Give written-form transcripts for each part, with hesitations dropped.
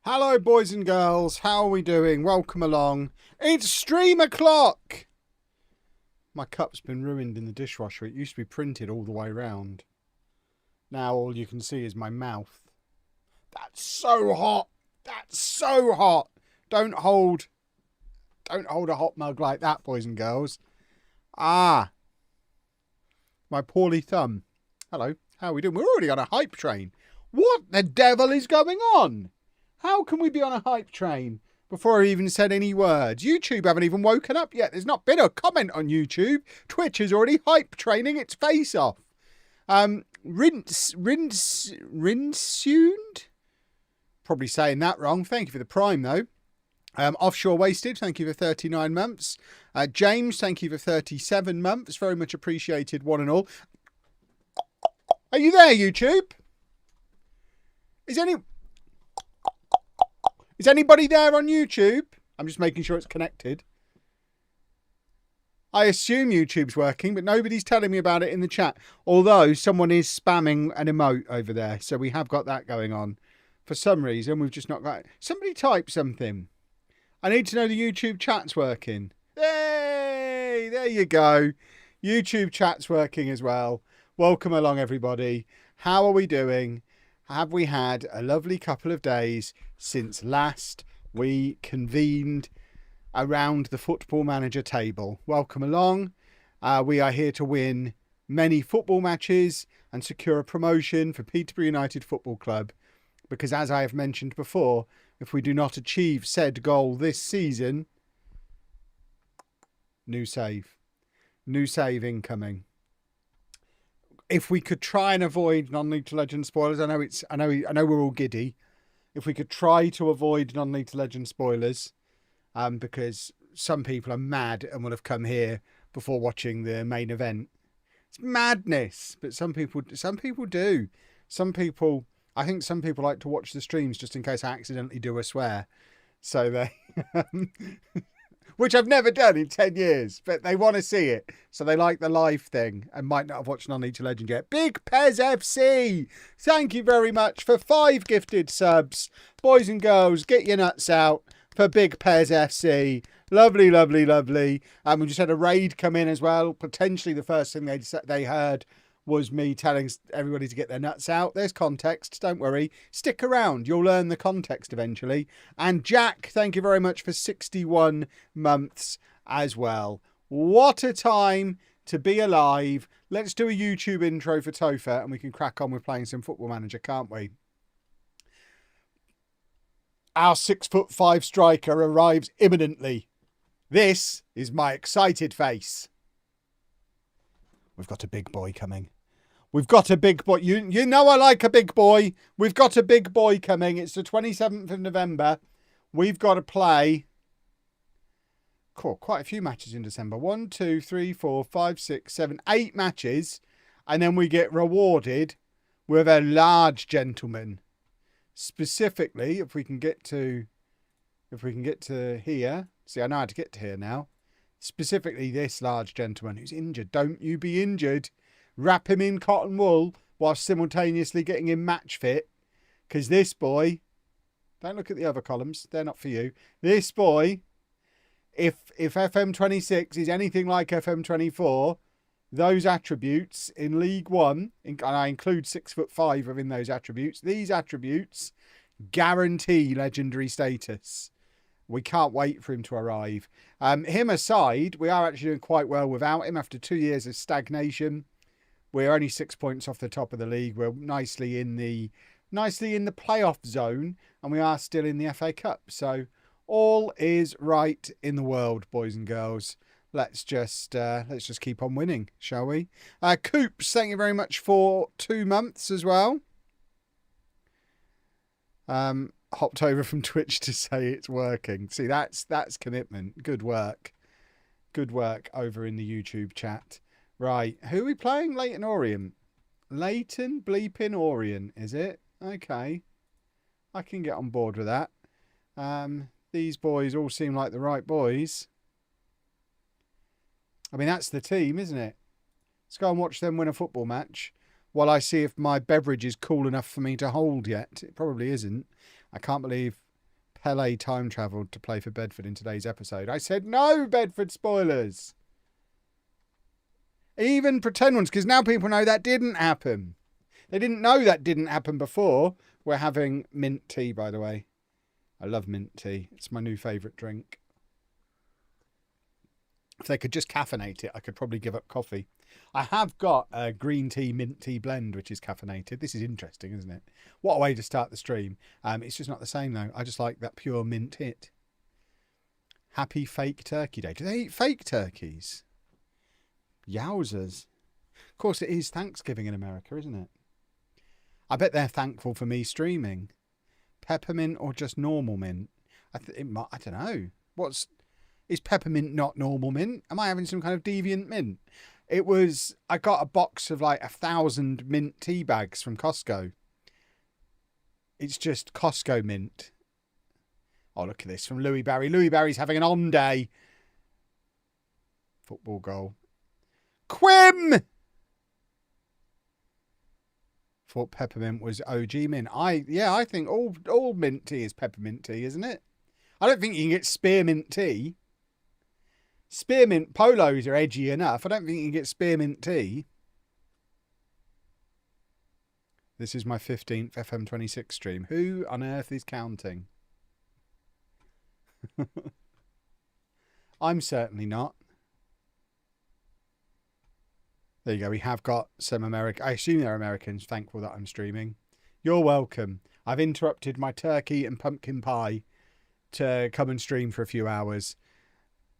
Hello, boys and girls. How are we doing? Welcome along. It's stream o'clock. My cup's been ruined in the dishwasher. It used to be printed all the way round. Now all you can see is my mouth. That's so hot. That's so hot. Don't hold a hot mug like that, boys and girls. My poorly thumb. Hello. How are we doing? We're already on a hype train. What the devil is going on? How can we be on a hype train before I even said any words? YouTube haven't even woken up yet. There's not been a comment on YouTube. Twitch is already hype training its face off. Rinsooned? Probably saying that wrong. Thank you for the prime, though. Offshore Wasted, thank you for 39 months. James, thank you for 37 months. Very much appreciated, one and all. Are you there, YouTube? Is anybody there on YouTube? I'm just making sure it's connected. I assume YouTube's working, but nobody's telling me about it in the chat. Although someone is spamming an emote over there. So we have got that going on. For some reason, we've just not got it. Somebody type something. I need to know the YouTube chat's working. Hey, there you go. YouTube chat's working as well. Welcome along, everybody. How are we doing? Have we had a lovely couple of days since last we convened around the Football Manager table? Welcome along. We are here to win many football matches and secure a promotion for Peterborough United Football Club. Because as I have mentioned before, if we do not achieve said goal this season, new save incoming. If we could try and avoid non-League to Legend spoilers, I know we're all giddy. If we could try to avoid non-League to Legend spoilers, because some people are mad and will have come here before watching the main event. It's madness, but some people do. I think some people like to watch the streams just in case I accidentally do a swear. So they, which I've never done in 10 years, but they want to see it. So they like the live thing and might not have watched Non-League to Legend yet. Big Pez FC, thank you very much for 5 gifted subs. Boys and girls, get your nuts out for Big Pez FC. Lovely, lovely, lovely. We just had a raid come in as well. Potentially the first thing they heard was me telling everybody to get their nuts out. There's context, don't worry. Stick around, you'll learn the context eventually. And Jack, thank you very much for 61 months as well. What a time to be alive. Let's do a YouTube intro for Topher and we can crack on with playing some Football Manager, can't we? Our 6'5" striker arrives imminently. This is my excited face. We've got a big boy coming. We've got a big boy. You know I like a big boy. We've got a big boy coming. It's the 27th of November. We've got to play quite a few matches in December. 1, 2, 3, 4, 5, 6, 7, 8 matches. And then we get rewarded with a large gentleman. Specifically, if we can get to here. See, I know how to get to here now. Specifically this large gentleman who's injured. Don't you be injured. Wrap him in cotton wool while simultaneously getting him match fit. Because this boy, don't look at the other columns. They're not for you. This boy, if FM26 is anything like FM24, those attributes in League One, and I include 6'5" within those attributes, these attributes guarantee legendary status. We can't wait for him to arrive. Him aside, we are actually doing quite well without him after 2 years of stagnation. We're only 6 points off the top of the league. We're nicely in the playoff zone, and we are still in the FA Cup. So all is right in the world, boys and girls. Let's just keep on winning, shall we? Coops, thank you very much for 2 months as well. Hopped over from Twitch to say it's working. See, that's commitment. Good work. Good work over in the YouTube chat. Right, who are we playing? Leighton Orient. Leighton bleeping Orient, is it? Okay. I can get on board with that. These boys all seem like the right boys. I mean, that's the team, isn't it? Let's go and watch them win a football match while I see if my beverage is cool enough for me to hold yet. It probably isn't. I can't believe Pele time travelled to play for Bedford in today's episode. I said no Bedford spoilers. Even pretend ones, because now people know that didn't happen. They didn't know that didn't happen before. We're having mint tea, by the way. I love mint tea. It's my new favourite drink. If they could just caffeinate it, I could probably give up coffee. I have got a green tea, mint tea blend, which is caffeinated. This is interesting, isn't it? What a way to start the stream. It's just not the same, though. I just like that pure mint hit. Happy fake turkey day. Do they eat fake turkeys? Yowzers. Of course, it is Thanksgiving in America, isn't it? I bet they're thankful for me streaming. Peppermint or just normal mint? I don't know. Is peppermint not normal mint? Am I having some kind of deviant mint? I got a box of like 1,000 mint tea bags from Costco. It's just Costco mint. Oh, look at this from Louis Barry. Louis Barry's having an on day. Football goal. Quim! Thought peppermint was OG mint. I think all mint tea is peppermint tea, isn't it? I don't think you can get spearmint tea. Spearmint polos are edgy enough. I don't think you can get spearmint tea. This is my 15th FM26 stream. Who on earth is counting? I'm certainly not. There you go. We have got some American. I assume they're Americans. Thankful that I'm streaming. You're welcome. I've interrupted my turkey and pumpkin pie to come and stream for a few hours.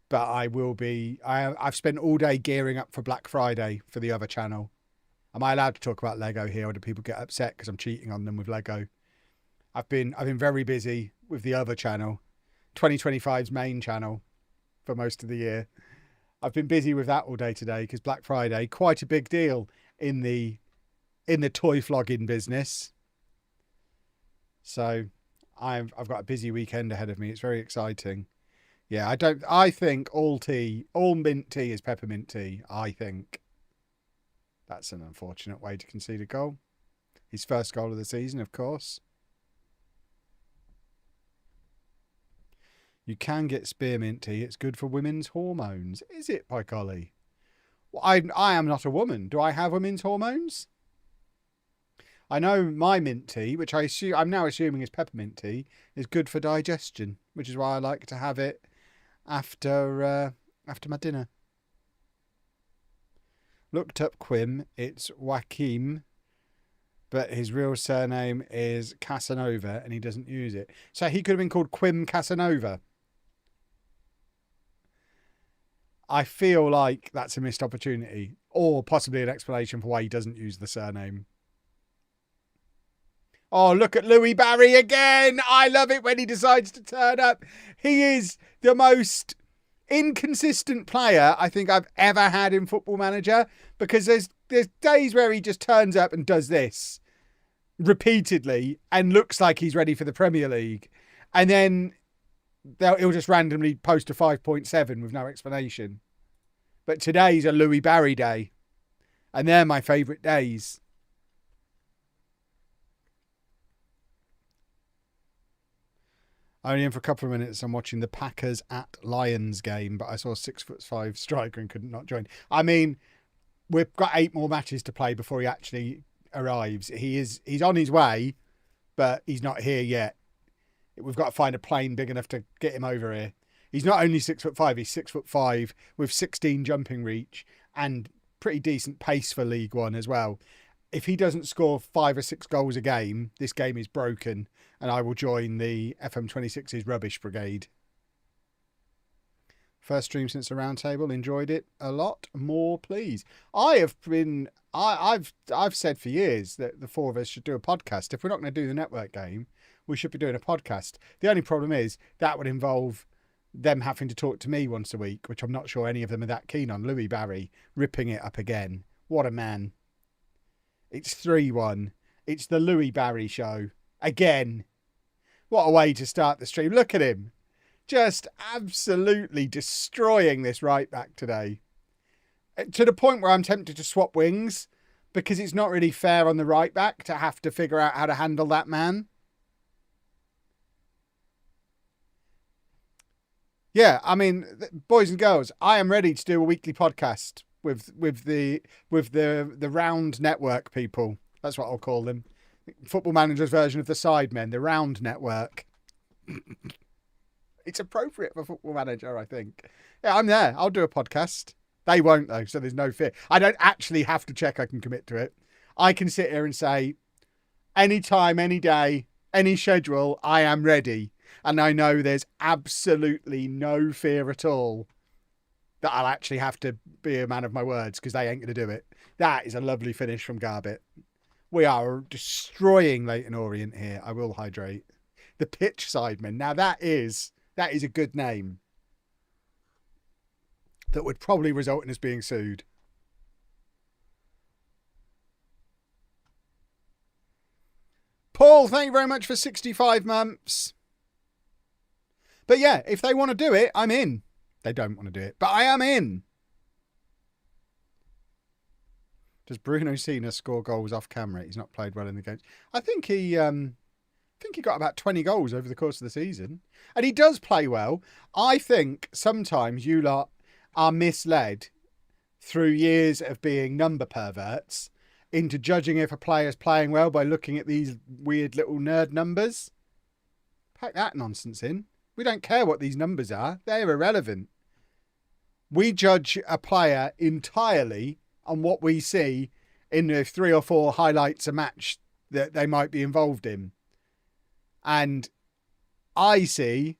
But I will be... I've spent all day gearing up for Black Friday for the other channel. Am I allowed to talk about Lego here, or do people get upset because I'm cheating on them with Lego? I've been very busy with the other channel, 2025's main channel, for most of the year. I've been busy with that all day today because Black Friday, quite a big deal in the toy flogging business. So I've got a busy weekend ahead of me. It's very exciting. Yeah, I think all mint tea is peppermint tea. I think that's an unfortunate way to concede a goal. His first goal of the season, of course. You can get spearmint tea. It's good for women's hormones. Is it, by golly? Well, I am not a woman. Do I have women's hormones? I know my mint tea, which I'm now assuming is peppermint tea, is good for digestion, which is why I like to have it after my dinner. Looked up Quim. It's Joaquim, but his real surname is Casanova, and he doesn't use it. So he could have been called Quim Casanova. I feel like that's a missed opportunity, or possibly an explanation for why he doesn't use the surname. Oh, look at Louis Barry again. I love it when he decides to turn up. He is the most inconsistent player I think I've ever had in Football Manager, because there's days where he just turns up and does this repeatedly and looks like he's ready for the Premier League. And then he'll just randomly post a 5.7 with no explanation. But today's a Louis Barry day. And they're my favourite days. Only in for a couple of minutes. I'm watching the Packers at Lions game, but I saw a 6'5" striker and could not join. I mean, we've got 8 more matches to play before he actually arrives. He's on his way, but he's not here yet. We've got to find a plane big enough to get him over here. He's not only 6'5", he's 6'5" with 16 jumping reach and pretty decent pace for League One as well. If he doesn't score 5 or 6 goals a game, this game is broken, and I will join the FM26's rubbish brigade. First stream since the roundtable, enjoyed it a lot. More, please. I've said for years that the 4 of us should do a podcast. If we're not going to do the network game, we should be doing a podcast. The only problem is that would involve them having to talk to me once a week, which I'm not sure any of them are that keen on. Louis Barry ripping it up again. What a man. It's 3-1. It's the Louis Barry show. Again. What a way to start the stream. Look at him. Just absolutely destroying this right back today. To the point where I'm tempted to swap wings, because it's not really fair on the right back to have to figure out how to handle that man. Yeah, I mean, boys and girls, I am ready to do a weekly podcast with the Round Network people. That's what I'll call them. Football Manager's version of the Sidemen, the Round Network. It's appropriate for Football Manager, I think. Yeah, I'm there. I'll do a podcast. They won't, though, so there's no fear. I don't actually have to check I can commit to it. I can sit here and say, anytime, any day, any schedule, I am ready. And I know there's absolutely no fear at all that I'll actually have to be a man of my words, because they ain't going to do it. That is a lovely finish from Garbett. We are destroying Leyton Orient here. I will hydrate. The Pitch Sidemen. Now that is a good name. That would probably result in us being sued. Paul, thank you very much for 65 months. But yeah, if they want to do it, I'm in. They don't want to do it, but I am in. Does Bruno Senna score goals off camera? He's not played well in the games. I think he got about 20 goals over the course of the season. And he does play well. I think sometimes you lot are misled through years of being number perverts into judging if a player's playing well by looking at these weird little nerd numbers. Pack that nonsense in. We don't care what these numbers are. They're irrelevant. We judge a player entirely on what we see in the 3 or 4 highlights a match that they might be involved in. And I see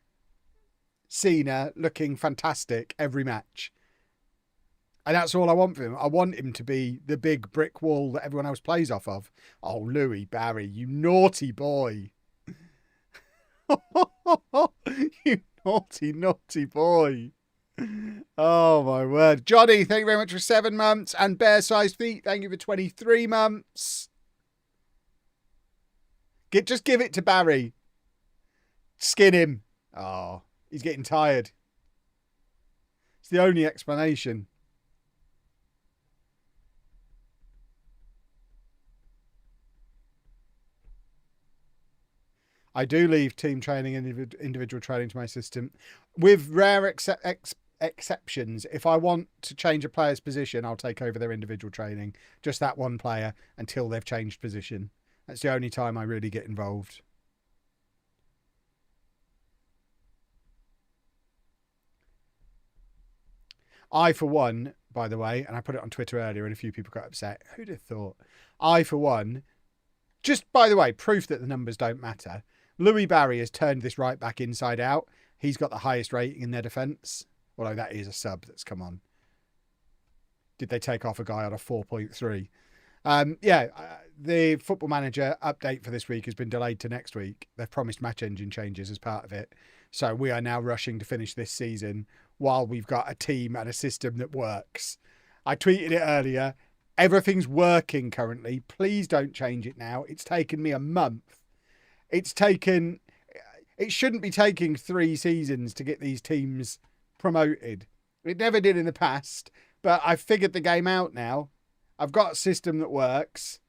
Cena looking fantastic every match. And that's all I want from him. I want him to be the big brick wall that everyone else plays off of. Oh, Louis Barry, you naughty boy. You naughty, naughty boy. Oh, my word. Johnny, thank you very much for 7 months. And Bear-Sized Feet, thank you for 23 months. Just give it to Barry. Skin him. Oh, he's getting tired. It's the only explanation. I do leave team training and individual training to my assistant. With rare exceptions, if I want to change a player's position, I'll take over their individual training. Just that one player until they've changed position. That's the only time I really get involved. I, for one, by the way, and I put it on Twitter earlier and a few people got upset. Who'd have thought? I, for one, just by the way, proof that the numbers don't matter. Louis Barry has turned this right back inside out. He's got the highest rating in their defence. Although that is a sub that's come on. Did they take off a guy on a 4.3? The Football Manager update for this week has been delayed to next week. They've promised match engine changes as part of it. So we are now rushing to finish this season while we've got a team and a system that works. I tweeted it earlier. Everything's working currently. Please don't change it now. It's taken me a month. It shouldn't be taking 3 seasons to get these teams promoted. It never did in the past, but I've figured the game out now. I've got a system that works.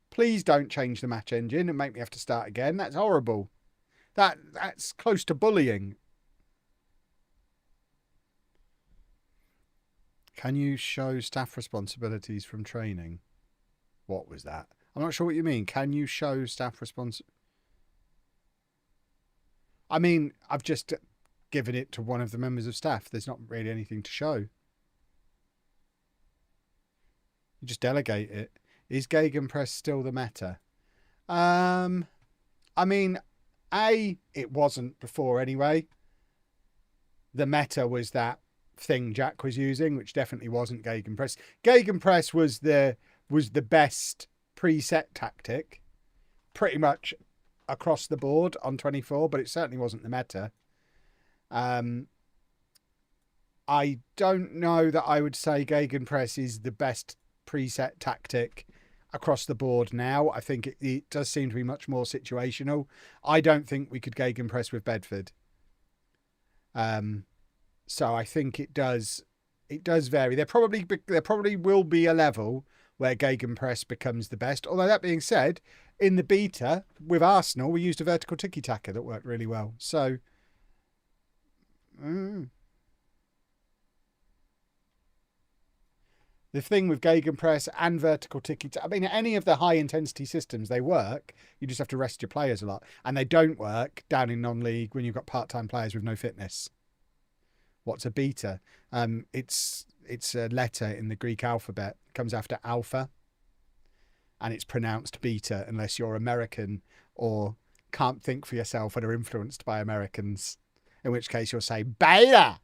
Please don't change the match engine and make me have to start again. That's horrible. That's close to bullying. Can you show staff responsibilities from training? What was that? I'm not sure what you mean. Can you show staff I mean, I've just given it to one of the members of staff. There's not really anything to show. You just delegate it. Is Gegenpress still the meta? I mean, it wasn't before anyway. The meta was that thing Jack was using, which definitely wasn't Gegenpress. Gegenpress was the best preset tactic, pretty much across the board on 24, but it certainly wasn't the meta. I don't know that I would say Gegenpress is the best preset tactic across the board now. I think it does seem to be much more situational. I don't think we could Gegenpress with Bedford. So I think it does vary. There probably will be a level where Gegenpress becomes the best. Although that being said, in the beta with Arsenal, we used a vertical tiki-taka that worked really well. So The thing with Gegenpress and vertical ticking, I mean, any of the high intensity systems, they work. You just have to rest your players a lot. And they don't work down in non-league when you've got part-time players with no fitness. What's a beta? It's a letter in the Greek alphabet. It comes after alpha. And it's pronounced beta unless you're American or can't think for yourself and are influenced by Americans. In which case you'll say beta.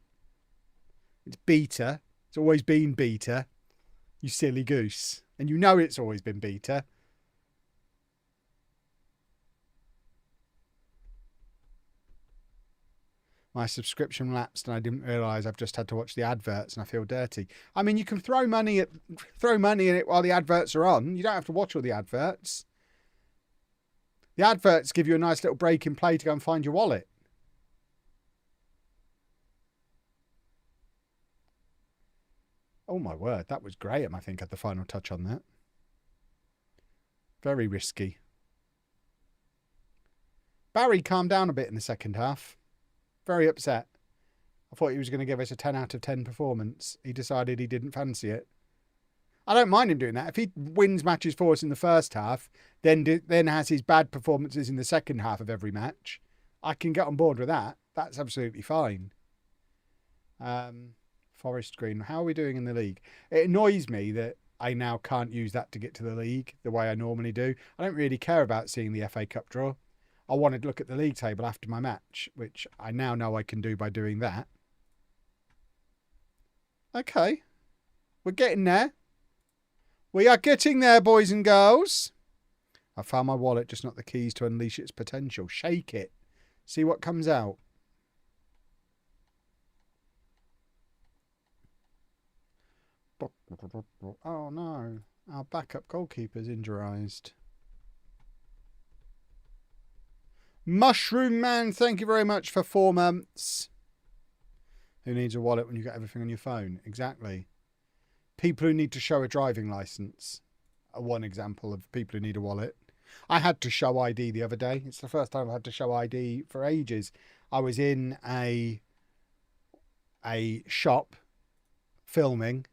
It's beta. It's always been beta. You silly goose. And you know it's always been beta. My subscription lapsed and I didn't realise I've just had to watch the adverts and I feel dirty. I mean, you can throw money in it while the adverts are on. You don't have to watch all the adverts. The adverts give you a nice little break in play to go and find your wallet. Oh my word, that was Graham, I think, had the final touch on that. Very risky. Barry calmed down a bit in the second half. Very upset. I thought he was going to give us a 10 out of 10 performance. He decided he didn't fancy it. I don't mind him doing that. If he wins matches for us in the first half, then has his bad performances in the second half of every match, I can get on board with that. That's absolutely fine. Forest Green. How are we doing in the league? It annoys me that I now can't use that to get to the league the way I normally do. I don't really care about seeing the FA Cup draw. I wanted to look at the league table after my match, which I now know I can do by doing that. Okay. We're getting there. We are getting there, boys and girls. I found my wallet, just not the keys to unleash its potential. Shake it. See what comes out. Oh no. Our backup goalkeeper's injurized. Mushroom Man, thank you very much for 4 months. Who needs a wallet when you got everything on your phone? Exactly. People who need to show a driving license are one example of people who need a wallet. I had to show ID the other day. It's the first time I've had to show ID for ages. I was in a shop filming.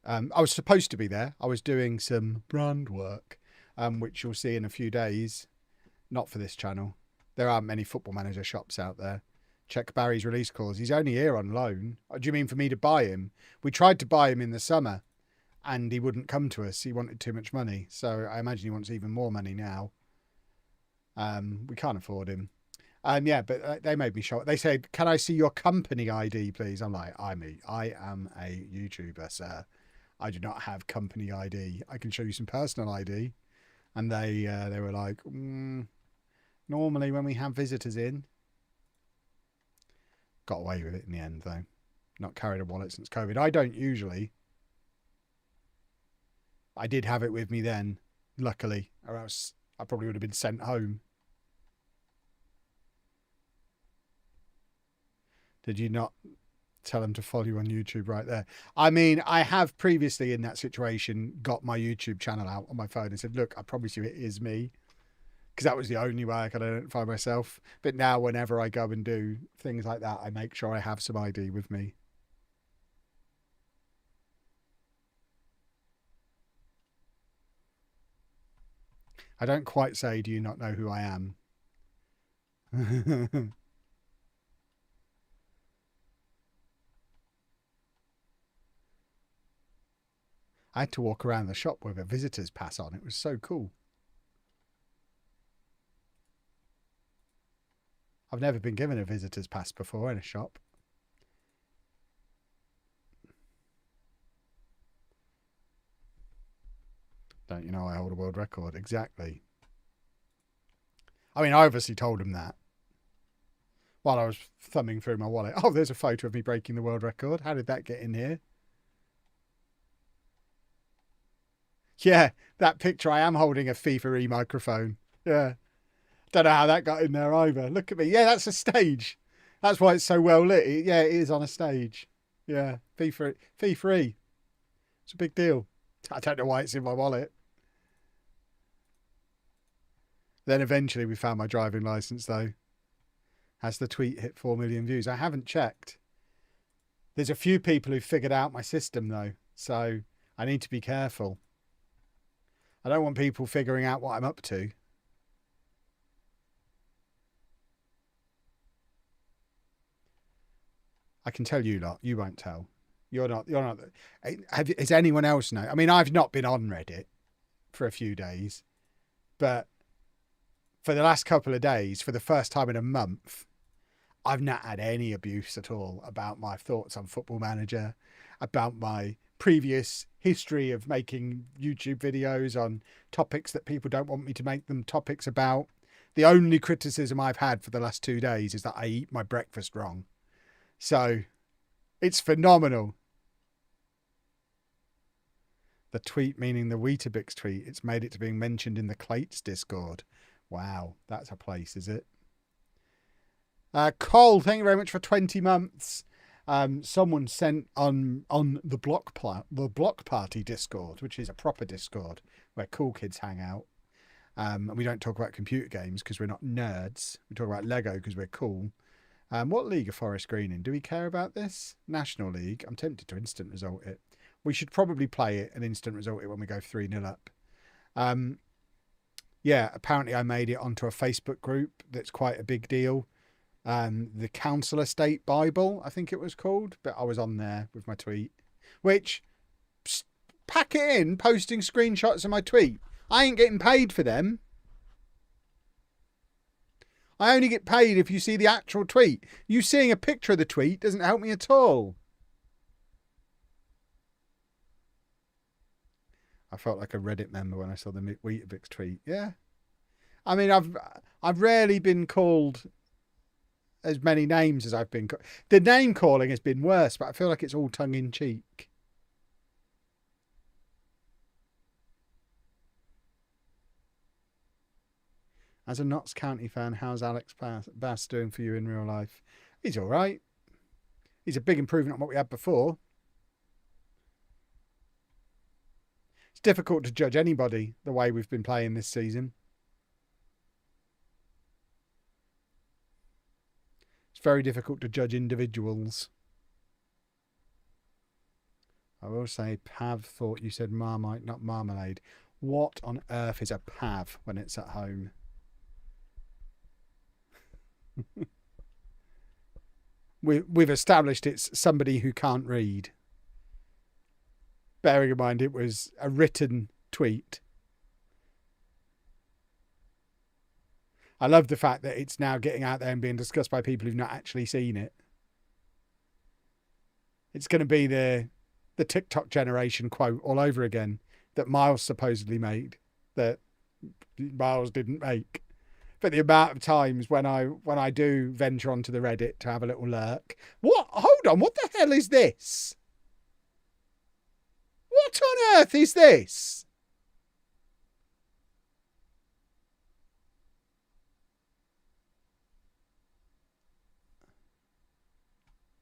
I was supposed to be there. I was doing some brand work, which you'll see in a few days. Not for this channel. There aren't many Football Manager shops out there. Check Barry's release clause. He's only here on loan. Do you mean for me to buy him? We tried to buy him in the summer and he wouldn't come to us. He wanted too much money. So I imagine he wants even more money now. We can't afford him. Yeah, but they made me show it. They said, can I see your company ID, please? I'm like, I am a YouTuber, sir. I do not have company ID. I can show you some personal ID. And they were like, normally when we have visitors in. Got away with it in the end, though. Not carried a wallet since COVID. I don't usually. I did have it with me then, luckily, or else I probably would have been sent home. Did you not tell them to follow you on YouTube right there? I mean, I have previously in that situation got my YouTube channel out on my phone and said, look, I promise you it is me. Because that was the only way I could identify myself. But now whenever I go and do things like that, I make sure I have some ID with me. I don't quite say, do you not know who I am? I had to walk around the shop with a visitor's pass on. It was so cool. I've never been given a visitor's pass before in a shop. Don't you know I hold a world record? Exactly. I mean, I obviously told him that while I was thumbing through my wallet. Oh, there's a photo of me breaking the world record. How did that get in here? Yeah, that picture, I am holding a FIFA microphone. Yeah. Don't know how that got in there either. Look at me. Yeah, that's a stage. That's why it's so well lit. Yeah, it is on a stage. Yeah, FIFA. It's a big deal. I don't know why it's in my wallet. Then eventually we found my driving license, though. Has the tweet hit 4 million views? I haven't checked. There's a few people who figured out my system, though. So I need to be careful. I don't want people figuring out what I'm up to. I can tell you lot. You won't tell. You're not. Has anyone else know? I mean, I've not been on Reddit for a few days, but for the last couple of days, for the first time in a month, I've not had any abuse at all about my thoughts on Football Manager, about my previous history of making YouTube videos on topics that people don't want me to make them topics about. The only criticism I've had for the last 2 days is that I eat my breakfast wrong. So it's phenomenal. The tweet, meaning the Weetabix tweet, it's made it to being mentioned in the Clates Discord. Wow, that's a place, is it? Cole, thank you very much for 20 months. Someone sent on the Block Party Discord, which is a proper Discord where cool kids hang out. And we don't talk about computer games because we're not nerds. We talk about Lego because we're cool. What league are Forest Green in? Do we care about this? National League. I'm tempted to instant result it. We should probably play it and instant result it when we go 3-0 up. Yeah, apparently I made it onto a Facebook group that's quite a big deal. The Council Estate Bible, I think it was called. But I was on there with my tweet. Which, pack it in, posting screenshots of my tweet. I ain't getting paid for them. I only get paid if you see the actual tweet. You seeing a picture of the tweet doesn't help me at all. I felt like a Reddit member when I saw the Weetabix tweet. Yeah. I mean, I've rarely been called as many names as I've been called. The name calling has been worse, but I feel like it's all tongue in cheek. As a Notts County fan, how's Alex Bass doing for you in real life? He's all right. He's a big improvement on what we had before. It's difficult to judge anybody the way we've been playing this season. It's very difficult to judge individuals. I will say Pav thought you said Marmite, not marmalade. What on earth is a Pav when it's at home? We've established it's somebody who can't read. Bearing in mind it was a written tweet. I love the fact that it's now getting out there and being discussed by people who've not actually seen it. It's going to be the TikTok generation quote all over again that Miles supposedly made, that Miles didn't make. But the amount of times when I do venture onto the Reddit to have a little lurk. What? Hold on. What the hell is this? What on earth is this?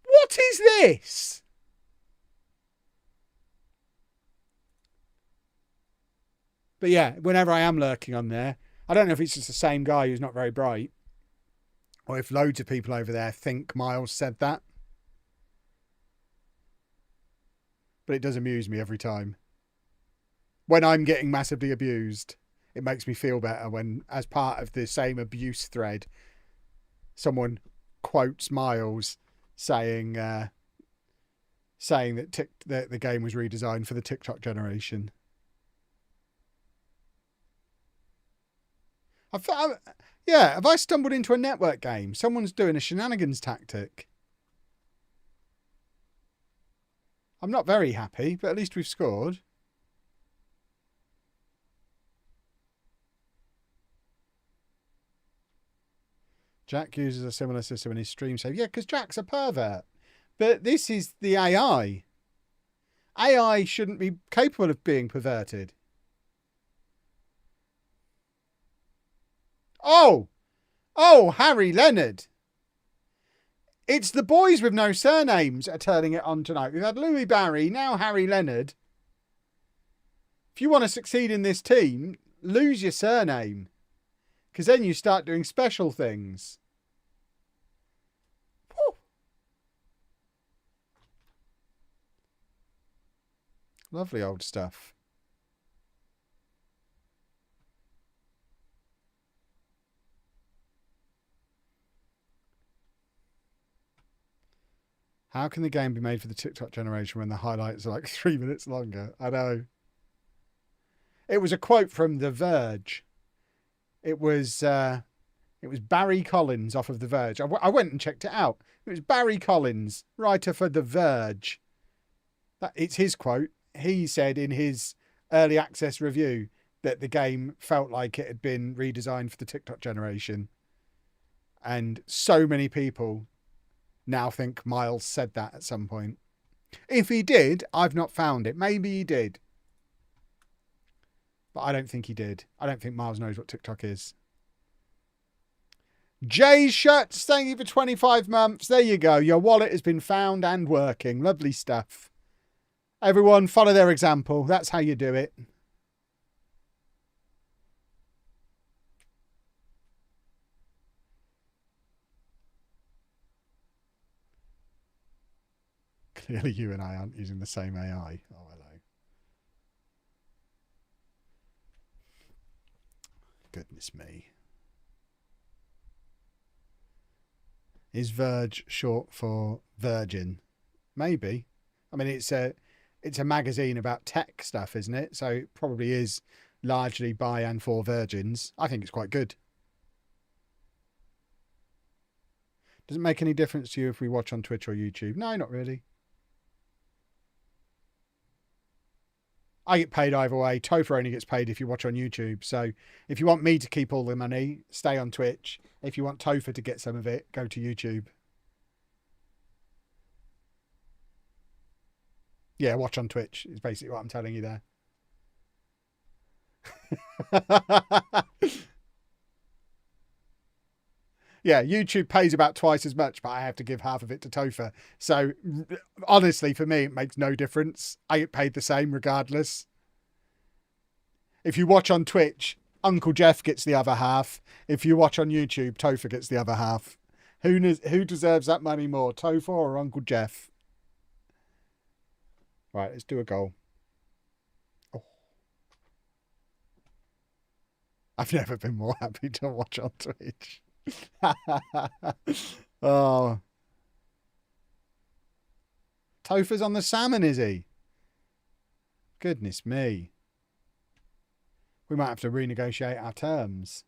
What is this? But yeah, whenever I am lurking on there, I don't know if it's just the same guy who's not very bright, or if loads of people over there think Miles said that. But it does amuse me every time. When I'm getting massively abused, it makes me feel better when, as part of the same abuse thread, someone quotes Miles saying that the game was redesigned for the TikTok generation. Have I stumbled into a network game? Someone's doing a shenanigans tactic. I'm not very happy, but at least we've scored. Jack uses a similar system in his stream save. Yeah, because Jack's a pervert. But this is the AI. AI shouldn't be capable of being perverted. Oh, Harry Leonard. It's the boys with no surnames are turning it on tonight. We've had Louis Barry, now Harry Leonard. If you want to succeed in this team, lose your surname. Because then you start doing special things. Whew. Lovely old stuff. How can the game be made for the TikTok generation when the highlights are like 3 minutes longer? I know. It was a quote from The Verge. It was Barry Collins off of The Verge. I went and checked it out. It was Barry Collins, writer for The Verge. It's his quote. He said in his early access review that the game felt like it had been redesigned for the TikTok generation. And so many people now think Miles said that at some point. If he did, I've not found it. Maybe he did. But I don't think he did. I don't think Miles knows what TikTok is. Jay's Shirts, thank you for 25 months. There you go. Your wallet has been found and working. Lovely stuff. Everyone, follow their example. That's how you do it. Clearly you and I aren't using the same AI. Oh, hello. Goodness me. Is Verge short for Virgin? Maybe. I mean, it's a magazine about tech stuff, isn't it? So it probably is largely by and for virgins. I think it's quite good. Does it make any difference to you if we watch on Twitch or YouTube? No, not really. I get paid either way. Topher only gets paid if you watch on YouTube. So if you want me to keep all the money, stay on Twitch. If you want Topher to get some of it, go to YouTube. Yeah, watch on Twitch is basically what I'm telling you there. Yeah, YouTube pays about twice as much, but I have to give half of it to Topher. So honestly, for me, it makes no difference. I get paid the same regardless. If you watch on Twitch, Uncle Jeff gets the other half. If you watch on YouTube, Topher gets the other half. Who deserves that money more, Topher or Uncle Jeff? Right, let's do a goal. Oh. I've never been more happy to watch on Twitch. Oh. Topher's on the salmon, is he? Goodness me. We might have to renegotiate our terms.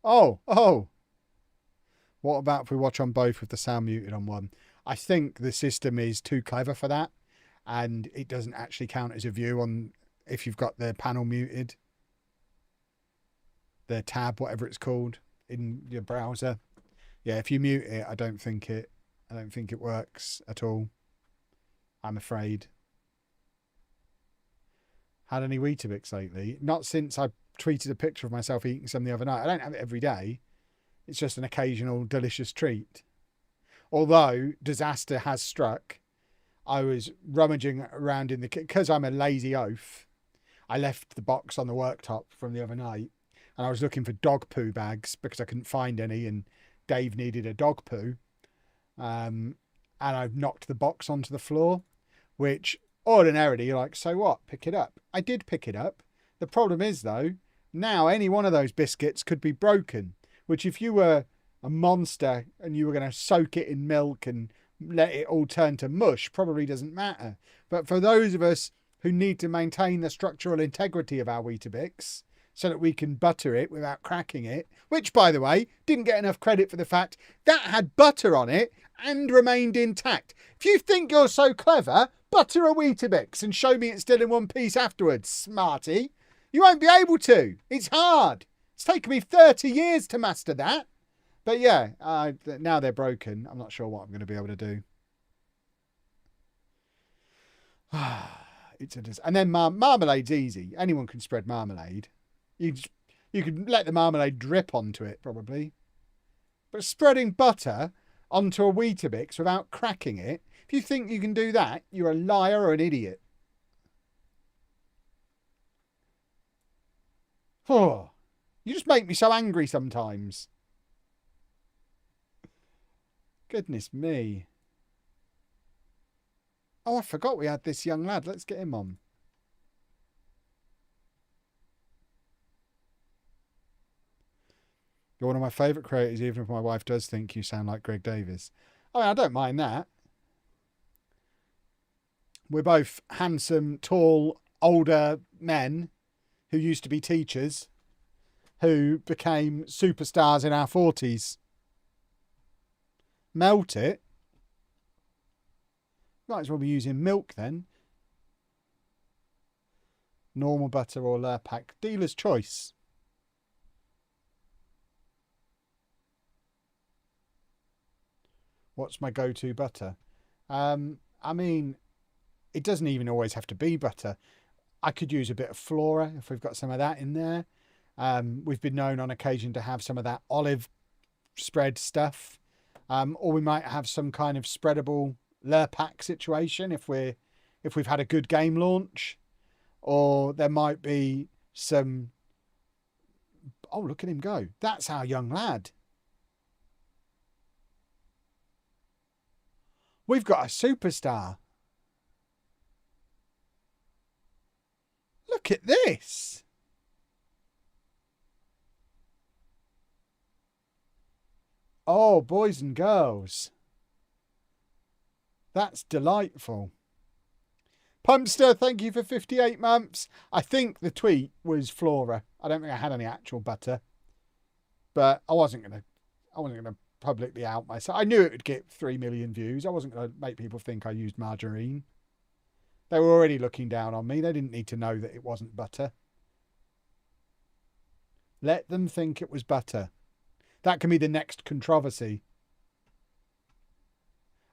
Oh. What about if we watch on both with the sound muted on one? I think the system is too clever for that. And it doesn't actually count as a view on if you've got the panel muted. The tab, whatever it's called, in your browser. Yeah, if you mute it, I don't think it works at all. I'm afraid. Had any Weetabix lately? Not since I tweeted a picture of myself eating some the other night. I don't have it every day. It's just an occasional delicious treat. Although disaster has struck. I was rummaging around in the kitchen because I'm a lazy oaf. I left the box on the worktop from the other night and I was looking for dog poo bags because I couldn't find any and Dave needed a dog poo. And I've knocked the box onto the floor, which ordinarily you're like, so what? Pick it up. I did pick it up. The problem is though, now any one of those biscuits could be broken, which if you were a monster and you were going to soak it in milk and let it all turn to mush, probably doesn't matter. But for those of us who need to maintain the structural integrity of our Weetabix so that we can butter it without cracking it, which, by the way, didn't get enough credit for the fact that had butter on it and remained intact. If you think you're so clever, butter a Weetabix and show me it's still in one piece afterwards, smarty. You won't be able to. It's hard. It's taken me 30 years to master that. But yeah, now they're broken. I'm not sure what I'm going to be able to do. And then marmalade's easy. Anyone can spread marmalade. You can let the marmalade drip onto it, probably. But spreading butter onto a Weetabix without cracking it, if you think you can do that, you're a liar or an idiot. Oh, you just make me so angry sometimes. Goodness me. Oh, I forgot we had this young lad. Let's get him on. You're one of my favourite creators, even if my wife does think you sound like Greg Davies. I mean, I don't mind that. We're both handsome, tall, older men who used to be teachers who became superstars in our 40s. Melt it. Might as well be using milk then. Normal butter or Lurpak. Dealer's choice. What's my go-to butter? I mean, it doesn't even always have to be butter. I could use a bit of Flora if we've got some of that in there. We've been known on occasion to have some of that olive spread stuff. Or we might have some kind of spreadable Lurpak situation if we've had a good game launch. Or there might be some... Oh, look at him go. That's our young lad. We've got a superstar. Look at this. Oh, boys and girls. That's delightful. Pumpster, thank you for 58 months. I think the tweet was Flora. I don't think I had any actual butter. But I wasn't gonna publicly out myself. I knew it would get 3 million views. I wasn't gonna make people think I used margarine. They were already looking down on me. They didn't need to know that it wasn't butter. Let them think it was butter. That can be the next controversy.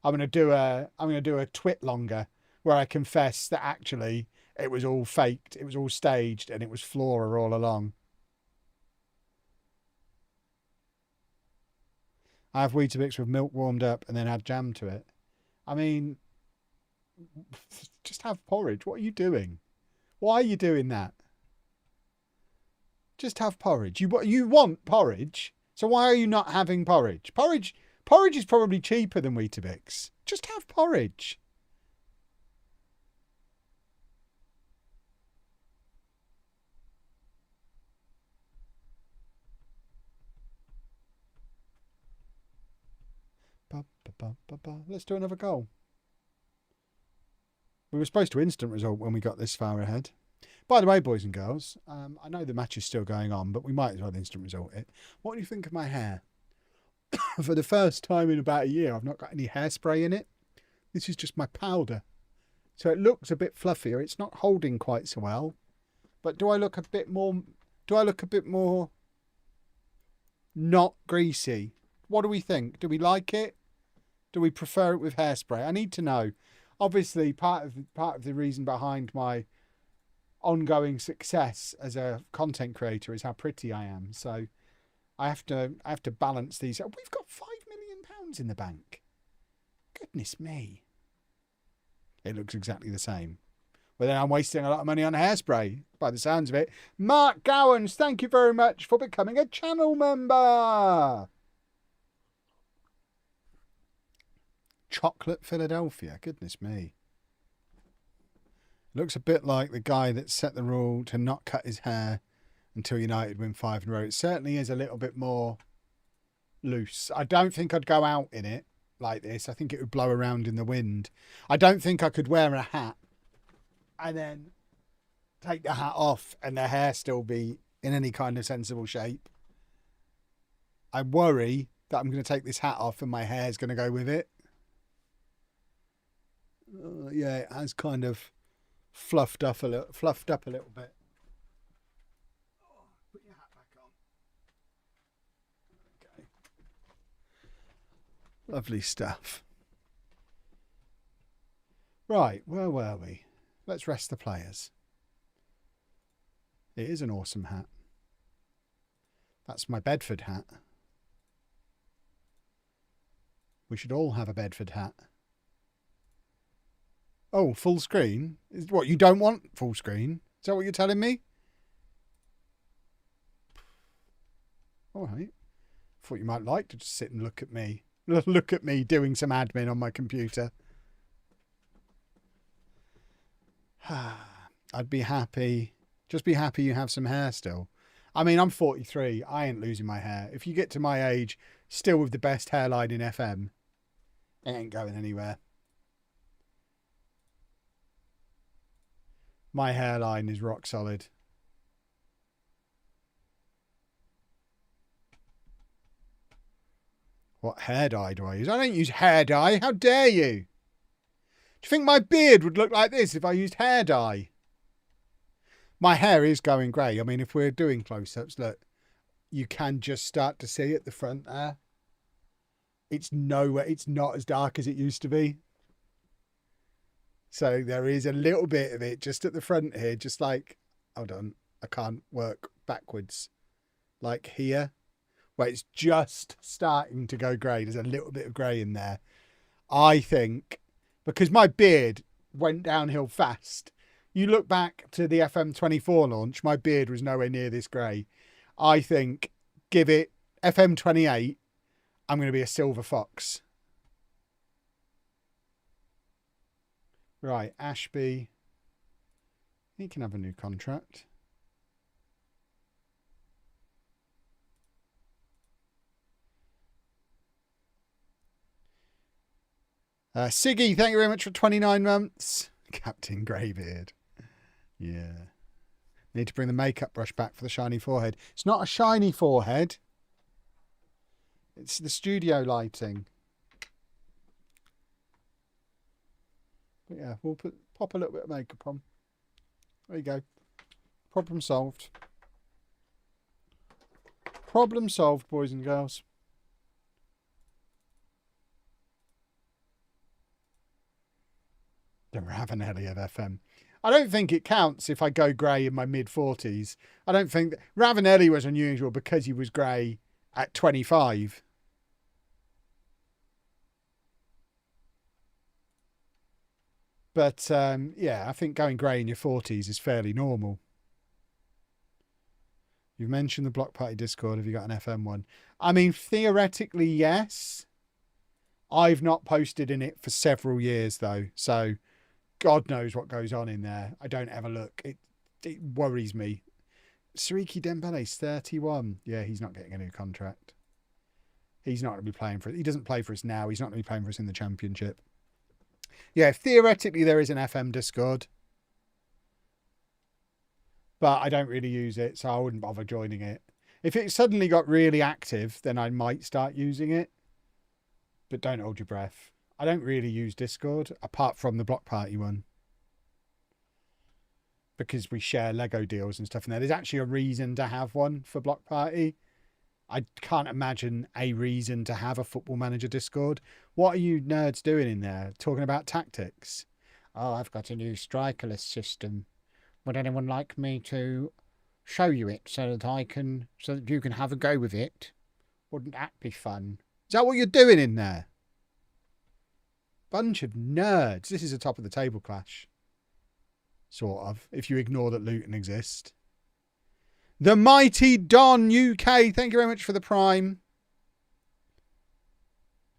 I'm gonna do a twit longer where I confess that actually it was all faked, it was all staged, and it was Flora all along. I have Weetabix with milk warmed up and then add jam to it. I mean, just have porridge. What are you doing? Why are you doing that? Just have porridge. You want porridge, so why are you not having porridge? Porridge is probably cheaper than Weetabix. Just have porridge. Let's do another goal. We were supposed to instant result when we got this far ahead. By the way, boys and girls, I know the match is still going on, but we might as well instant result it. What do you think of my hair? For the first time in about a year, I've not got any hairspray in it. This is just my powder. So it looks a bit fluffier. It's not holding quite so well. But do I look a bit more not greasy? What do we think? Do we like it? Do we prefer it with hairspray? I need to know. Obviously, part of the reason behind my ongoing success as a content creator is how pretty I am. So I have to balance these. We've got £5 million in the bank. Goodness me. It looks exactly the same. But then I'm wasting a lot of money on hairspray, by the sounds of it. Mark Gowans, thank you very much for becoming a channel member. Chocolate Philadelphia. Goodness me. Looks a bit like the guy that set the rule to not cut his hair until United win 5 in a row. It certainly is a little bit more loose. I don't think I'd go out in it like this. I think it would blow around in the wind. I don't think I could wear a hat and then take the hat off and the hair still be in any kind of sensible shape. I worry that I'm going to take this hat off and my hair is going to go with it. Yeah, it has kind of fluffed up a little bit. Oh, put your hat back on. Okay. Lovely stuff. Right, where were we? Let's rest the players. It is an awesome hat. That's my Bedford hat. We should all have a Bedford hat. Oh, full screen? What, you don't want full screen? Is that what you're telling me? All right. Thought you might like to just sit and look at me. Look at me doing some admin on my computer. I'd be happy. Just be happy you have some hair still. I mean, I'm 43. I ain't losing my hair. If you get to my age, still with the best hairline in FM, it ain't going anywhere. My hairline is rock solid. What hair dye do I use? I don't use hair dye. How dare you? Do you think my beard would look like this if I used hair dye? My hair is going grey. I mean, if we're doing close-ups, look, you can just start to see at the front there. It's nowhere. It's not as dark as it used to be. So there is a little bit of it just at the front here, just like, hold on, I can't work backwards. Like here, where it's just starting to go grey. There's a little bit of grey in there. I think, because my beard went downhill fast. You look back to the FM24 launch, my beard was nowhere near this grey. I think, give it FM28, I'm going to be a silver fox. Right, Ashby. He can have a new contract. Siggy, thank you very much for 29 months. Captain Greybeard. Yeah. Need to bring the makeup brush back for the shiny forehead. It's not a shiny forehead. It's the studio lighting. But yeah, we'll pop a little bit of makeup on. There you go. Problem solved. Problem solved, boys and girls. The Ravenelli of FM. I don't think it counts if I go grey in my mid-40s. I don't think... Ravenelli was unusual because he was grey at 25. But, yeah, I think going grey in your 40s is fairly normal. You've mentioned the Block Party Discord. Have you got an FM one? I mean, theoretically, yes. I've not posted in it for several years, though. So... God knows what goes on in there. I don't ever look. It worries me. Siriki Dembele's 31. Yeah, he's not getting a new contract. He's not going to be playing for it. He doesn't play for us now. He's not going to be playing for us in the Championship. Yeah, theoretically there is an FM Discord. But I don't really use it, so I wouldn't bother joining it. If it suddenly got really active, then I might start using it. But don't hold your breath. I don't really use Discord, apart from the Block Party one. Because we share Lego deals and stuff in there. There's actually a reason to have one for Block Party. I can't imagine a reason to have a Football Manager Discord. What are you nerds doing in there? Talking about tactics? Oh, I've got a new strikerless system. Would anyone like me to show you it so that you can have a go with it? Wouldn't that be fun? Is that what you're doing in there? Bunch of nerds. This is a top of the table clash. Sort of. If you ignore that Luton exist. The Mighty Don UK. Thank you very much for the Prime.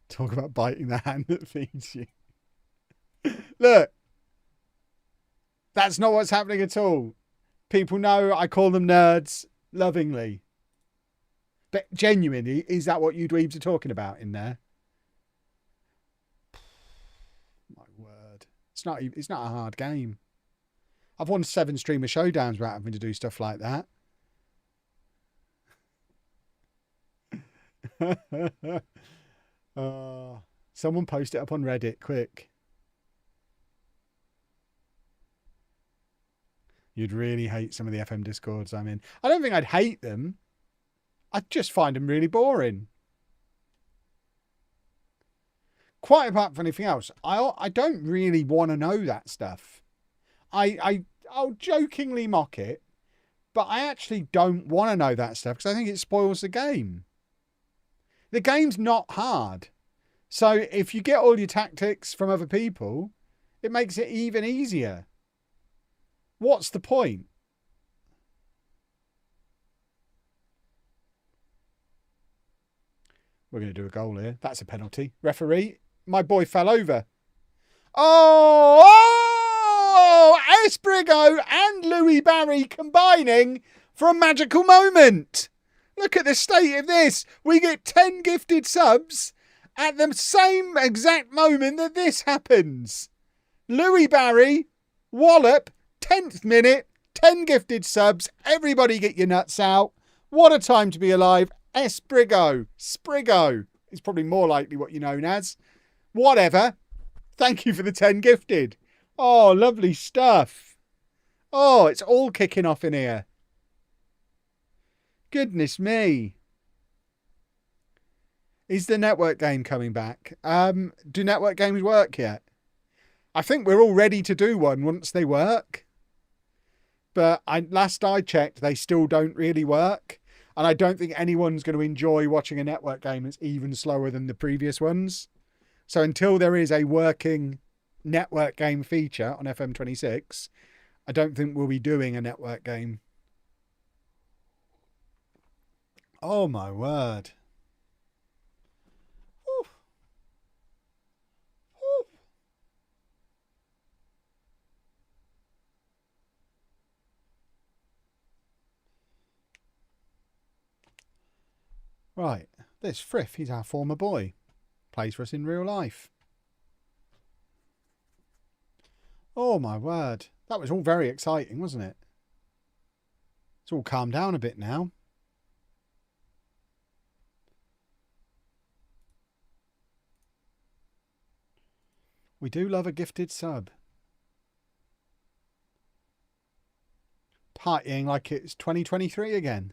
Talk about biting the hand that feeds you. Look. That's not what's happening at all. People know I call them nerds lovingly. But genuinely, is that what you dweebs are talking about in there? It's not a hard game. I've won 7 streamer showdowns without having to do stuff like that. Someone post it up on Reddit, quick. You'd really hate some of the FM Discords I'm in. I don't think I'd hate them. I'd just find them really boring. Quite apart from anything else, I don't really want to know that stuff. I'll jokingly mock it, but I actually don't want to know that stuff because I think it spoils the game. The game's not hard. So if you get all your tactics from other people, it makes it even easier. What's the point? We're going to do a goal here. That's a penalty. Referee, my boy fell over. Oh, Esprigo and Louis Barry combining for a magical moment. Look at the state of this. We get 10 gifted subs at the same exact moment that this happens. Louis Barry, wallop, 10th minute, 10 gifted subs. Everybody get your nuts out. What a time to be alive. Esprigo. Sprigo is probably more likely what you're known as. Whatever. Thank you for the 10 gifted. Oh, lovely stuff. Oh, it's all kicking off in here. Goodness me. Is the network game coming back? Do network games work yet? I think we're all ready to do one once they work. But last I checked, they still don't really work. And I don't think anyone's going to enjoy watching a network game that's even slower than the previous ones. So until there is a working network game feature on FM26, I don't think we'll be doing a network game. Oh my word. Whew. Whew. Right, there's Frith. He's our former boy. Plays for us in real life. Oh my word. That was all very exciting, wasn't it? It's all calmed down a bit now. We do love a gifted sub. Partying like it's 2023 again.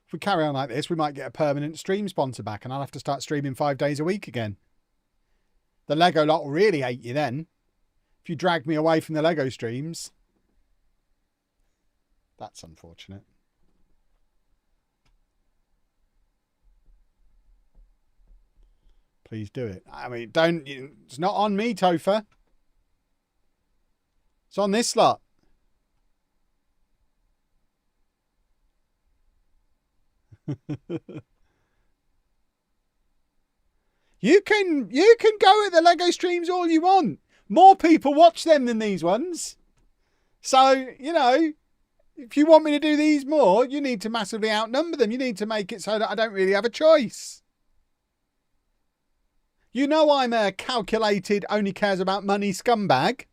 If we carry on like this, we might get a permanent stream sponsor back and I'll have to start streaming 5 days a week again. The Lego lot will really hate you then. If you drag me away from the Lego streams. That's unfortunate. Please do it. I mean, it's not on me, Topher. It's on this lot. You can go at the Lego streams all you want. More people watch them than these ones. So, you know, if you want me to do these more, you need to massively outnumber them. You need to make it so that I don't really have a choice. You know I'm a calculated, only cares about money scumbag.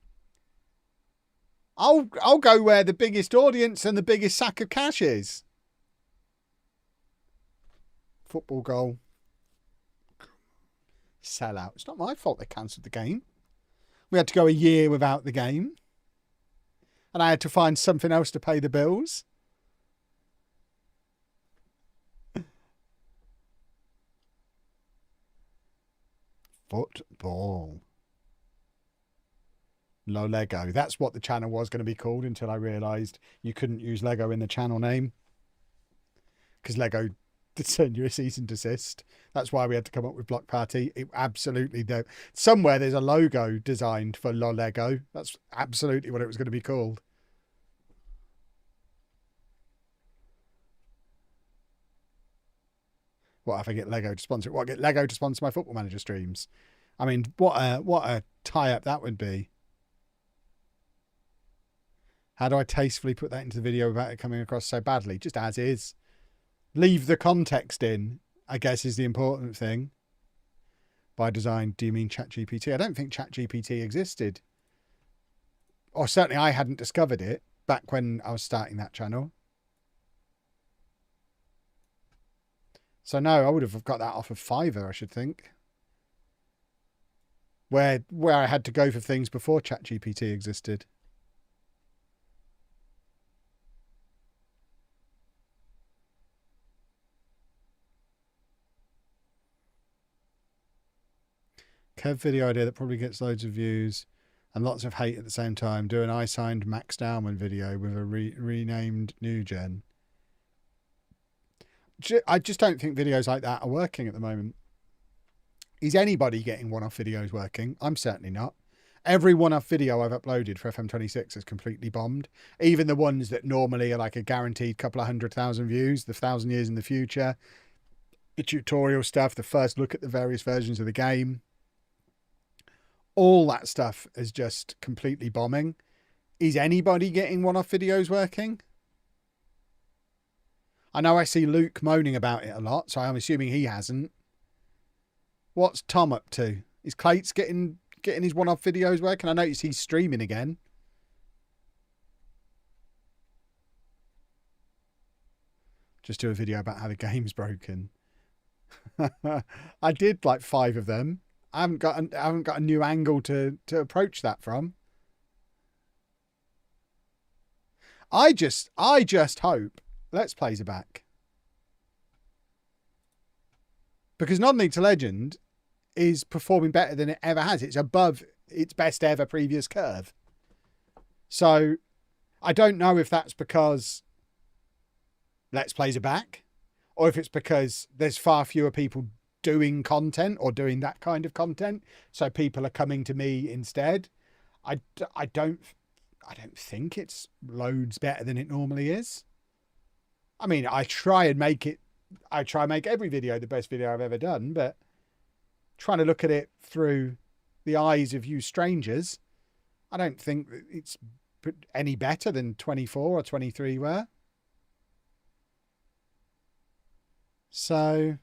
I'll go where the biggest audience and the biggest sack of cash is. Football goal. Sell out. It's not my fault they cancelled the game. We had to go a year without the game. And I had to find something else to pay the bills. Football. No Lego. That's what the channel was going to be called until I realised you couldn't use Lego in the channel name. Because Lego did send you a cease and desist. That's why we had to come up with Block Party. It absolutely, somewhere there's a logo designed for LOLLUJO. That's absolutely what it was going to be called. What if I get Lego to sponsor it? What, get Lego to sponsor my Football Manager streams? I mean, what a tie-up that would be. How do I tastefully put that into the video without it coming across so badly? Just as is. Leave the context in, I guess, is the important thing. By design, do you mean ChatGPT? I don't think ChatGPT existed. Or certainly I hadn't discovered it back when I was starting that channel. So no, I would have got that off of Fiverr, I should think. Where I had to go for things before ChatGPT existed. Kev video idea that probably gets loads of views and lots of hate at the same time. Do an I signed Max Dowman video with a renamed new gen. I just don't think videos like that are working at the moment. Is anybody getting one-off videos working? I'm certainly not. Every one-off video I've uploaded for FM26 has completely bombed. Even the ones that normally are like a guaranteed couple of 100,000 views, the 1,000 years in the future, the tutorial stuff, the first look at the various versions of the game. All that stuff is just completely bombing. Is anybody getting one-off videos working? I know I see Luke moaning about it a lot, so I'm assuming he hasn't. What's Tom up to? Is Clates getting his one-off videos working? I notice he's streaming again. Just do a video about how the game's broken. I did like 5 of them. I haven't got a new angle to approach that from. I just hope Let's Plays are back. Because Non League to Legend is performing better than it ever has. It's above its best ever previous curve. So I don't know if that's because Let's Plays are back, or if it's because there's far fewer people doing content or doing that kind of content, so people are coming to me instead. I don't think it's loads better than it normally is. I mean, I try and make every video the best video I've ever done, but trying to look at it through the eyes of you strangers, I don't think it's any better than 24 or 23 were. So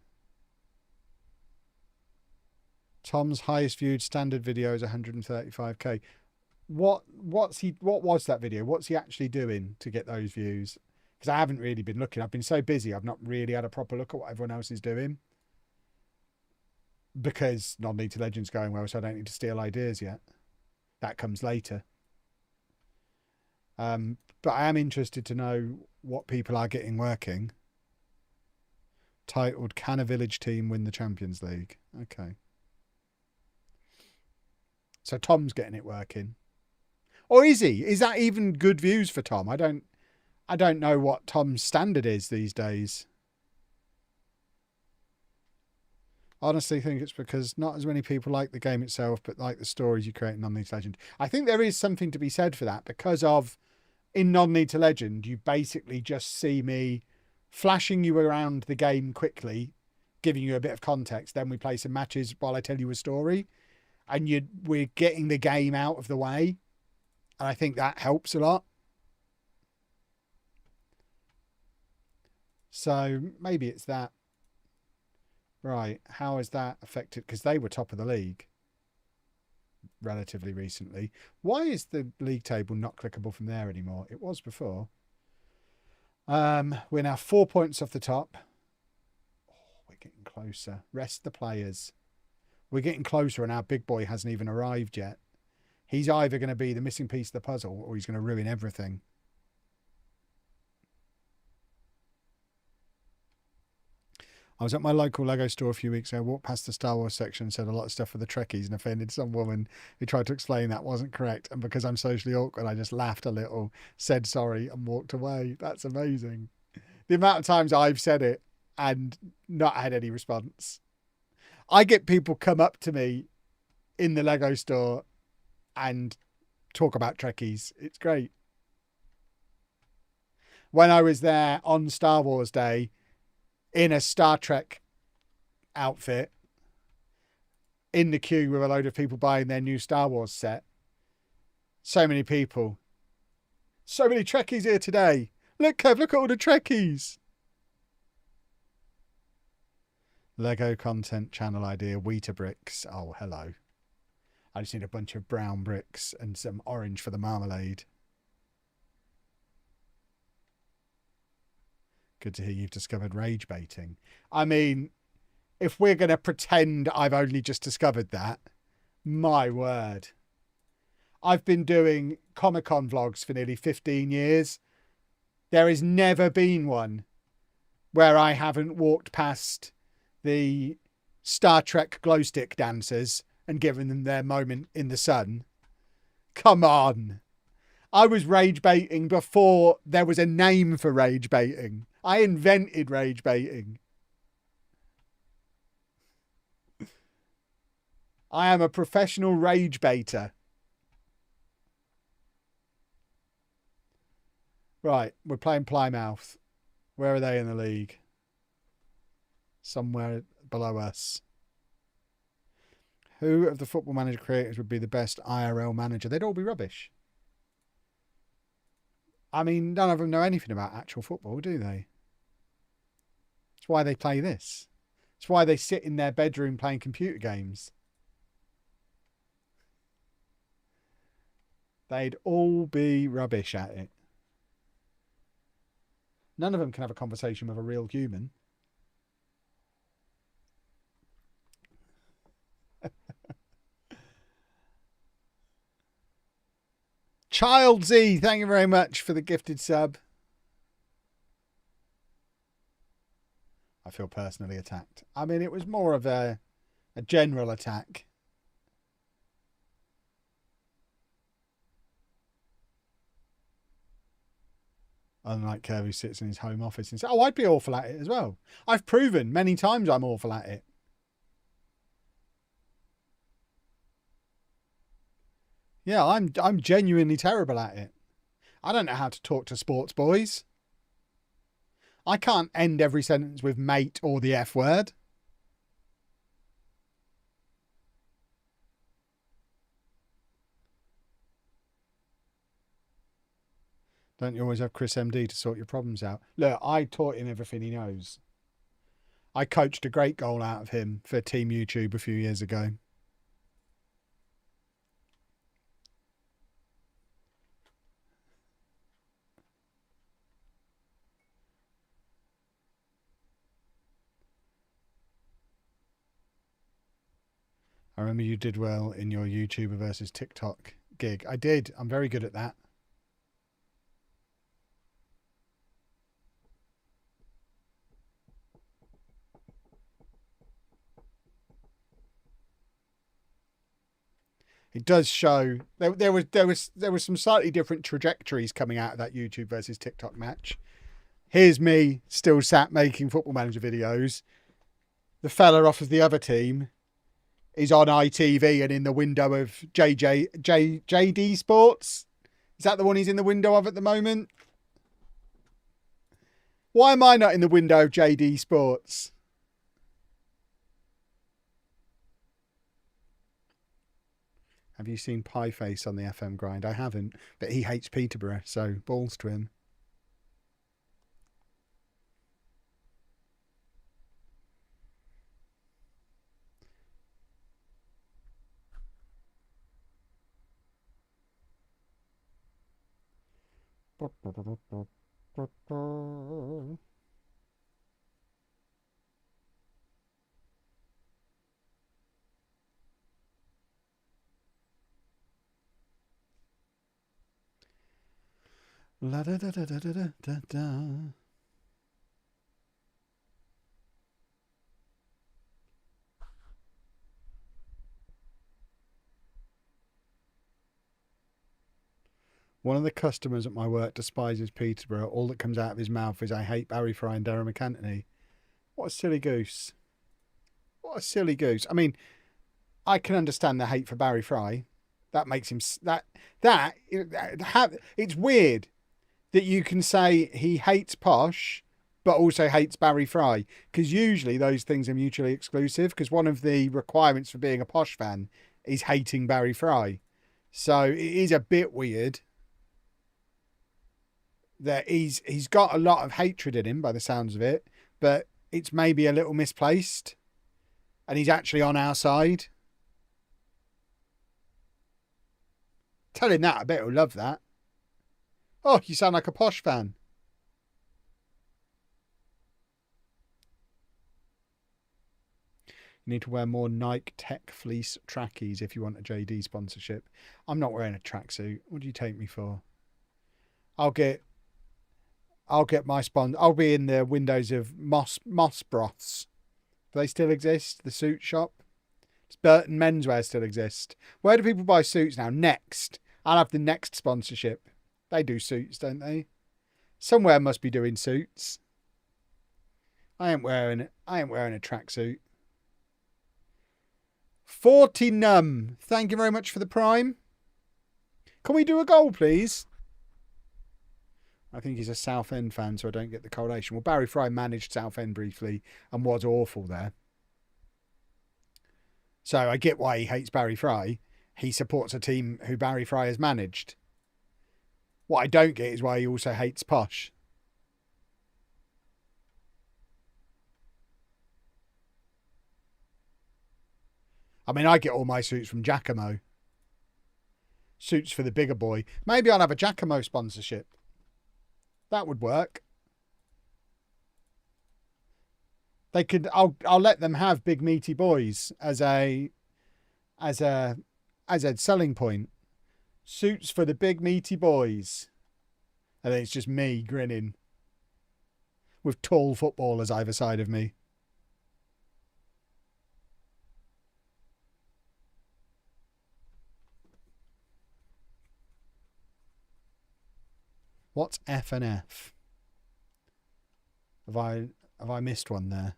Tom's highest viewed standard video is 135k. What was that video? What's he actually doing to get those views? Because I haven't really been looking. I've been so busy. I've not really had a proper look at what everyone else is doing. Because Non League to Legends going well, so I don't need to steal ideas yet. That comes later. But I am interested to know what people are getting working. Titled, Can a Village Team Win the Champions League? Okay. So Tom's getting it working. Or is he? Is that even good views for Tom? I don't know what Tom's standard is these days. I honestly think it's because not as many people like the game itself, but like the stories you create in Non League to Legend. I think there is something to be said for that, because of in Non League to Legend, you basically just see me flashing you around the game quickly, giving you a bit of context. Then we play some matches while I tell you a story, and we're getting the game out of the way. And I think that helps a lot. So maybe it's that. Right. How has that affected? Because they were top of the league relatively recently. Why is the league table not clickable from there anymore? It was before. We're now 4 points off the top. Oh, we're getting closer. Rest the players. We're getting closer, and our big boy hasn't even arrived yet. He's either going to be the missing piece of the puzzle, or he's going to ruin everything. I was at my local Lego store a few weeks ago, walked past the Star Wars section and said a lot of stuff for the Trekkies and offended some woman who tried to explain that wasn't correct. And because I'm socially awkward, I just laughed a little, said sorry and walked away. That's amazing. The amount of times I've said it and not had any response. I get people come up to me in the Lego store and talk about Trekkies. It's great. When I was there on Star Wars Day, in a Star Trek outfit, in the queue with a load of people buying their new Star Wars set. So many people. So many Trekkies here today. Look, Kev, look at all the Trekkies. Lego content channel idea, Wheater bricks. Oh, hello. I just need a bunch of brown bricks and some orange for the marmalade. Good to hear you've discovered rage baiting. I mean, if we're going to pretend I've only just discovered that, my word. I've been doing Comic-Con vlogs for nearly 15 years. There has never been one where I haven't walked past the Star Trek glow stick dancers and given them their moment in the sun. Come on. I was rage baiting before there was a name for rage baiting. I invented rage baiting. I am a professional rage baiter. Right, we're playing Plymouth. Where are they in the league? Somewhere below us. Who of the Football Manager creators would be the best IRL manager? They'd all be rubbish. I mean, none of them know anything about actual football, do they? That's why they play this. It's why they sit in their bedroom playing computer games. They'd all be rubbish at it. None of them can have a conversation with a real human. Child Z, thank you very much for the gifted sub. I feel personally attacked. I mean, it was more of a general attack. Unlike Kirby sits in his home office and says, oh, I'd be awful at it as well. I've proven many times I'm awful at it. Yeah, I'm genuinely terrible at it. I don't know how to talk to sports boys. I can't end every sentence with mate or the F word. Don't you always have Chris MD to sort your problems out? Look, I taught him everything he knows. I coached a great goal out of him for Team YouTube a few years ago. I remember you did well in your YouTuber versus TikTok gig. I did. I'm very good at that. It does show there was some slightly different trajectories coming out of that YouTube versus TikTok match. Here's me still sat making Football Manager videos. The fella off of the other team is on ITV and in the window of JD Sports. Is that the one he's in the window of at the moment? Why am I not in the window of JD Sports? Have you seen Pieface on the FM grind? I haven't, but he hates Peterborough, so balls to him. La da da da da da da da. One of the customers at my work despises Peterborough. All that comes out of his mouth is, I hate Barry Fry and Darren McAntony. What a silly goose. What a silly goose. I mean, I can understand the hate for Barry Fry. That makes him... It's weird that you can say he hates Posh, but also hates Barry Fry. Because usually those things are mutually exclusive. Because one of the requirements for being a Posh fan is hating Barry Fry. So it is a bit weird that he's got a lot of hatred in him by the sounds of it, but it's maybe a little misplaced and he's actually on our side. Tell him that, I bet he'll love that. Oh, you sound like a Posh fan. You need to wear more Nike Tech Fleece trackies if you want a JD sponsorship. I'm not wearing a tracksuit. What do you take me for? I'll get my sponsor. I'll be in the windows of Moss Broths. Do they still exist? The suit shop? Does Burton Menswear still exist? Where do people buy suits now? Next. I'll have the Next sponsorship. They do suits, don't they? Somewhere must be doing suits. I ain't wearing a tracksuit. 40 num. Thank you very much for the prime. Can we do a goal, please? I think he's a Southend fan, so I don't get the correlation. Well, Barry Fry managed Southend briefly and was awful there. So I get why he hates Barry Fry. He supports a team who Barry Fry has managed. What I don't get is why he also hates Posh. I mean, I get all my suits from Giacomo. Suits for the bigger boy. Maybe I'll have a Giacomo sponsorship. That would work. They could. I'll let them have big meaty boys as a selling point. Suits for the big meaty boys. And then it's just me grinning with tall footballers either side of me. What's F and F? Have I missed one there?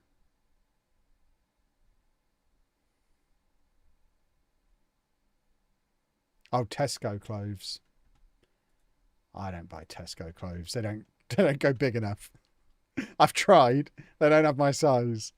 Oh, Tesco clothes. I don't buy Tesco clothes. They don't go big enough. I've tried. They don't have my size.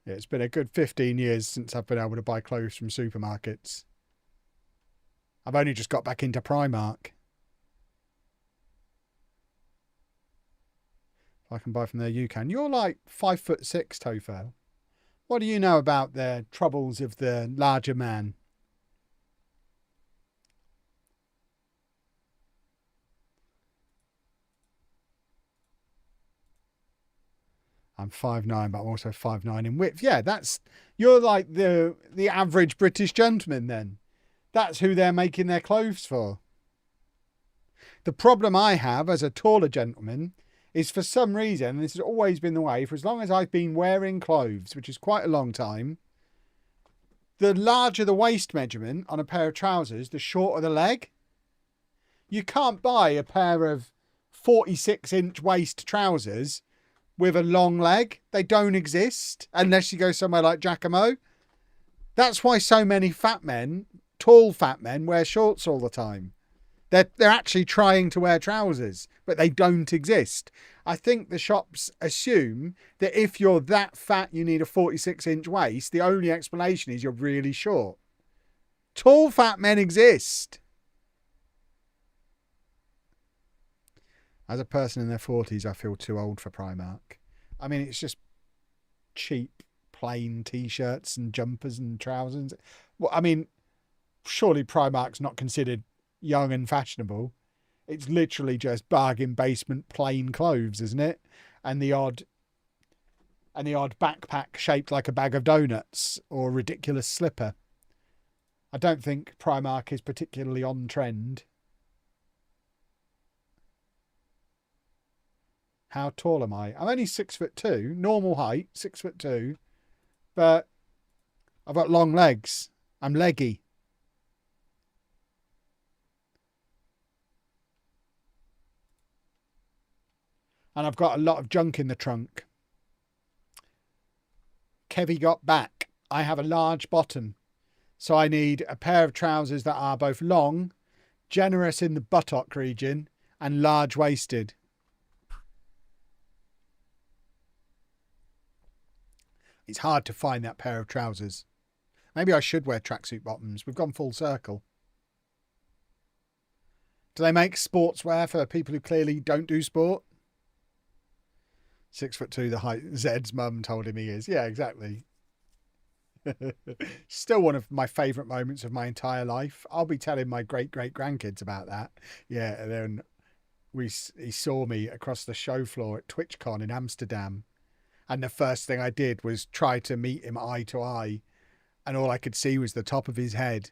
Yeah, it's been a good 15 years since I've been able to buy clothes from supermarkets. I've only just got back into Primark. If I can buy from there, you can. You're like 5'6", Tofel. What do you know about the troubles of the larger man? I'm 5'9", but I'm also 5'9" in width. Yeah, you're like the average British gentleman then. That's who they're making their clothes for. The problem I have as a taller gentleman is for some reason, and this has always been the way, for as long as I've been wearing clothes, which is quite a long time, the larger the waist measurement on a pair of trousers, the shorter the leg. You can't buy a pair of 46-inch waist trousers with a long leg. They don't exist unless you go somewhere like Giacomo. That's why so many fat men, tall fat men, wear shorts all the time. They're actually trying to wear trousers, but they don't exist. I think the shops assume that if you're that fat, you need a 46-inch waist. The only explanation is you're really short. Tall fat men exist. As a person in their 40s, I feel too old for Primark. I mean, it's just cheap, plain T-shirts and jumpers and trousers. Well, I mean, surely Primark's not considered young and fashionable. It's literally just bargain basement plain clothes, isn't it? And the odd backpack shaped like a bag of donuts or a ridiculous slipper. I don't think Primark is particularly on trend. How tall am I? I'm only 6'2", normal height, 6'2", but I've got long legs. I'm leggy. And I've got a lot of junk in the trunk. Kevy got back. I have a large bottom. So I need a pair of trousers that are both long, generous in the buttock region, and large-waisted. It's hard to find that pair of trousers. Maybe I should wear tracksuit bottoms. We've gone full circle. Do they make sportswear for people who clearly don't do sport? 6'2", the height Zed's mum told him he is. Yeah, exactly. Still one of my favourite moments of my entire life. I'll be telling my great-great-grandkids about that. Yeah, and then he saw me across the show floor at TwitchCon in Amsterdam. And the first thing I did was try to meet him eye to eye. And all I could see was the top of his head.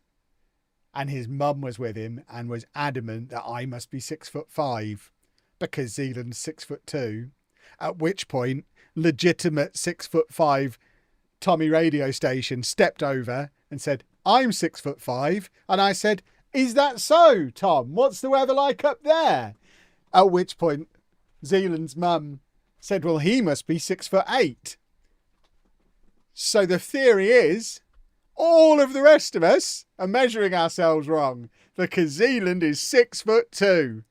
And his mum was with him and was adamant that I must be 6'5", because Zealand's 6'2". At which point, legitimate 6'5" Tommy radio station stepped over and said, "I'm 6'5". And I said, "Is that so, Tom? What's the weather like up there?" At which point, Zealand's mum said, well, he must be 6'8". So the theory is all of the rest of us are measuring ourselves wrong because Zealand is 6'2".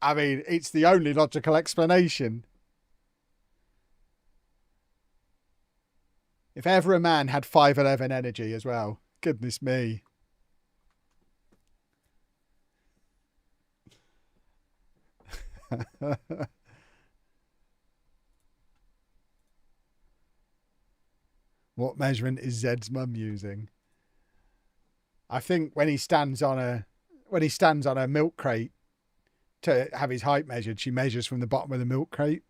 I mean, it's the only logical explanation. If ever a man had 5'11" energy as well, goodness me. What measurement is Zed's mum using? I think when he stands on a milk crate to have his height measured, she measures from the bottom of the milk crate.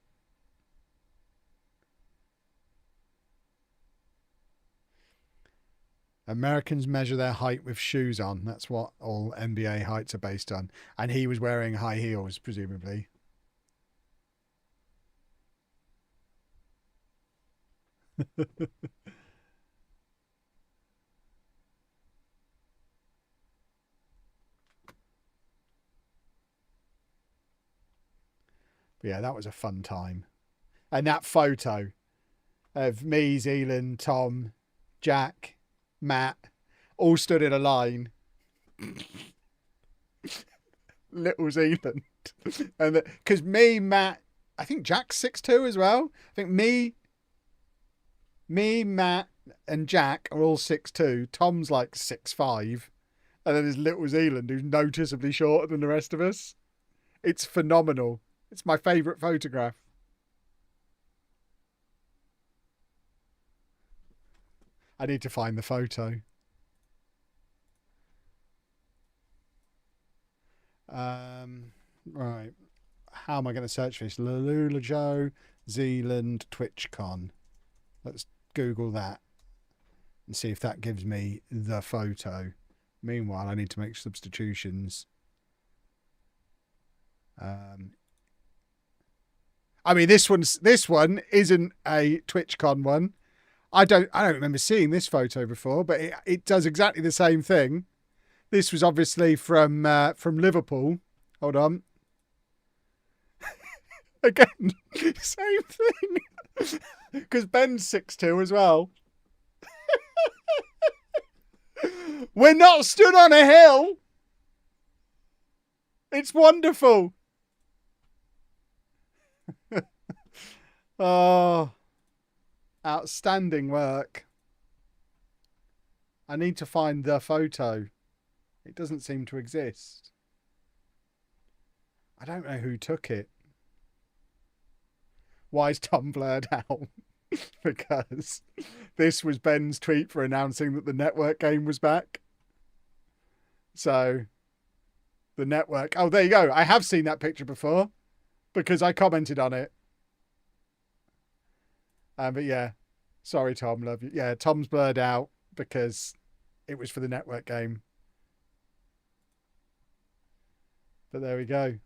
Americans measure their height with shoes on. That's what all NBA heights are based on. And he was wearing high heels, presumably. But yeah, that was a fun time. And that photo of me, Zealand, Tom, Jack, Matt, all stood in a line. Little Zealand. And because me, Matt, I think Jack's 6'2" as well. I think me, Matt, and Jack are all 6'2". Tom's like 6'5". And then there's little Zealand, who's noticeably shorter than the rest of us. It's phenomenal. It's my favourite photograph. I need to find the photo. Right. How am I going to search for this? LOLLUJO, Zealand, TwitchCon. Let's Google that and see if that gives me the photo. Meanwhile, I need to make substitutions. I mean, this one isn't a TwitchCon one. I don't remember seeing this photo before, but it does exactly the same thing. This was obviously from Liverpool. Hold on. Again, same thing. Because Ben's 6'2" as well. We're not stood on a hill. It's wonderful. Oh, outstanding work. I need to find the photo. It doesn't seem to exist. I don't know who took it. Why is Tom blurred out? Because this was Ben's tweet for announcing that the network game was back. So, the network... Oh, there you go. I have seen that picture before because I commented on it. But yeah, sorry, Tom. Love you. Yeah, Tom's blurred out because it was for the network game. But there we go.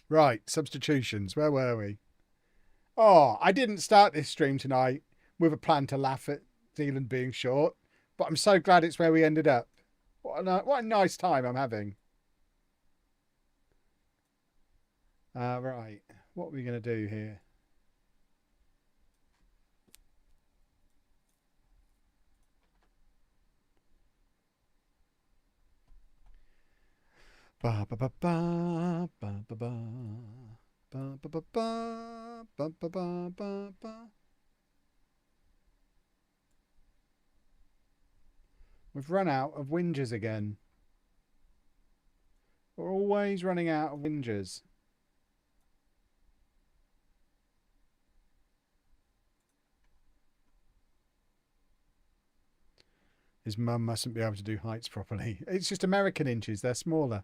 Right, substitutions. Where were we? Oh, I didn't start this stream tonight with a plan to laugh at Zealand being short, but I'm so glad it's where we ended up. What a nice time I'm having. Right, what are we going to do here? Ba ba ba ba ba ba ba ba ba ba ba ba ba ba ba. We've run out of whingers again. We're always running out of whingers. His mum mustn't be able to do heights properly. It's just American inches. They're smaller.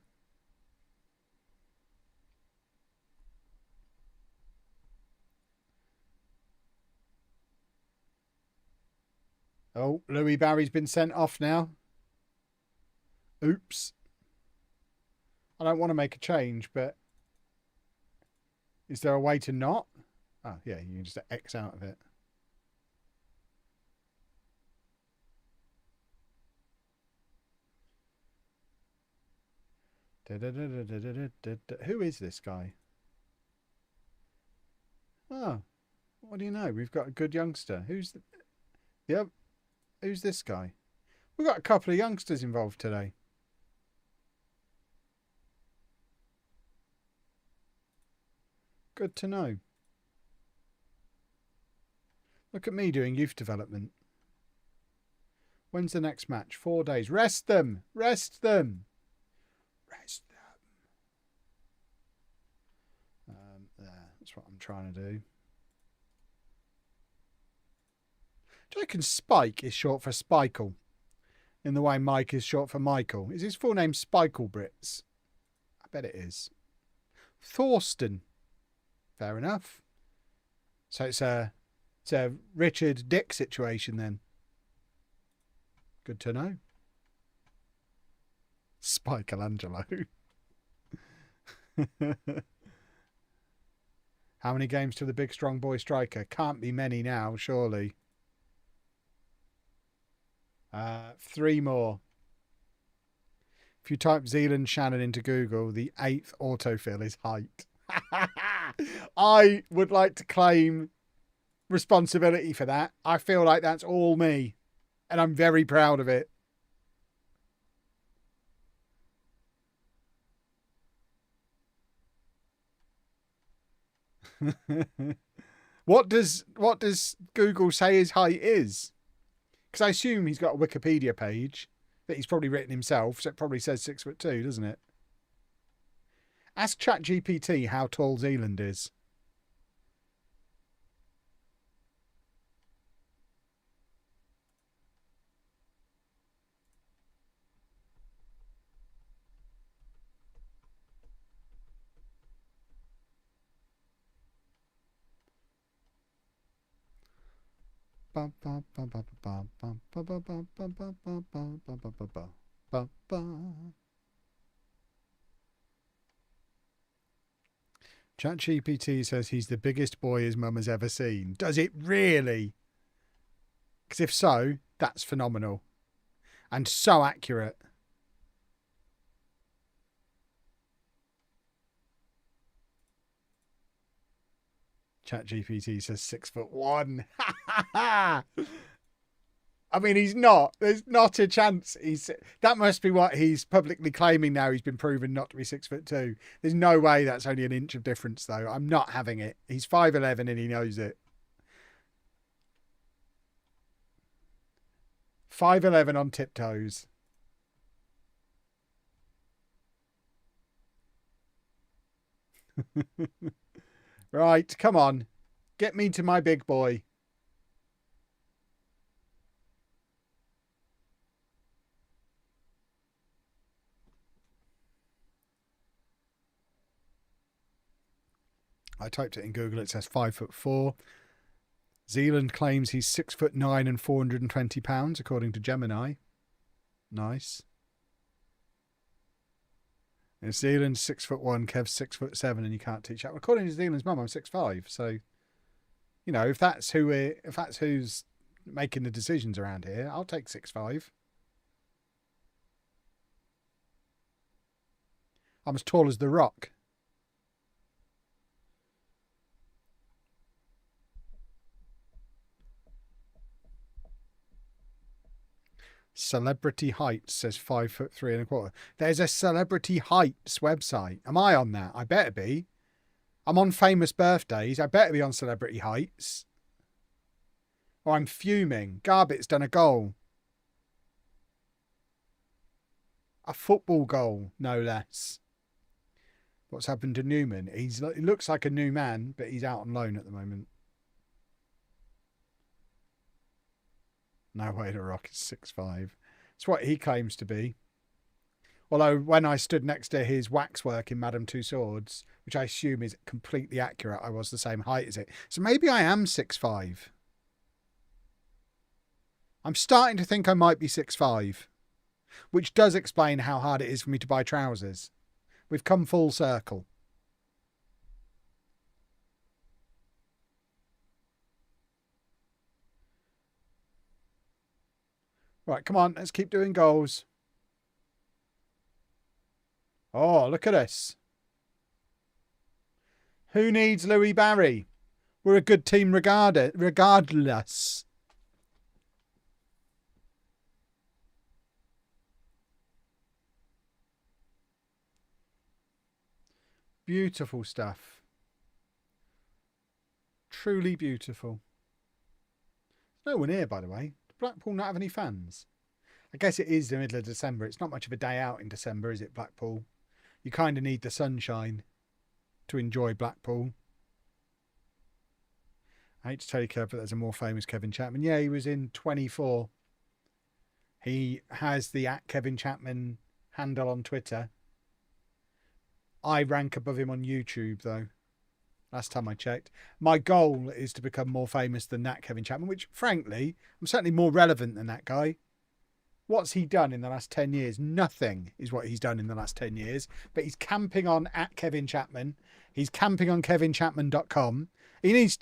Oh, Louis Barry's been sent off now. Oops. I don't want to make a change, but is there a way to not? Oh, yeah, you can just X out of it. Who is this guy? Oh, what do you know? We've got a good youngster. Yep. Who's this guy? We've got a couple of youngsters involved today. Good to know. Look at me doing youth development. When's the next match? 4 days. Rest them. Rest them. Rest them. There. That's what I'm trying to do. Do you reckon Spike is short for Spikle? In the way Mike is short for Michael. Is his full name Spikle Brits? I bet it is. Thorsten. Fair enough. So it's a Richard Dick situation then. Good to know. Spikealangelo. How many games to the big strong boy striker? Can't be many now, surely. 3 more. If you type Zealand Shannon into Google, the 8th autofill is height. I would like to claim responsibility for that. I feel like that's all me. And I'm very proud of it. What does Google say his height is? Because I assume he's got a Wikipedia page that he's probably written himself, so it probably says 6'2", doesn't it? Ask ChatGPT how tall Zealand is. ChatGPT says he's the biggest boy his mum has ever seen. Does it really? Because if so, that's phenomenal. And so accurate. ChatGPT says 6'1". I mean, he's not. There's not a chance. That must be what he's publicly claiming now. He's been proven not to be 6'2". There's no way that's only an inch of difference, though. I'm not having it. He's 5'11" and he knows it. 5'11" on tiptoes. Right, come on. Get me to my big boy. I typed it in Google. It says 5'4". Zealand claims he's 6'9" and 420 pounds, according to Gemini. Nice. If Zealand's 6'1", Kev's 6'7", and you can't teach that. According to Zealand's mum, I'm 6'5". So, you know, if that's who's making the decisions around here, I'll take 6'5". I'm as tall as the Rock. Celebrity Heights says 5'3.25". There's a Celebrity Heights website. Am I on that? I better be. I'm on Famous Birthdays. I better be on Celebrity Heights. Or I'm fuming. Garbit's done a goal. A football goal, no less. What's happened to Newman? He looks like a new man, but he's out on loan at the moment. No way the Rock is 6'5". It's what he claims to be. Although when I stood next to his waxwork in Madame Tussauds, which I assume is completely accurate, I was the same height as it. So maybe I am 6'5". I'm starting to think I might be 6'5", which does explain how hard it is for me to buy trousers. We've come full circle. Right, come on, let's keep doing goals. Oh, look at us. Who needs Louis Barry? We're a good team regardless. Beautiful stuff. Truly beautiful. No one here, by the way. Does Blackpool not have any fans? I guess it is the middle of December. It's not much of a day out in December, is it, Blackpool? You kind of need the sunshine to enjoy Blackpool. I hate to tell you, Kev, but there's a more famous Kevin Chapman. Yeah, he was in 24. He has the @Kevin Chapman handle on Twitter. I rank above him on YouTube, though. Last time I checked. My goal is to become more famous than that Kevin Chapman, which, frankly, I'm certainly more relevant than that guy. What's he done in the last 10 years? Nothing is what he's done in the last 10 years. But he's camping on @Kevin Chapman. He's camping on kevinchapman.com. He needs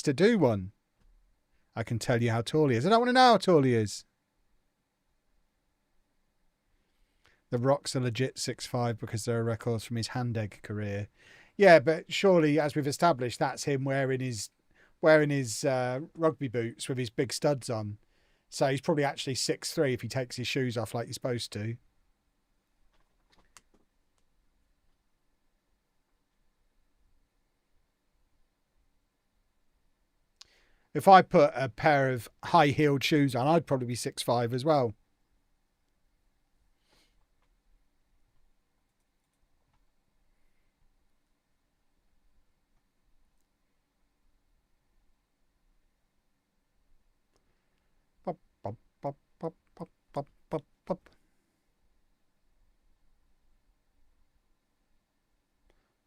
to do one. I can tell you how tall he is. I don't want to know how tall he is. The Rock's a legit 6'5" because there are records from his hand egg career. Yeah, but surely, as we've established, that's him wearing his rugby boots with his big studs on. So he's probably actually 6'3" if he takes his shoes off like you're supposed to. If I put a pair of high-heeled shoes on, I'd probably be 6'5" as well. Pop, pop, pop, pop, pop, pop, pop, pop.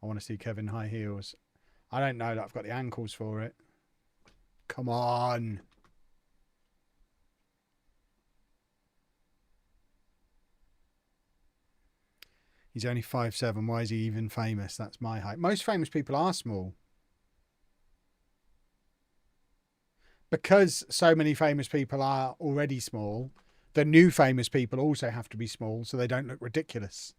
I want to see Kevin high heels. I don't know that I've got the ankles for it. Come on. He's only 5'7". Why is he even famous? That's my height. Most famous people are small. Because so many famous people are already small, the new famous people also have to be small so they don't look ridiculous.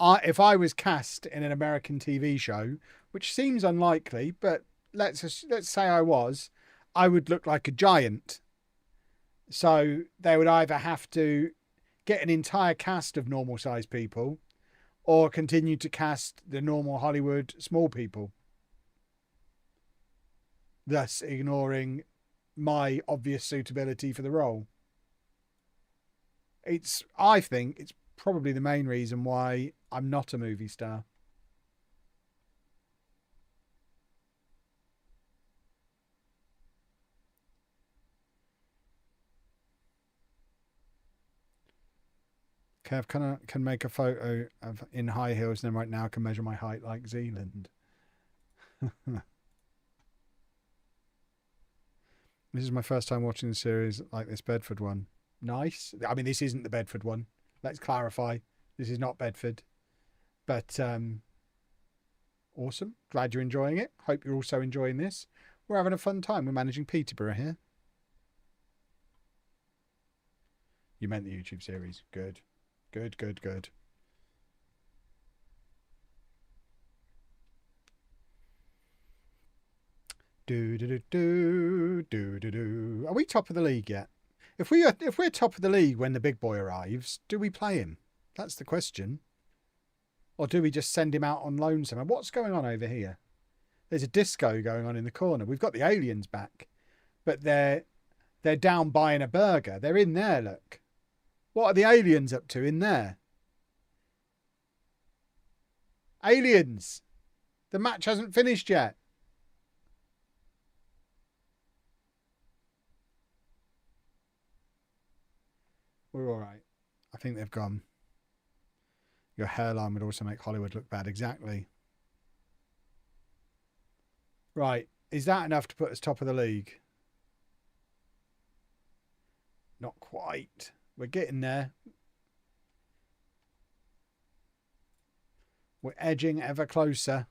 If I was cast in an American TV show, which seems unlikely, but let's say I was, I would look like a giant. So they would either have to get an entire cast of normal sized people or continue to cast the normal Hollywood small people, thus ignoring my obvious suitability for the role. I think it's probably the main reason why I'm not a movie star. Kev can make a photo of in high heels, and then right now I can measure my height like Zealand. This is my first time watching the series like this Bedford one. Nice. I mean, this isn't the Bedford one. Let's clarify. This is not Bedford. But awesome. Glad you're enjoying it. Hope you're also enjoying this. We're having a fun time. We're managing Peterborough here. You meant the YouTube series. Good. Good, good, good. Do do do do do do do. Are we top of the league yet? If we're top of the league when the big boy arrives, do we play him? That's the question. Or do we just send him out on loan somewhere? What's going on over here? There's a disco going on in the corner. We've got the aliens back, but they're down buying a burger. They're in there, look. What are the aliens up to in there? Aliens! The match hasn't finished yet. We're all right. I think they've gone. Your hairline would also make Hollywood look bad. Exactly. Right. Is that enough to put us top of the league? Not quite. We're getting there. We're edging ever closer.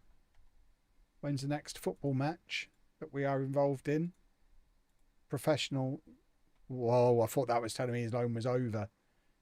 When's the next football match that we are involved in? Professional. Whoa, I thought that was telling me his loan was over.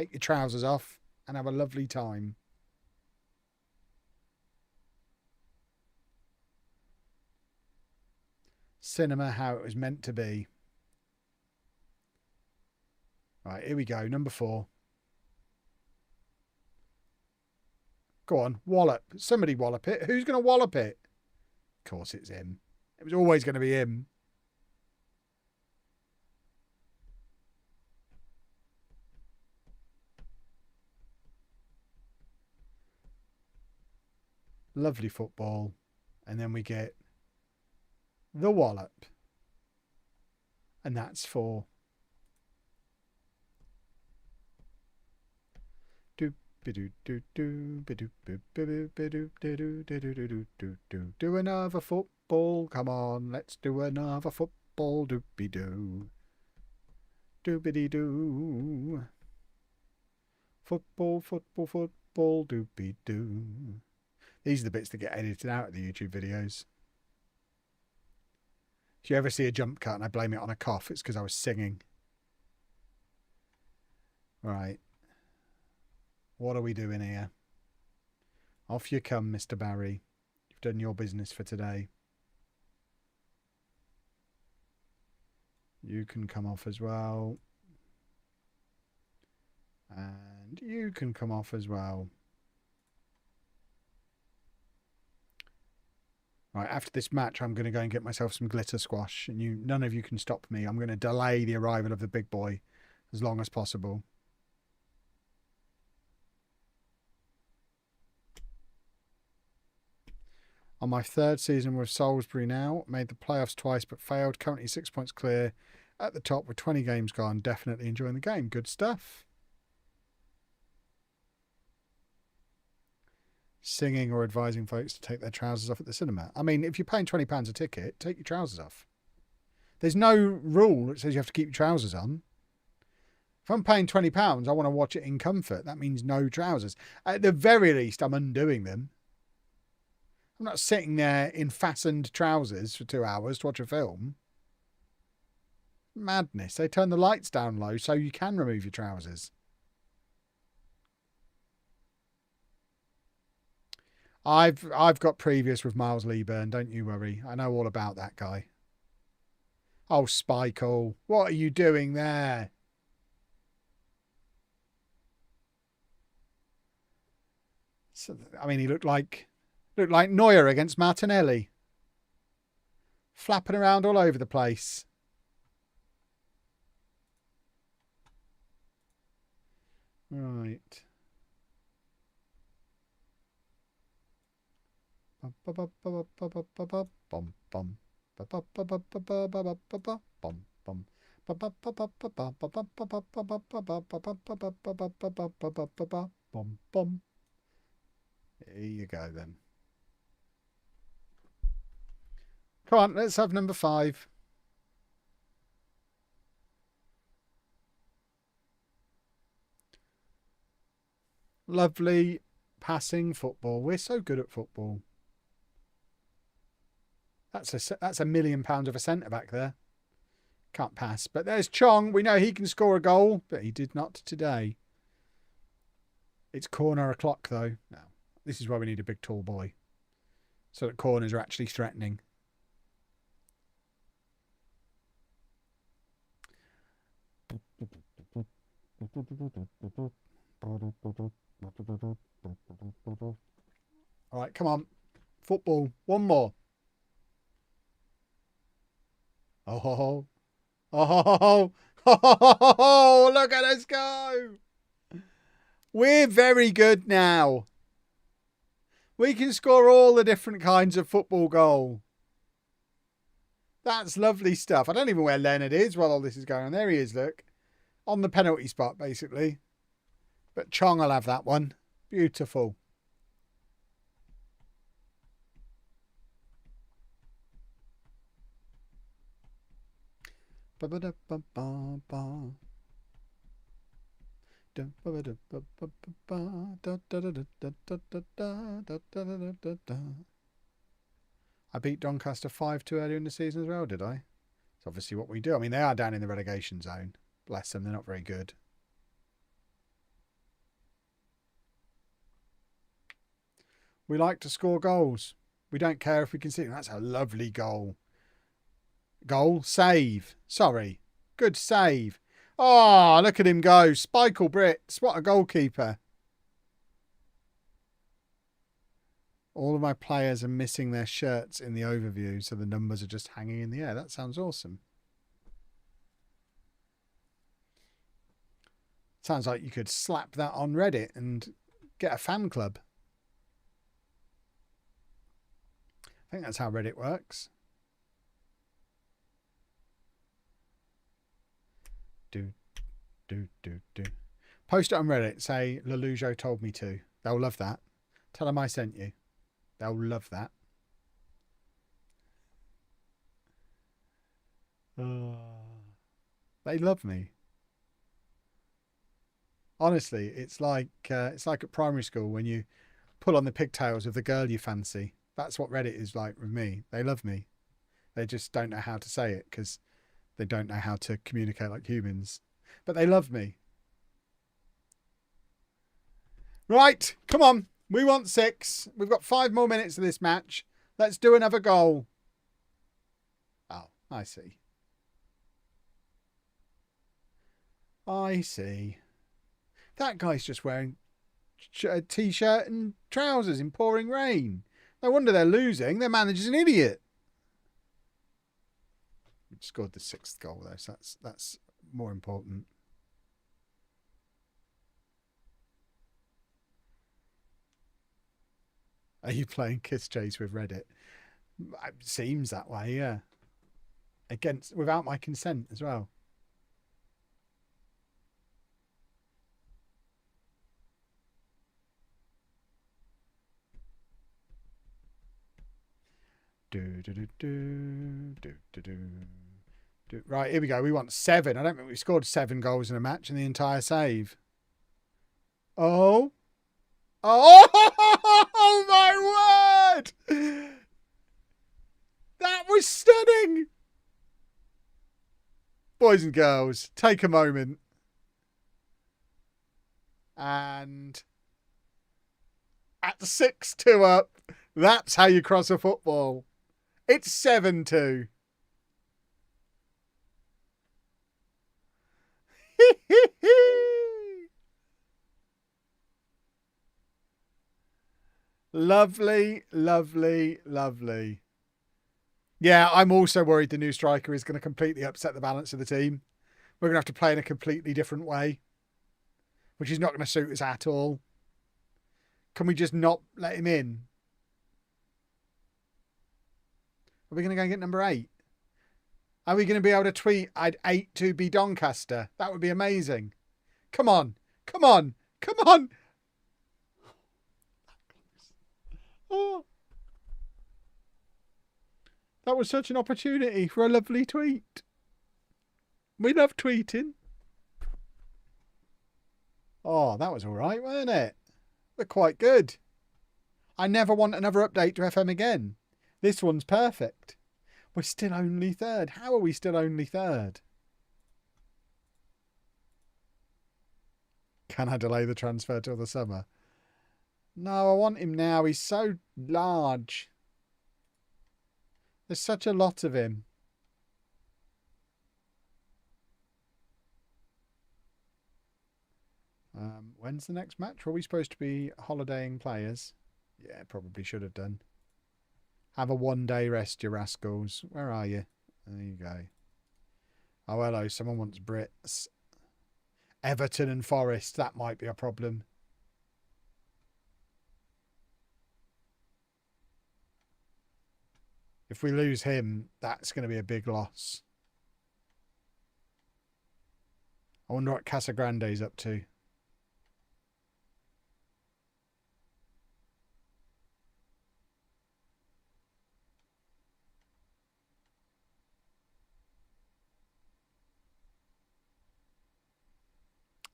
Take your trousers off and have a lovely time. Cinema how it was meant to be. Right, here we go. Number 4. Go on, wallop. Somebody wallop it. Who's going to wallop it? Of course it's him. It was always going to be him. Lovely football. And then we get the wallop. And that's for do another football. Come on, let's do another football. Doopy doo. Doopity doo. Football, football, football. Doopy doo. These are the bits that get edited out of the YouTube videos. If you ever see a jump cut and I blame it on a cough, it's because I was singing. Right. What are we doing here? Off you come, Mr. Barry. You've done your business for today. You can come off as well. And you can come off as well. Right, after this match, I'm going to go and get myself some glitter squash. And none of you can stop me. I'm going to delay the arrival of the big boy as long as possible. On my 3rd season with Salisbury now. Made the playoffs twice but failed. Currently 6 points clear. At the top with 20 games gone. Definitely enjoying the game. Good stuff. Singing or advising folks to take their trousers off at the cinema. I mean, if you're paying £20 a ticket, take your trousers off. There's no rule that says you have to keep your trousers on. If I'm paying £20, I want to watch it in comfort. That means no trousers. At the very least, I'm undoing them. I'm not sitting there in fastened trousers for 2 hours to watch a film. Madness. They turn the lights down low so you can remove your trousers. I've got previous with Miles Lieburn, don't you worry. I know all about that guy. Oh, Spikle, what are you doing there? So, I mean, he looked like Neuer against Martinelli. Flapping around all over the place. Right. Here you go then. Come on, let's have number 5. Lovely passing football. We're so good at football. That's £1 million of a centre back there. Can't pass. But there's Chong. We know he can score a goal, but he did not today. It's corner o'clock though. No. This is why we need a big tall boy. So that corners are actually threatening. All right, come on. Football. One more. Oh, oh, oh, look at us go. We're very good now. We can score all the different kinds of football goal. That's lovely stuff. I don't even know where Leonard is while all this is going on. There he is, look. On the penalty spot, basically. But Chong will have that one. Beautiful. I beat Doncaster 5-2 earlier in the season as well, did I? It's obviously what we do. I mean, they are down in the relegation zone. Bless them, they're not very good. We like to score goals. We don't care if we can see them. That's a lovely goal. Goal. Save. Sorry. Good save. Oh, look at him go. Spikle Brits. What a goalkeeper. All of my players are missing their shirts in the overview, so the numbers are just hanging in the air. That sounds awesome. Sounds like you could slap that on Reddit and get a fan club. I think that's how Reddit works. Do. Post it on Reddit. Say, LOLLUJO told me to. They'll love that. Tell them I sent you. They'll love that. They love me. Honestly, it's like at primary school when you pull on the pigtails of the girl you fancy. That's what Reddit is like with me. They love me. They just don't know how to say it because they don't know how to communicate like humans. But they love me. Right, come on. We want 6. We've got 5 more minutes of this match. Let's do another goal. Oh, I see. I see. That guy's just wearing a t-shirt and trousers in pouring rain. No wonder they're losing. Their manager's an idiot. We scored the 6th goal though, so that's more important. Are you playing Kiss Chase with Reddit? It seems that way, yeah. Without my consent as well. Right, here we go. We want 7. I don't think we scored 7 goals in a match in the entire save. Oh. Oh my word! That was stunning! Boys and girls, take a moment. And at 6-2 up, that's how you cross a football. It's 7-2. Lovely, lovely, lovely. Yeah, I'm also worried the new striker is going to completely upset the balance of the team. We're going to have to play in a completely different way, which is not going to suit us at all. Can we just not let him in? Are we going to go and get number 8? Are we going to be able to tweet, I'd 8 to be Doncaster? That would be amazing. Come on. Come on. Come on. Oh. That was such an opportunity for a lovely tweet. We love tweeting. Oh, that was all right, wasn't it? They're quite good. I never want another update to FM again. This one's perfect. We're still only 3rd. How are we still only 3rd? Can I delay the transfer till the summer? No, I want him now. He's so large. There's such a lot of him. When's the next match? Were we supposed to be holidaying players? Yeah, probably should have done. Have a 1-day rest, you rascals. Where are you? There you go. Oh, hello. Someone wants Brits. Everton and Forest. That might be a problem. If we lose him, that's going to be a big loss. I wonder what Casagrande's up to.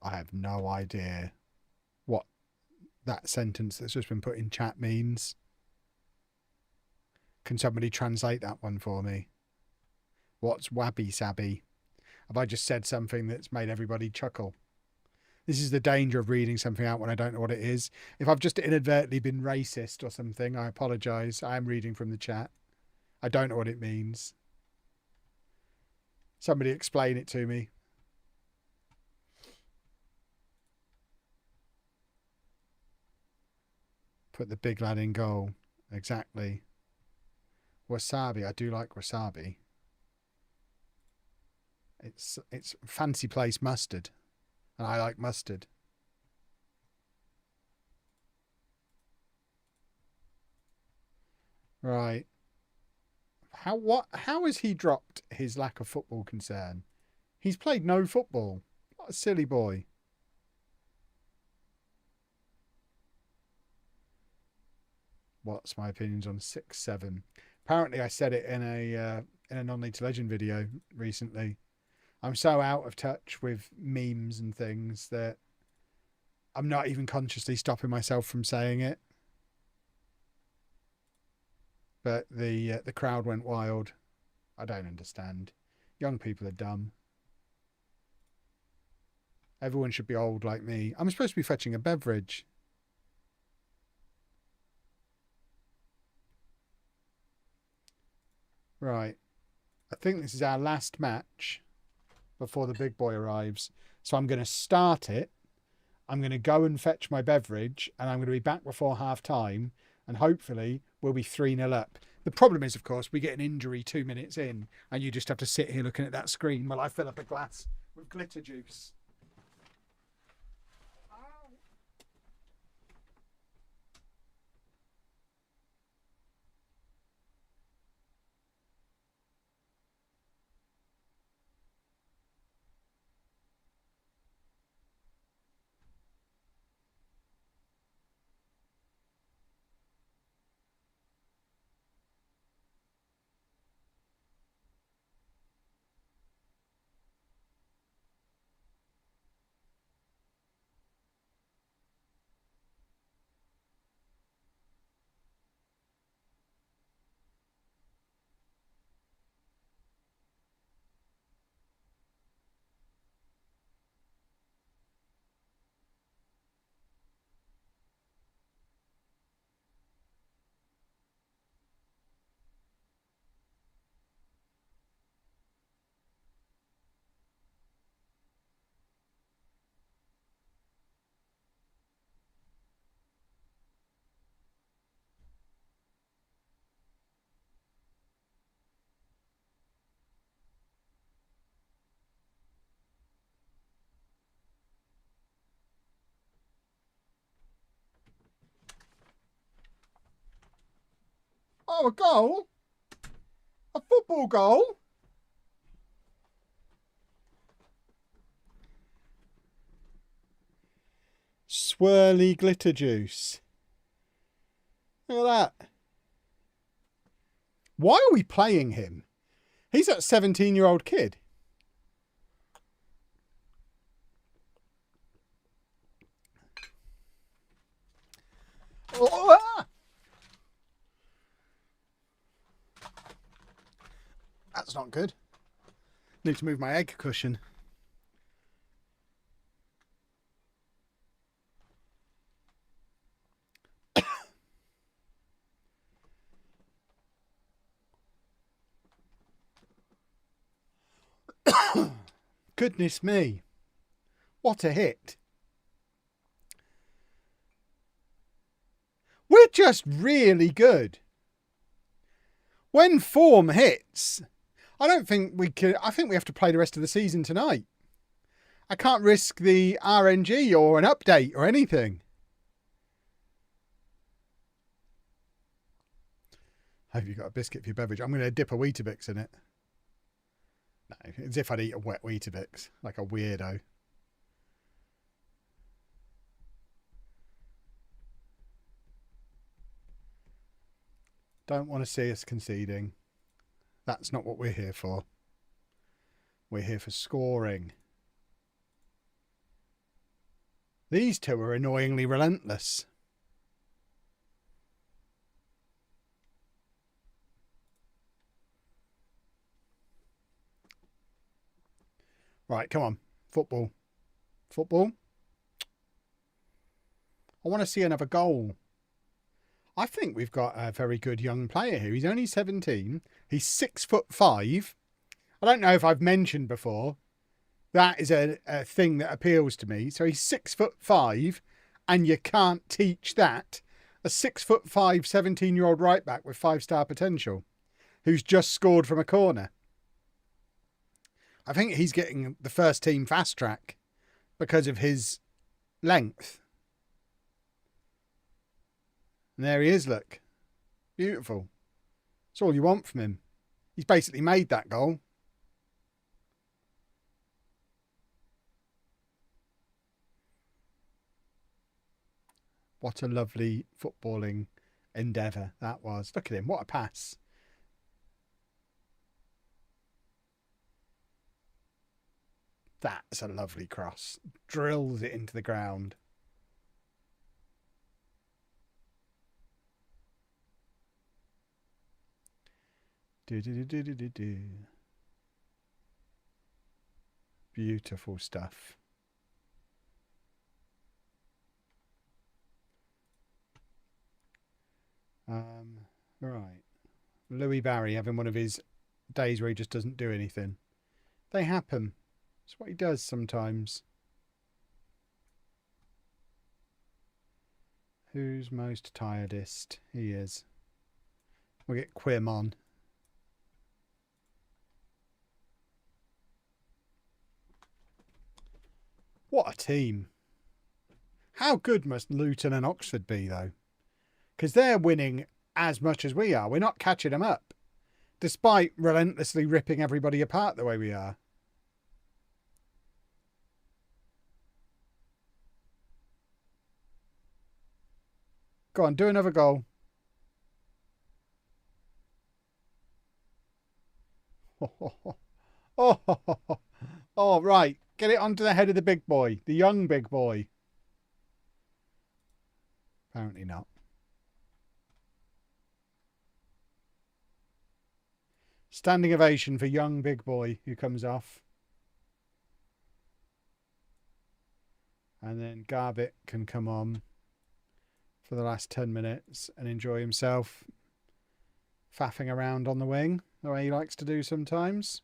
I have no idea what that sentence that's just been put in chat means. Can somebody translate that one for me? What's wabi sabi? Have I just said something that's made everybody chuckle? This is the danger of reading something out when I don't know what it is. If I've just inadvertently been racist or something, I apologise. I am reading from the chat. I don't know what it means. Somebody explain it to me. Put the big lad in goal. Exactly. Wasabi. I do like wasabi. It's fancy place mustard. And I like mustard. Right. How has he dropped his lack of football concern? He's played no football. What a silly boy. What's my opinions on 6-7? Apparently I said it in a non-League to Legend video recently. I'm so out of touch with memes and things that I'm not even consciously stopping myself from saying it. But the crowd went wild. I don't understand. Young people are dumb. Everyone should be old like me. I'm supposed to be fetching a beverage. Right. I think this is our last match before the big boy arrives. So I'm going to start it. I'm going to go and fetch my beverage, and I'm going to be back before half time, and hopefully we'll be 3-0 up. The problem is, of course, we get an injury 2 minutes in, and you just have to sit here looking at that screen while I fill up a glass with glitter juice. Oh, a goal? A football goal? Swirly glitter juice. Look at that. Why are we playing him? He's that 17-year-old kid. Oh, ah! That's not good. Need to move my egg cushion. Goodness me. What a hit. We're just really good. When form hits, I don't think we can. I think we have to play the rest of the season tonight. I can't risk the RNG or an update or anything. Hope you got a biscuit for your beverage. I'm going to dip a Weetabix in it. No, as if I'd eat a wet Weetabix, like a weirdo. Don't want to see us conceding. That's not what we're here for. We're here for scoring. These two are annoyingly relentless. Right, come on. Football. Football. I want to see another goal. I think we've got a very good young player here. He's only 17. He's 6'5". I don't know if I've mentioned before. That is a thing that appeals to me. So he's 6'5", and you can't teach that. A 6'5", 17-year-old right back with 5-star potential, who's just scored from a corner. I think he's getting the first team fast track because of his length. And there he is, look. Beautiful. That's all you want from him. He's basically made that goal. What a lovely footballing endeavour that was. Look at him. What a pass. That's a lovely cross. Drills it into the ground. Beautiful stuff. Right. Louis Barry having one of his days where he just doesn't do anything. They happen. It's what he does sometimes. Who's most tiredest? He is. We'll get Quim on. What a team. How good must Luton and Oxford be, though? Because they're winning as much as we are. We're not catching them up, despite relentlessly ripping everybody apart the way we are. Go on, do another goal. Oh, right. Get it onto the head of the big boy, the young big boy. Apparently not. Standing ovation for young big boy who comes off. And then Garbett can come on for the last 10 minutes and enjoy himself faffing around on the wing the way he likes to do sometimes.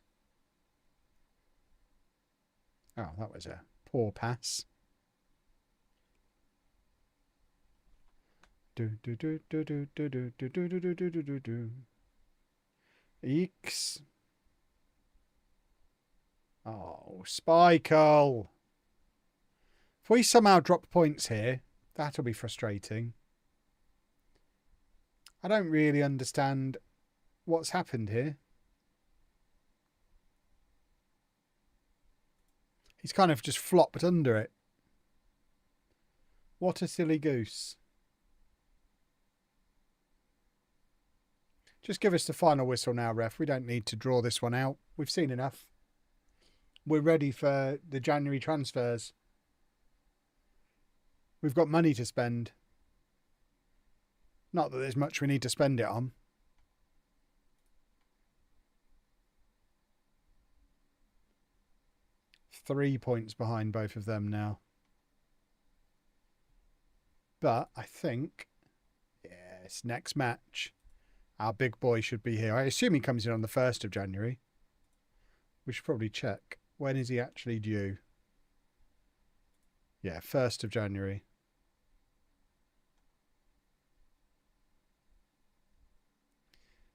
Oh, that was a poor pass. Eeks. Oh, Speichel. If we somehow drop points here, that'll be frustrating. I don't really understand what's happened here. He's kind of just flopped under it. What a silly goose. Just give us the final whistle now, ref. We don't need to draw this one out. We've seen enough. We're ready for the January transfers. We've got money to spend. Not that there's much we need to spend it on. Three points behind both of them now. But I think, yes, next match, our big boy should be here. I assume he comes in on the 1st of January. We should probably check. When is he actually due? Yeah, 1st of January.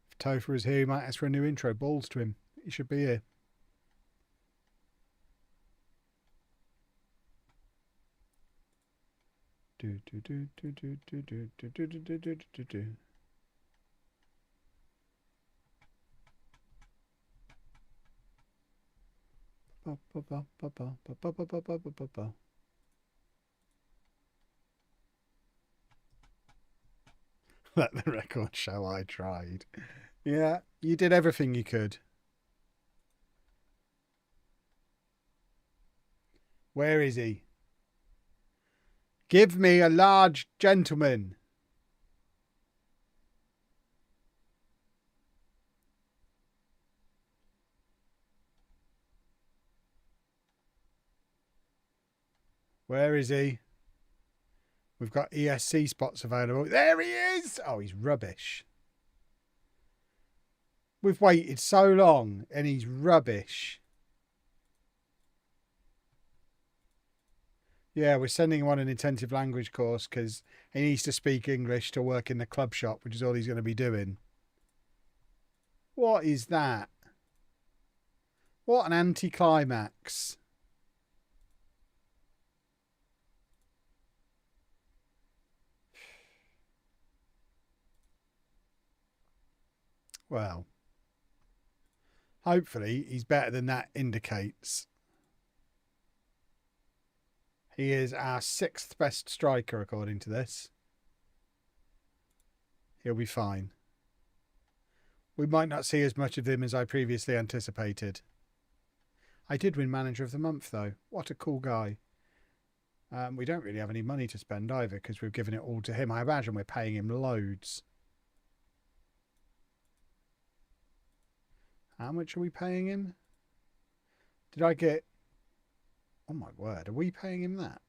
If Topher is here, he might ask for a new intro. Balls to him. He should be here. Let the record show I tried. Yeah, you did everything you could. Where is he? Give me a large gentleman. Where is he? We've got ESC spots available. There he is! Oh, he's rubbish. We've waited so long and he's rubbish. Yeah, we're sending him on an intensive language course because he needs to speak English to work in the club shop, which is all he's going to be doing. What is that? What an anticlimax. Well, hopefully he's better than that indicates. He is our 6th best striker according to this. He'll be fine. We might not see as much of him as I previously anticipated. I did win Manager of the Month though. What a cool guy. We don't really have any money to spend either because we've given it all to him. I imagine we're paying him loads. How much are we paying him? Did I get... Oh my word, are we paying him that?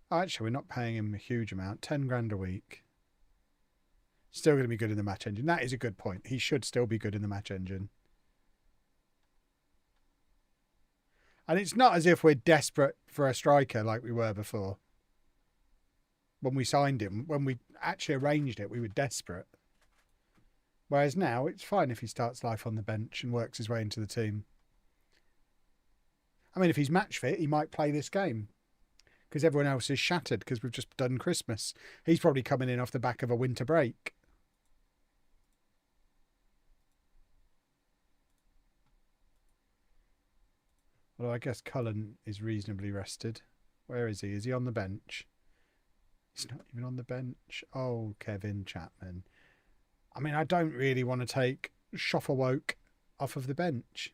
Oh, actually, we're not paying him a huge amount. 10 grand a week. Still going to be good in the match engine. That is a good point. He should still be good in the match engine. And it's not as if we're desperate for a striker like we were before. When we signed him, when we actually arranged it, we were desperate. Whereas now, it's fine if he starts life on the bench and works his way into the team. I mean, if he's match fit, he might play this game. Because everyone else is shattered because we've just done Christmas. He's probably coming in off the back of a winter break. Although I guess Cullen is reasonably rested. Where is he? Is he on the bench? He's not even on the bench. Oh, Kevin Chapman. I mean, I don't really want to take Schofferwoke off of the bench.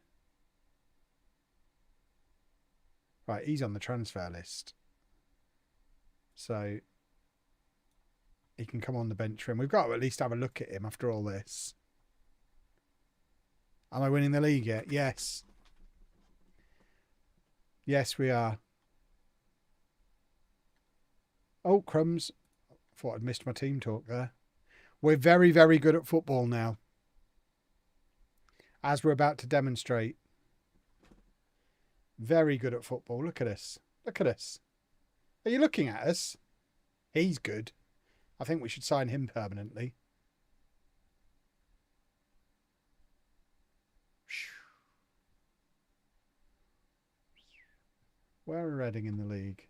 Right, he's on the transfer list. So he can come on the bench for him. We've got to at least have a look at him after all this. Am I winning the league yet? Yes. Yes, we are. Oh, crumbs. Thought I'd missed my team talk there. We're very, very good at football now. As we're about to demonstrate. Very good at football. Look at us. Look at us. Are you looking at us? He's good. I think we should sign him permanently. Where are Reading in the league?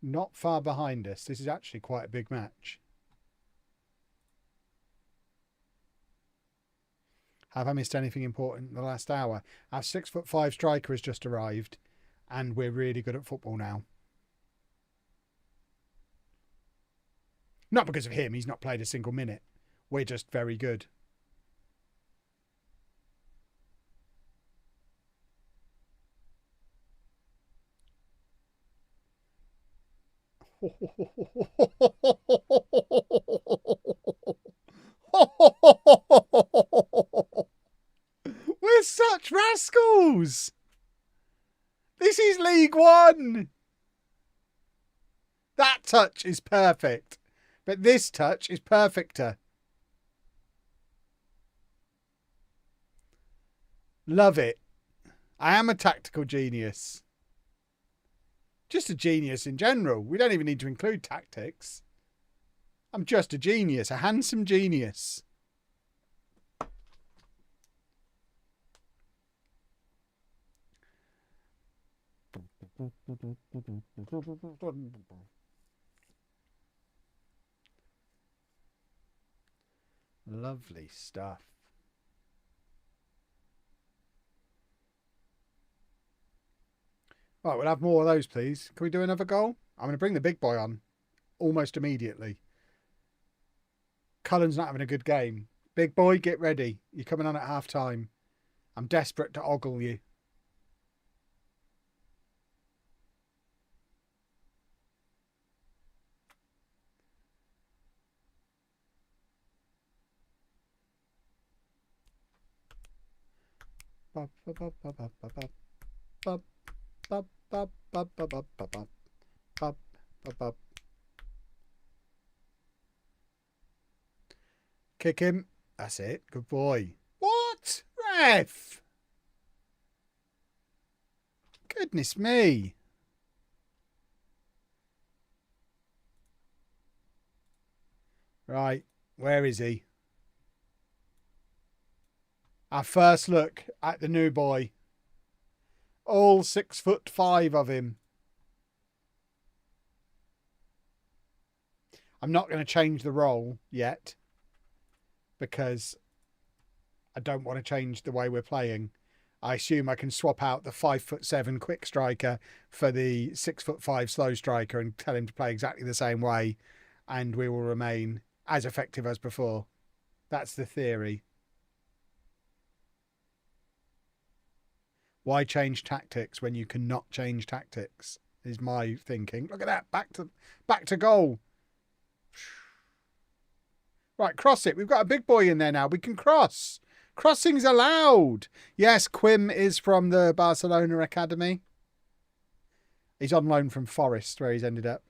Not far behind us. This is actually quite a big match. Have I missed anything important in the last hour? Our 6'5" striker has just arrived, and we're really good at football now. Not because of him, he's not played a single minute. We're just very good. We're such rascals! This is League One! That touch is perfect. But this touch is perfecter. Love it. I am a tactical genius. Just a genius in general. We don't even need to include tactics. I'm just a genius, a handsome genius. Lovely stuff. Right, we'll have more of those, please. Can we do another goal? I'm going to bring the big boy on almost immediately. Cullen's not having a good game. Big boy, get ready. You're coming on at half time. I'm desperate to ogle you. Up, up. Kick him. That's it. Good boy. What? Ref! Goodness me. Right. Where is he? Our first look at the new boy. All 6'5" of him. I'm not going to change the role yet because I don't want to change the way we're playing. I assume I can swap out the 5'7" quick striker for the 6'5" slow striker and tell him to play exactly the same way, and we will remain as effective as before. That's the theory. Why change tactics when you cannot change tactics? Is my thinking. Look at that. Back to goal. Right, cross it. We've got a big boy in there now. We can cross. Crossing's allowed. Yes, Quim is from the Barcelona Academy. He's on loan from Forest, where he's ended up.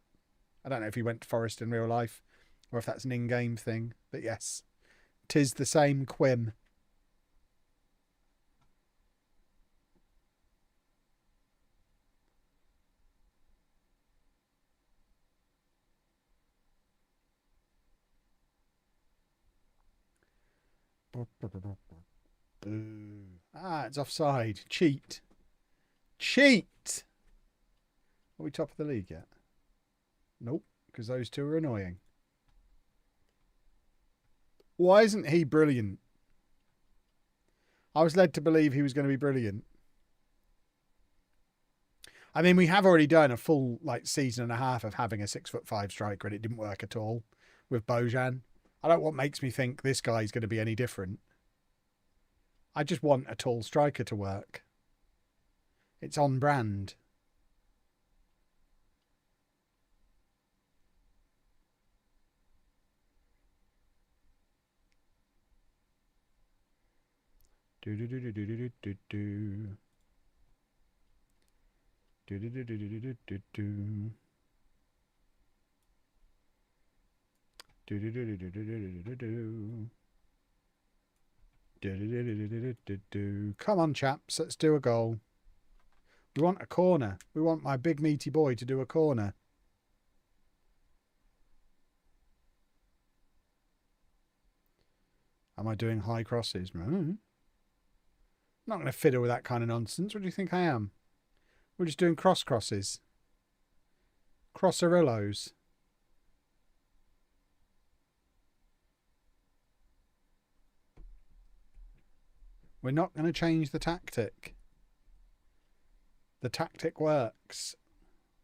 I don't know if he went to Forest in real life or if that's an in-game thing. But yes, 'tis the same Quim. It's offside. Cheat. Are we top of the league yet? Nope, because those two are annoying. Why isn't he brilliant? I was led to believe he was going to be brilliant. I mean, we have already done a full season and a half of having a 6'5" striker and it didn't work at all with Bojan. I don't know what makes me think this guy's going to be any different. I just want a tall striker to work. It's on brand. Come on, chaps, let's do a goal. We want a corner. We want my big meaty boy to do a corner. Am I doing high crosses? No. I'm not going to fiddle with that kind of nonsense. What do you think I am? We're just doing crosses. Crosserillos. We're not going to change the tactic. The tactic works.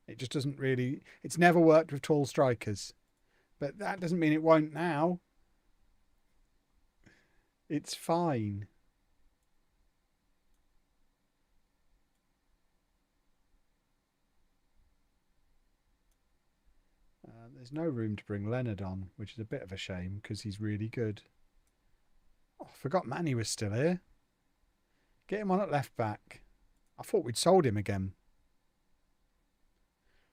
It just doesn't really... It's never worked with tall strikers. But that doesn't mean it won't now. It's fine. There's no room to bring Leonard on, which is a bit of a shame because he's really good. Oh, I forgot Manny was still here. Get him on at left back. I thought we'd sold him again.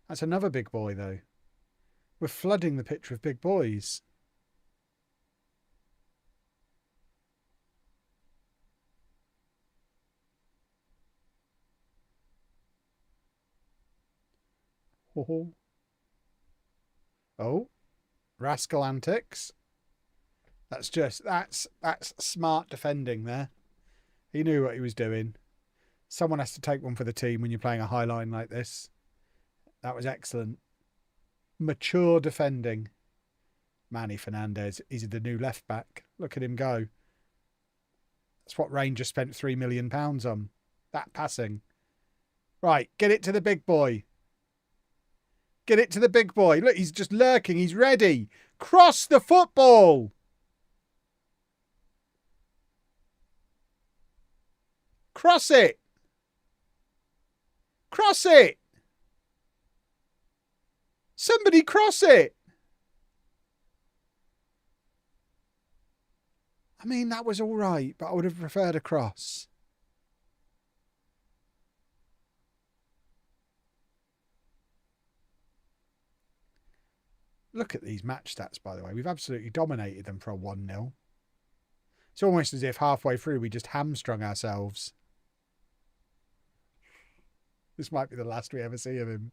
That's another big boy, though. We're flooding the pitch with big boys. Oh, rascal antics. That's smart defending there. He knew what he was doing. Someone has to take one for the team when you're playing a high line like this. That was excellent. Mature defending. Manny Fernandez is the new left back. Look at him go. That's what Rangers spent £3 million on. That passing. Right, get it to the big boy. Get it to the big boy. Look, he's just lurking. He's ready. Cross the football. Cross it. Cross it. Somebody cross it. I mean, that was all right, but I would have preferred a cross. Look at these match stats, by the way. We've absolutely dominated them for a 1-0. It's almost as if halfway through we just hamstrung ourselves. This might be the last we ever see of him.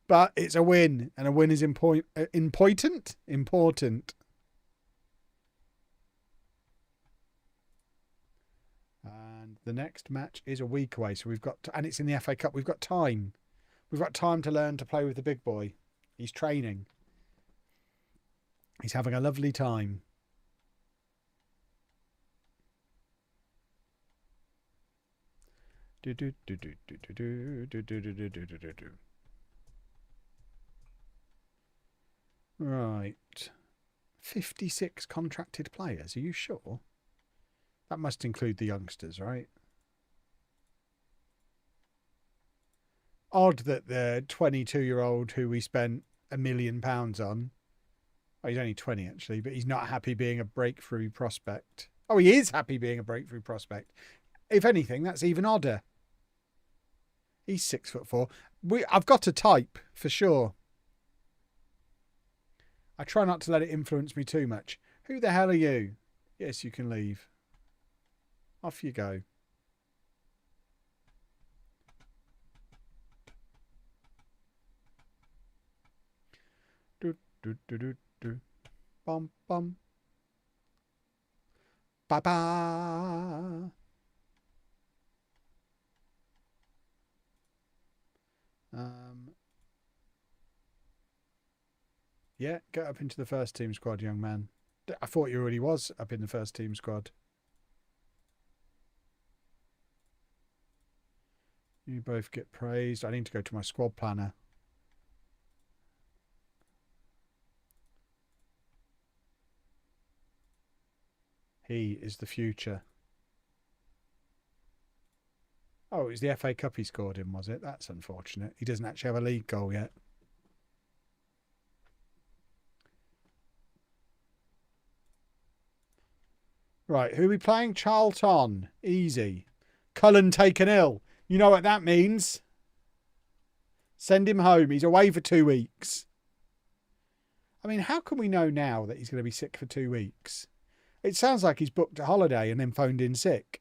But it's a win, and a win is important. And the next match is a week away, so we've got, and it's in the FA Cup. We've got time. We've got time to learn to play with the big boy. He's training. He's having a lovely time. Right. 56 contracted players. Are you sure? That must include the youngsters, right? Odd that the 22-year-old who we spent £1 million on, oh, he's only 20 actually, but he's not happy being a breakthrough prospect. Oh, he is happy being a breakthrough prospect. If anything, that's even odder. He's 6'4". I've got to type for sure. I try not to let it influence me too much. Who the hell are you? Yes, you can leave. Off you go. Do do do do do. Bum bum. Ba ba. Yeah, get up into the first team squad, young man. I thought you already was up in the first team squad. You both get praised. I need to go to my squad planner. He is the future. Oh, it was the FA Cup he scored in, was it? That's unfortunate. He doesn't actually have a league goal yet. Right, who are we playing? Charlton. Easy. Cullen taken ill. You know what that means. Send him home. He's away for 2 weeks. I mean, how can we know now that he's going to be sick for 2 weeks? It sounds like he's booked a holiday and then phoned in sick.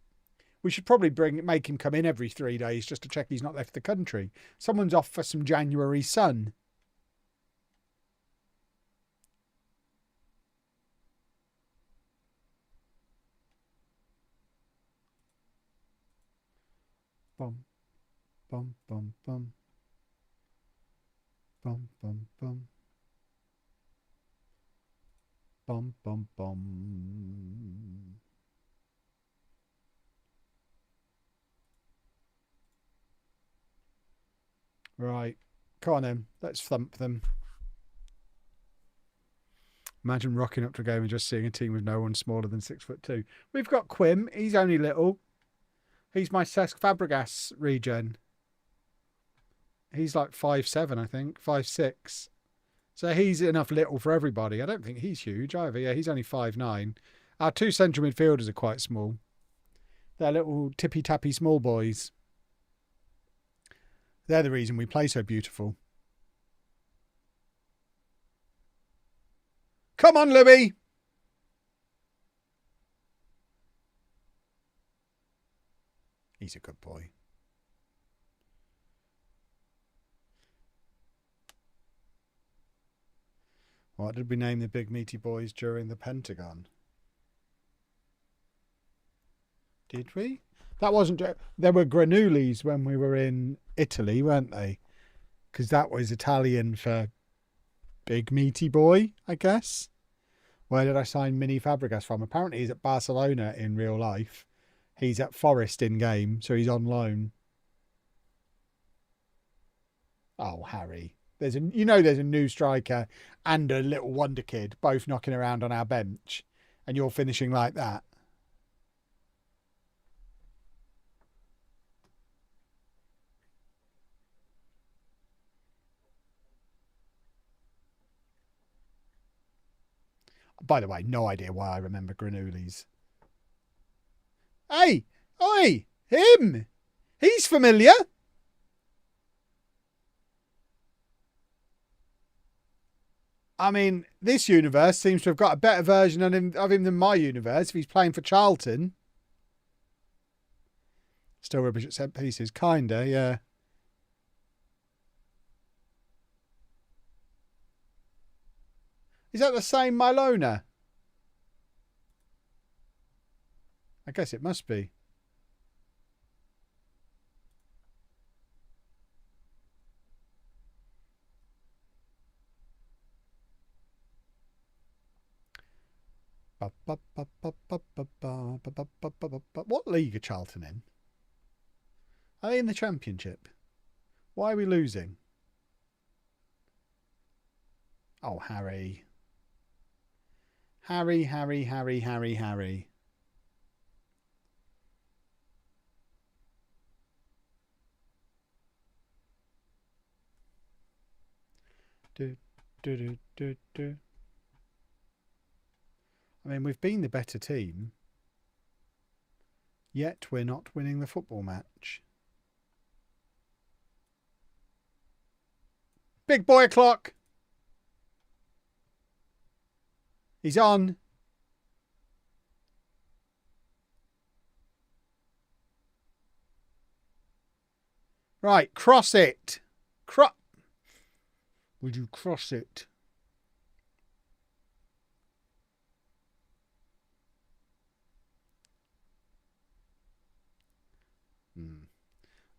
We should probably make him come in every 3 days just to check he's not left the country. Someone's off for some January sun. Bum, bum, bum, bum. Bum, bum, bum. Bum, bum, bum. Right. Come on then. Let's thump them. Imagine rocking up to a game and just seeing a team with no one smaller than 6'2". We've got Quim. He's only little. He's my Cesc Fabregas regen. He's like 5'7", I think. 5'6". So he's enough little for everybody. I don't think he's huge either. Yeah, he's only 5'9". Our two central midfielders are quite small. They're little tippy-tappy small boys. They're the reason we play so beautiful. Come on, Louis! He's a good boy. What did we name the big meaty boys during the Pentagon? Did we? That wasn't... There were granullis when we were in Italy, weren't they? Because that was Italian for big meaty boy, I guess. Where did I sign Mini Fabregas from? Apparently he's at Barcelona in real life. He's at Forest in game, so he's on loan. Oh, Harry. There's a new striker and a little wonder kid both knocking around on our bench, and you're finishing like that. By the way, no idea why I remember granullis. Hey! Oi! Him! He's familiar! I mean, this universe seems to have got a better version of him than my universe if he's playing for Charlton. Still rubbish at set pieces. Kinda, yeah. Is that the same Milona? I guess it must be. What league are Charlton in? Are they in the Championship? Why are we losing? Oh, Harry. Harry. I mean, we've been the better team, yet we're not winning the football match. Big boy o'clock. He's on. Right, cross it. Would you cross it?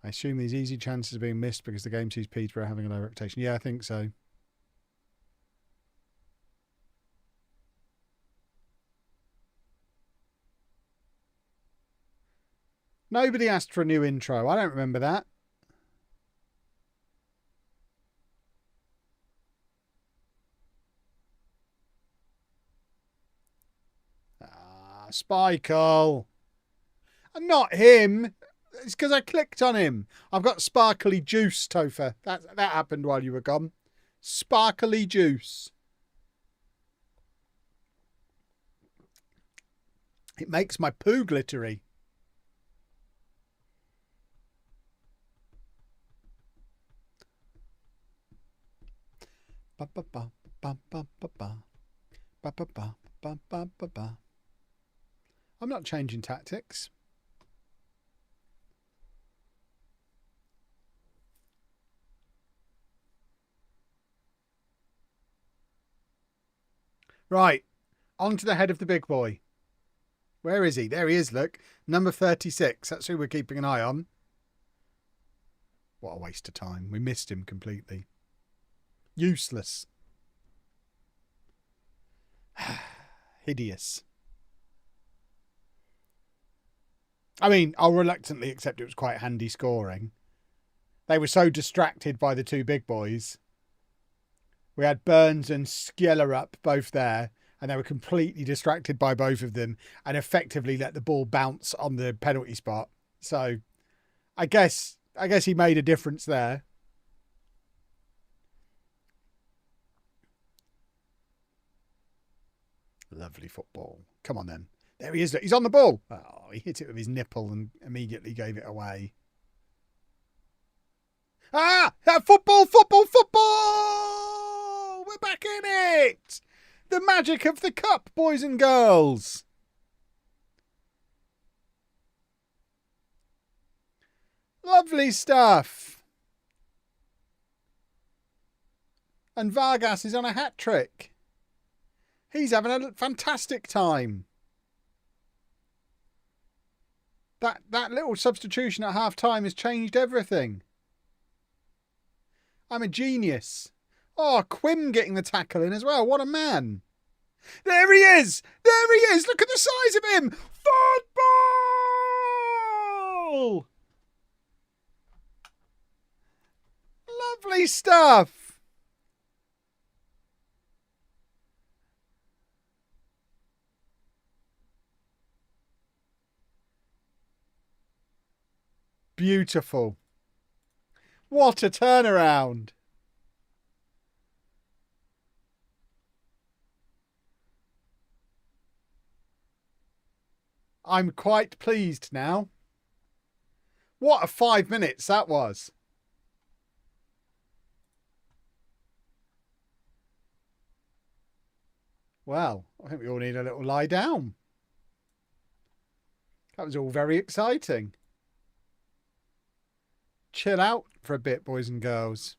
I assume these easy chances are being missed because the game sees Peterborough having a low reputation. Yeah, I think so. Nobody asked for a new intro. I don't remember that. Spikle. And not him. It's because I clicked on him. I've got sparkly juice, Topher. That happened while you were gone. Sparkly juice. It makes my poo glittery. I'm not changing tactics. Right, on to the head of the big boy. Where is he? There he is, look. Number 36. That's who we're keeping an eye on. What a waste of time. We missed him completely. Useless. Hideous. I mean, I'll reluctantly accept it was quite handy scoring. They were so distracted by the two big boys. We had Burns and Skjeller up both there, and they were completely distracted by both of them and effectively let the ball bounce on the penalty spot. So I guess he made a difference there. Lovely football. Come on then. There he is. He's on the ball. Oh, he hit it with his nipple and immediately gave it away. Ah! Football! We're back in it! The magic of the cup, boys and girls. Lovely stuff. And Vargas is on a hat trick. He's having a fantastic time. That little substitution at half time has changed everything. I'm a genius. Oh, Quim getting the tackle in as well. What a man. There he is. There he is. Look at the size of him. Football. Lovely stuff. Beautiful. What a turnaround. I'm quite pleased now. What a 5 minutes that was. Well, I think we all need a little lie down. That was all very exciting. Chill out for a bit, boys and girls.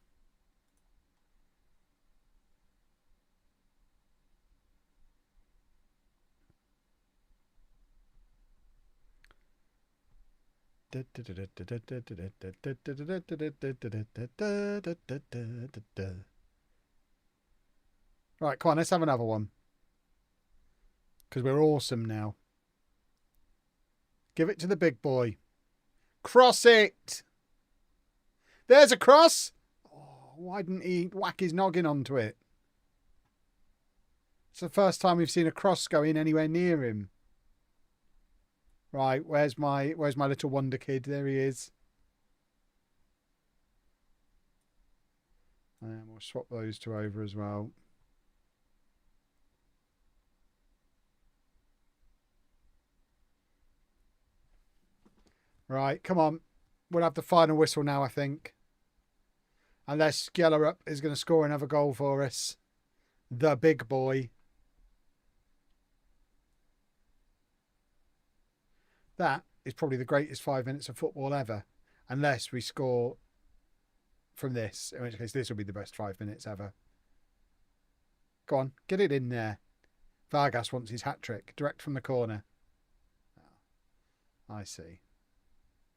Right, come on, let's have another one. Because we're awesome now. Give it to the big boy. Cross it! There's a cross! Oh, why didn't he whack his noggin onto it? It's the first time we've seen a cross go in anywhere near him. Right, where's my little wonder kid? There he is. And we'll swap those two over as well. Right, come on. We'll have the final whistle now, I think. Unless Gellerup is going to score another goal for us. The big boy. That is probably the greatest 5 minutes of football ever. Unless we score from this. In which case, this will be the best 5 minutes ever. Go on, get it in there. Vargas wants his hat-trick. Direct from the corner. Oh, I see.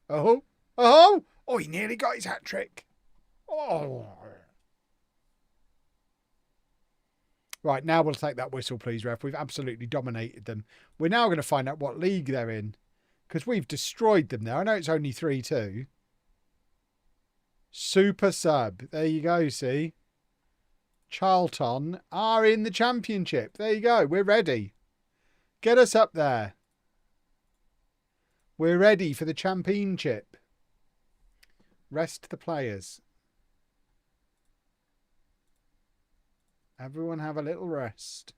Oh! Oh! Oh, he nearly got his hat-trick. Oh. Right, now we'll take that whistle, please, ref. We've absolutely dominated them. We're now going to find out what league they're in. Because we've destroyed them there. I know it's only 3-2. Super sub. There you go, see? Charlton are in the championship. There you go. We're ready. Get us up there. We're ready for the championship. Rest the players. Everyone have a little rest.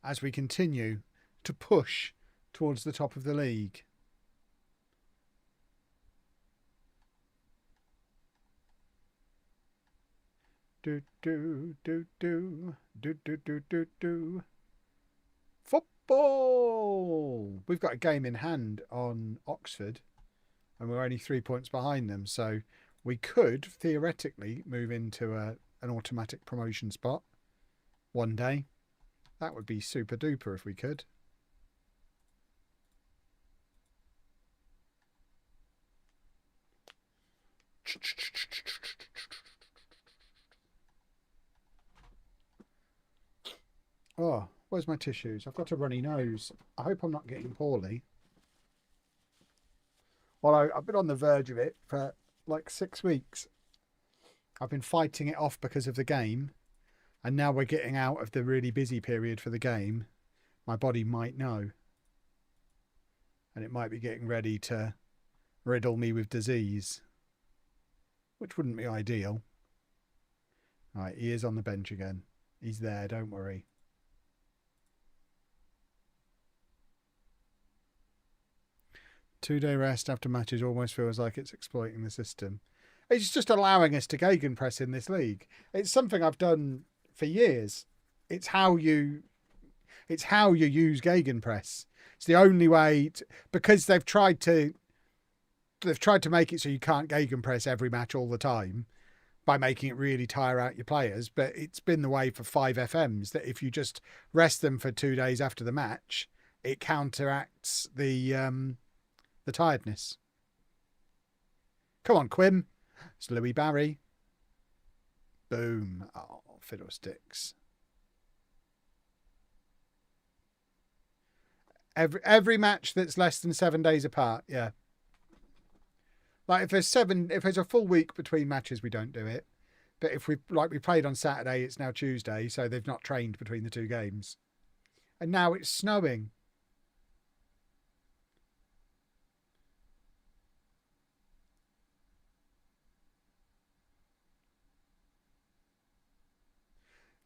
As we continue to push towards the top of the league. Do, do, do, do, do, do, do, do, do. Football! We've got a game in hand on Oxford, and we're only 3 points behind them, so we could theoretically move into an automatic promotion spot one day. That would be super duper if we could. Oh, where's my tissues? I've got a runny nose. I hope I'm not getting poorly. Well, I've been on the verge of it for like 6 weeks. I've been fighting it off because of the game. And now we're getting out of the really busy period for the game. My body might know. And it might be getting ready to riddle me with disease. Which wouldn't be ideal. Right, he is on the bench again. He's there, don't worry. Two-day rest after matches almost feels like it's exploiting the system. It's just allowing us to gegenpress in this league. It's something I've done for years. It's how you use gegenpress. It's the only way because they've tried to make it so you can't gegenpress every match all the time by making it really tire out your players. But it's been the way for 5 FMs that if you just rest them for 2 days after the match, it counteracts the tiredness. Come on, Quim. It's Louis Barry. Boom. Oh, fiddlesticks. Every match that's less than 7 days apart, yeah. Like if there's a full week between matches, we don't do it. But if we played on Saturday, it's now Tuesday, so they've not trained between the 2 games. And now it's snowing.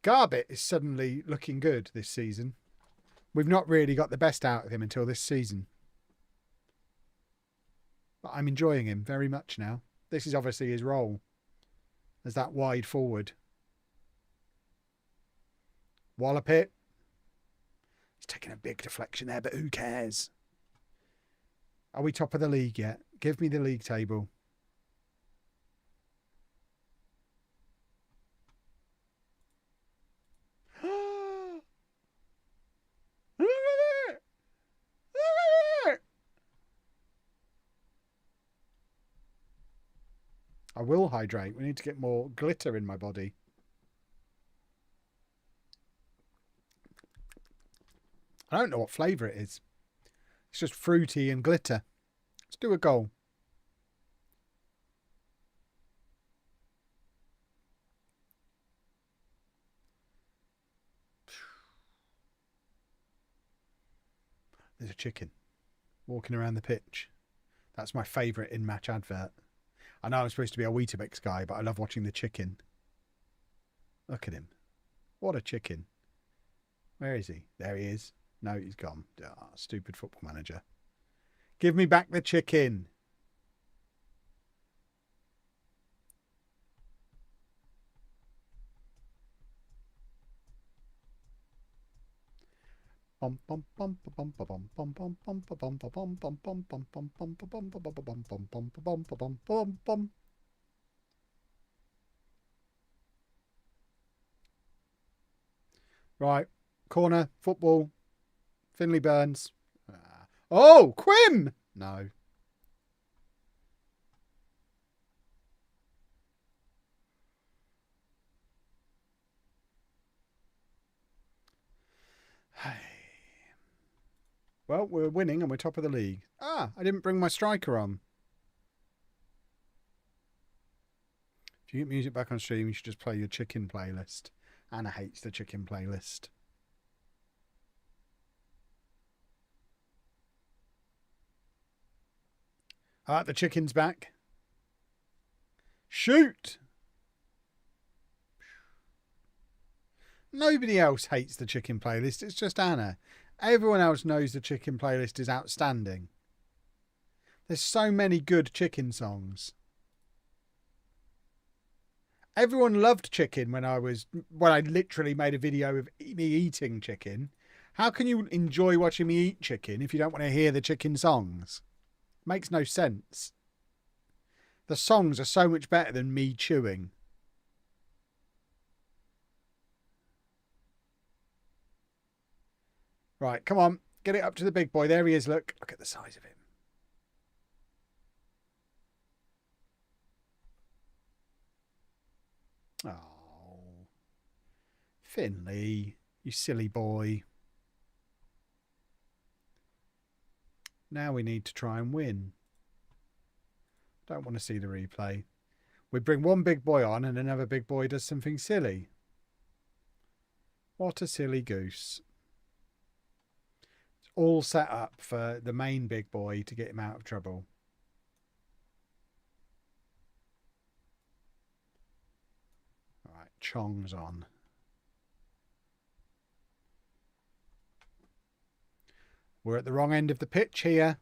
Garbett is suddenly looking good this season. We've not really got the best out of him until this season. But I'm enjoying him very much now. This is obviously his role as that wide forward. Wallop it. He's taking a big deflection there, but who cares? Are we top of the league yet? Give me the league table. I will hydrate. We need to get more glitter in my body. I don't know what flavour it is. It's just fruity and glitter. Let's do a goal. There's a chicken walking around the pitch. That's my favourite in-match advert. I know I'm supposed to be a Weetabix guy, but I love watching the chicken. Look at him. What a chicken. Where is he? There he is. No, he's gone. Ah, stupid football manager. Give me back the chicken. Right, corner, football, Finley Burns. Oh, Quim! No. Well, we're winning and we're top of the league. Ah, I didn't bring my striker on. If you get music back on stream, you should just play your chicken playlist. Anna hates the chicken playlist. Ah, the chicken's back. Shoot! Nobody else hates the chicken playlist. It's just Anna. Everyone else knows the chicken playlist is outstanding. There's so many good chicken songs. Everyone loved chicken when I literally made a video of me eating chicken. How can you enjoy watching me eat chicken if you don't want to hear the chicken songs? Makes no sense. The songs are so much better than me chewing. Right, come on. Get it up to the big boy. There he is, look. Look at the size of him. Oh. Finley, you silly boy. Now we need to try and win. Don't want to see the replay. We bring one big boy on and another big boy does something silly. What a silly goose. It's all set up for the main big boy to get him out of trouble. All right, Chong's on. We're at the wrong end of the pitch here.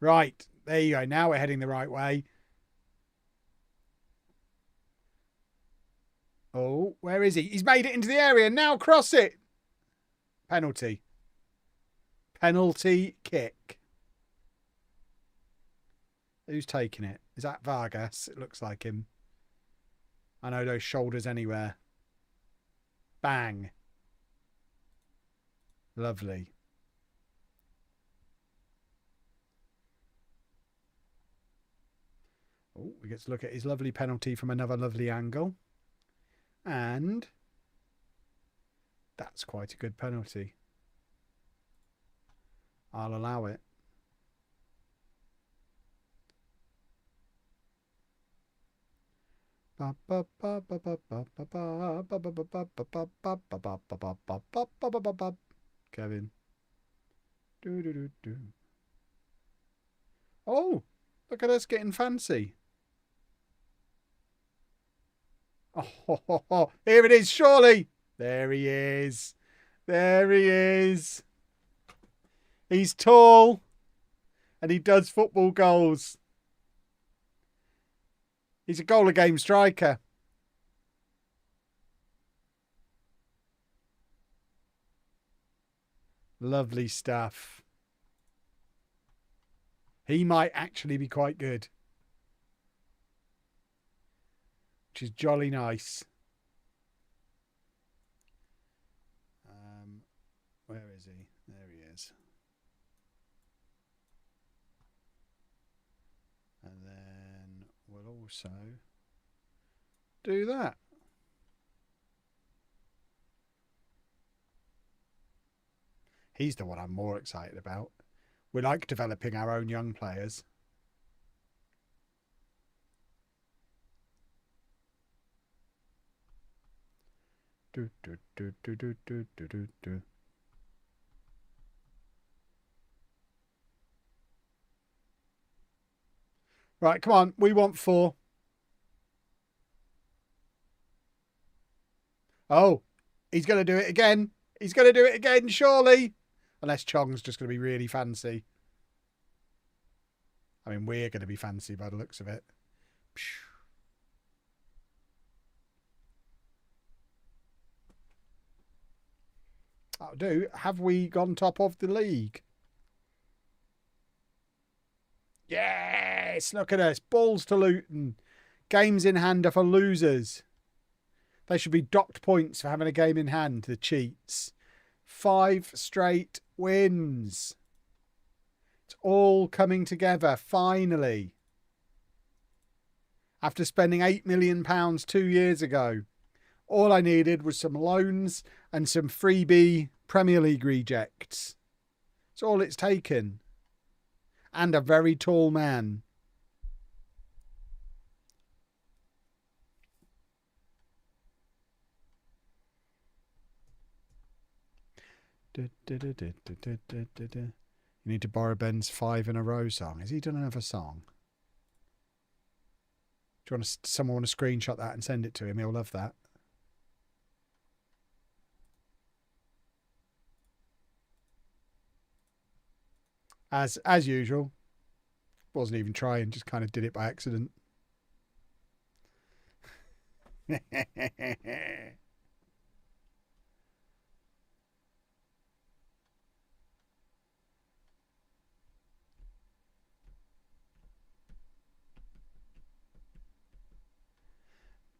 Right, there you go. Now we're heading the right way. Oh, where is he? He's made it into the area. Now cross it. Penalty. Penalty kick. Who's taking it? Is that Vargas? It looks like him. I know those shoulders anywhere. Bang. Lovely. Oh, we get to look at his lovely penalty from another lovely angle. And that's quite a good penalty. I'll allow it. Kevin. Oh, look at us getting fancy. Oh, here it is, surely. There he is. There he is. He's tall and he does football goals. He's a goal-a-game striker. Lovely stuff. He might actually be quite good. Which is jolly nice. Where is he? There he is. And then we'll also do that. He's the one I'm more excited about. We like developing our own young players. Do, do, do, do, do, do, do, do, do. Right, come on. We want 4. Oh, he's going to do it again. He's going to do it again, surely. Unless Chong's just going to be really fancy. I mean, we're going to be fancy by the looks of it. That'll do. Have we gone top of the league? Yes, look at us. Balls to Luton. Games in hand are for losers. They should be docked points for having a game in hand, the cheats. 5 straight wins. It's all coming together, finally. After spending £8 million 2 years ago. All I needed was some loans and some freebie Premier League rejects. It's all it's taken. And a very tall man. You need to borrow Ben's 5 in a row song. Has he done another song? Do you want someone want to screenshot that and send it to him? He'll love that. As usual. Wasn't even trying, just kind of did it by accident.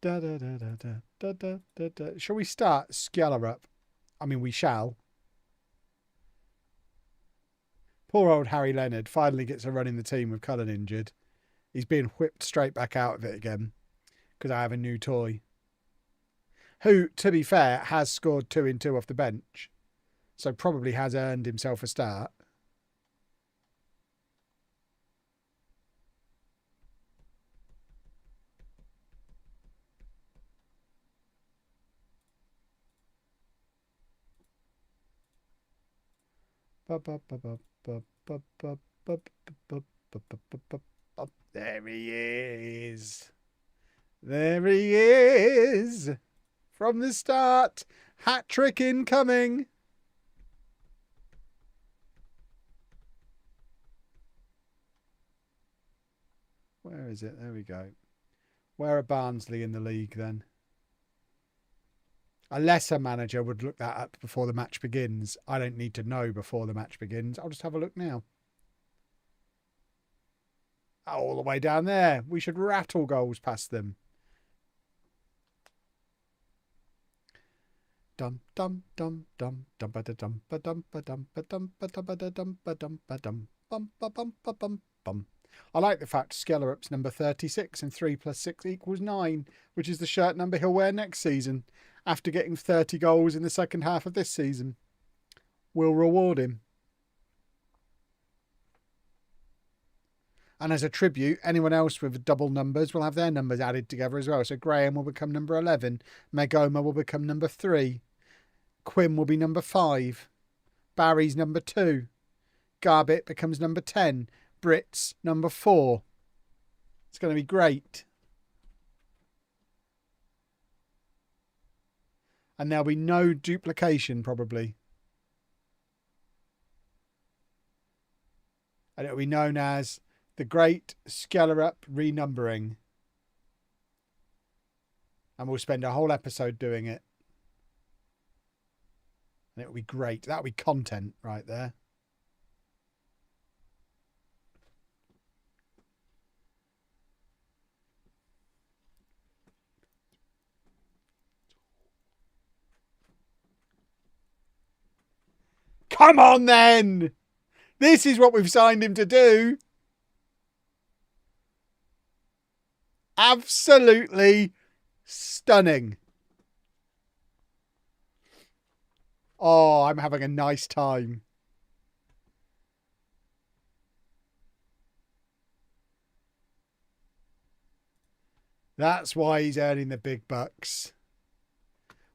Shall we start Skeller up? I mean, we shall. Poor old Harry Leonard finally gets a run in the team with Cullen injured. He's being whipped straight back out of it again because I have a new toy. Who, to be fair, has scored 2 in 2 off the bench. So probably has earned himself a start. There he is. There he is. From the start. Hat trick incoming. Where is it? There we go. Where are Barnsley in the league then? A lesser manager would look that up before the match begins. I don't need to know before the match begins. I'll just have a look now. All the way down there. We should rattle goals past them. Dum dum dum dum dum ba dum ba dum ba dum ba dum ba dum ba dum ba dum ba dum bum ba bum ba bum bum. I like the fact Skellerup's number 36 and 3 + 6 = 9, which is the shirt number he'll wear next season after getting 30 goals in the second half of this season. We'll reward him. And as a tribute, anyone else with double numbers will have their numbers added together as well. So Graham will become number 11. Megoma will become number 3. Quim will be number 5. Barry's number 2. Garbett becomes number 10. Brits number 4. It's going to be great. And there'll be no duplication probably. And it'll be known as the Great Skellerup Renumbering. And we'll spend a whole episode doing it. And it'll be great. That'll be content right there. Come on then! This is what we've signed him to do. Absolutely stunning. Oh, I'm having a nice time. That's why he's earning the big bucks.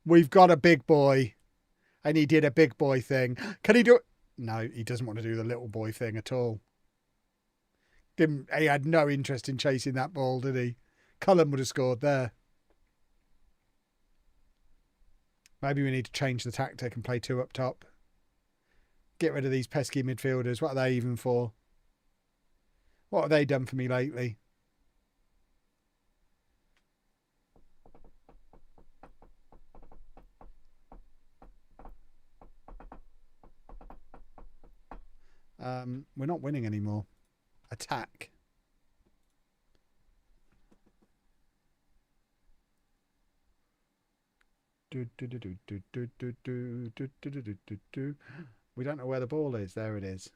We've got a big boy. And he did a big boy thing. Can he do it? No, he doesn't want to do the little boy thing at all. He had no interest in chasing that ball, did he? Cullen would have scored there. Maybe we need to change the tactic and play 2 up top. Get rid of these pesky midfielders. What are they even for? What have they done for me lately? We're not winning anymore. Attack. We don't know where the ball is. There it is.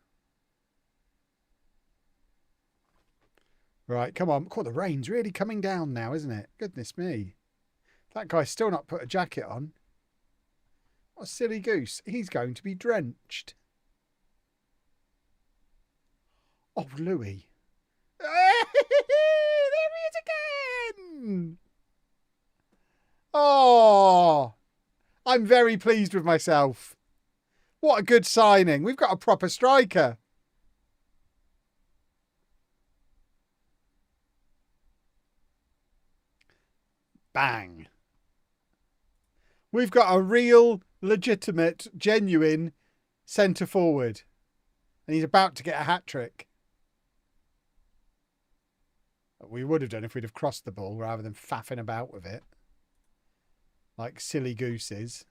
Right, come on. God, the rain's really coming down now, isn't it? Goodness me. That guy's still not put a jacket on. What a silly goose. He's going to be drenched. Oh, Louis. There he is again. Oh, I'm very pleased with myself. What a good signing. We've got a proper striker. Bang. We've got a real, legitimate, genuine centre forward. And he's about to get a hat-trick. We would have done if we'd have crossed the ball rather than faffing about with it. Like silly gooses.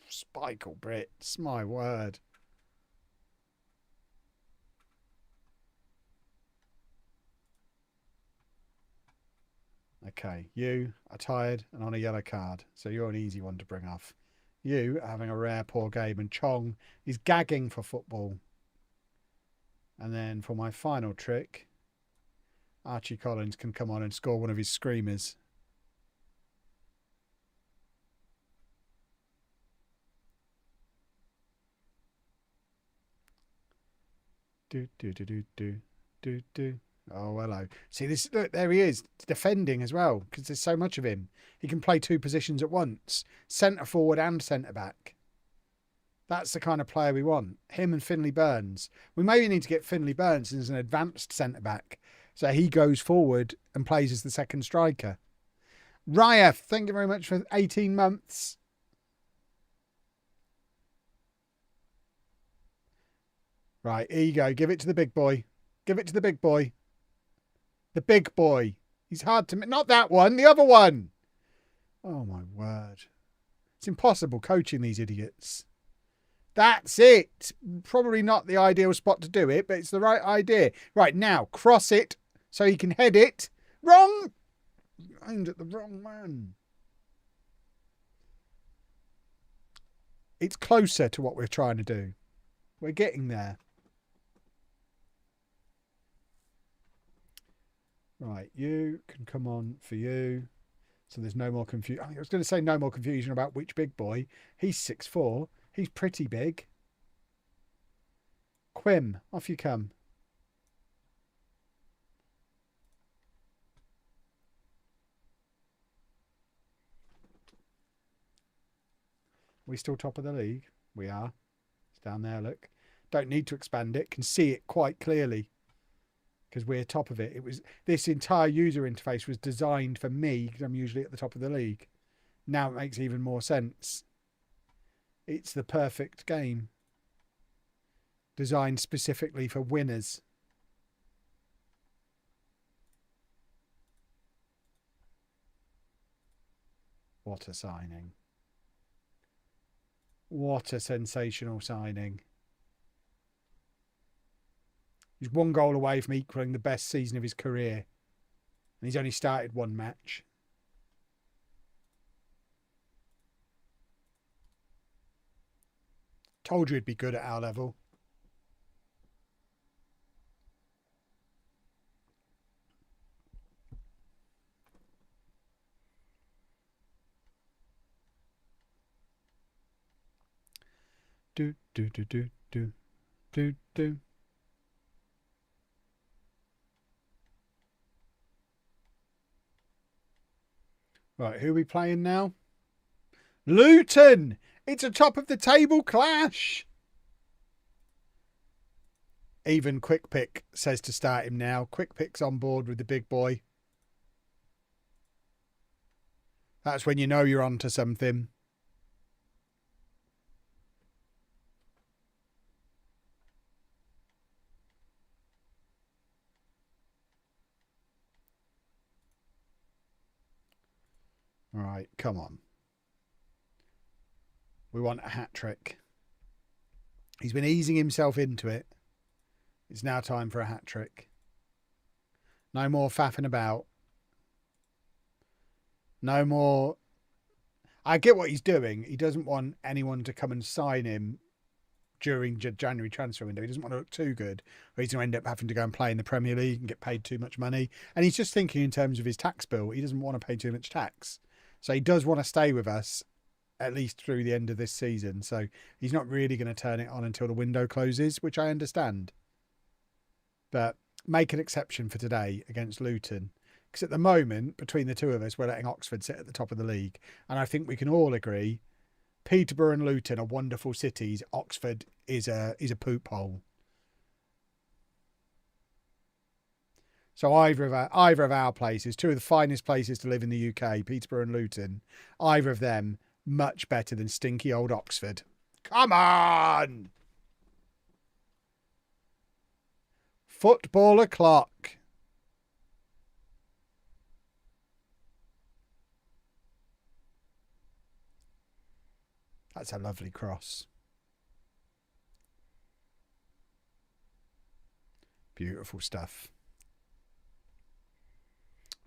Spike or Brits, my word. Okay, you are tired and on a yellow card, so you're an easy one to bring off. You are having a rare poor game, and Chong is gagging for football. And then for my final trick, Archie Collins can come on and score one of his screamers. Do. Oh, hello. See this? Look, there he is, defending as well, because there's so much of him. He can play 2 positions at once, centre forward and centre back. That's the kind of player we want. Him and Finley Burns. We maybe need to get Finley Burns as an advanced centre back, so he goes forward and plays as the second striker. Raya, thank you very much for 18 months. Right, here you go. Give it to the big boy. Give it to the big boy. The big boy. He's hard to... Not that one, the other one. Oh, my word. It's impossible coaching these idiots. That's it. Probably not the ideal spot to do it, but it's the right idea. Right, now, cross it so he can head it. Wrong! Aimed at the wrong man. It's closer to what we're trying to do. We're getting there. Right, you can come on for you. So there's no more confusion. I was going to say no more confusion about which big boy. He's 6'4". He's pretty big. Quim, off you come. We still top of the league? We are. It's down there, look. Don't need to expand it. Can see it quite clearly. Because we're top of it. It was this entire user interface was designed for me because I'm usually at the top of the league. Now it makes even more sense. It's the perfect game. Designed specifically for winners. What a signing. What a sensational signing. He's 1 goal away from equaling the best season of his career. And he's only started 1 match. Told you he'd be good at our level. Do, do, do, do, do, do, do. Right, who are we playing now? Luton! It's a top of the table clash. Even Quick Pick says to start him now. Quick Pick's on board with the big boy. That's when you know you're onto something. All right, come on. We want a hat-trick. He's been easing himself into it. It's now time for a hat-trick. No more faffing about. No more... I get what he's doing. He doesn't want anyone to come and sign him during January transfer window. He doesn't want to look too good, or he's going to end up having to go and play in the Premier League and get paid too much money. And he's just thinking in terms of his tax bill. He doesn't want to pay too much tax. So he does want to stay with us at least through the end of this season. So he's not really going to turn it on until the window closes, which I understand. But make an exception for today against Luton. Because at the moment, between the two of us, we're letting Oxford sit at the top of the league. And I think we can all agree Peterborough and Luton are wonderful cities. Oxford is a poop hole. So either of our places, 2 of the finest places to live in the UK, Peterborough and Luton, either of them much better than stinky old Oxford. Come on! Football o'clock. That's a lovely cross. Beautiful stuff.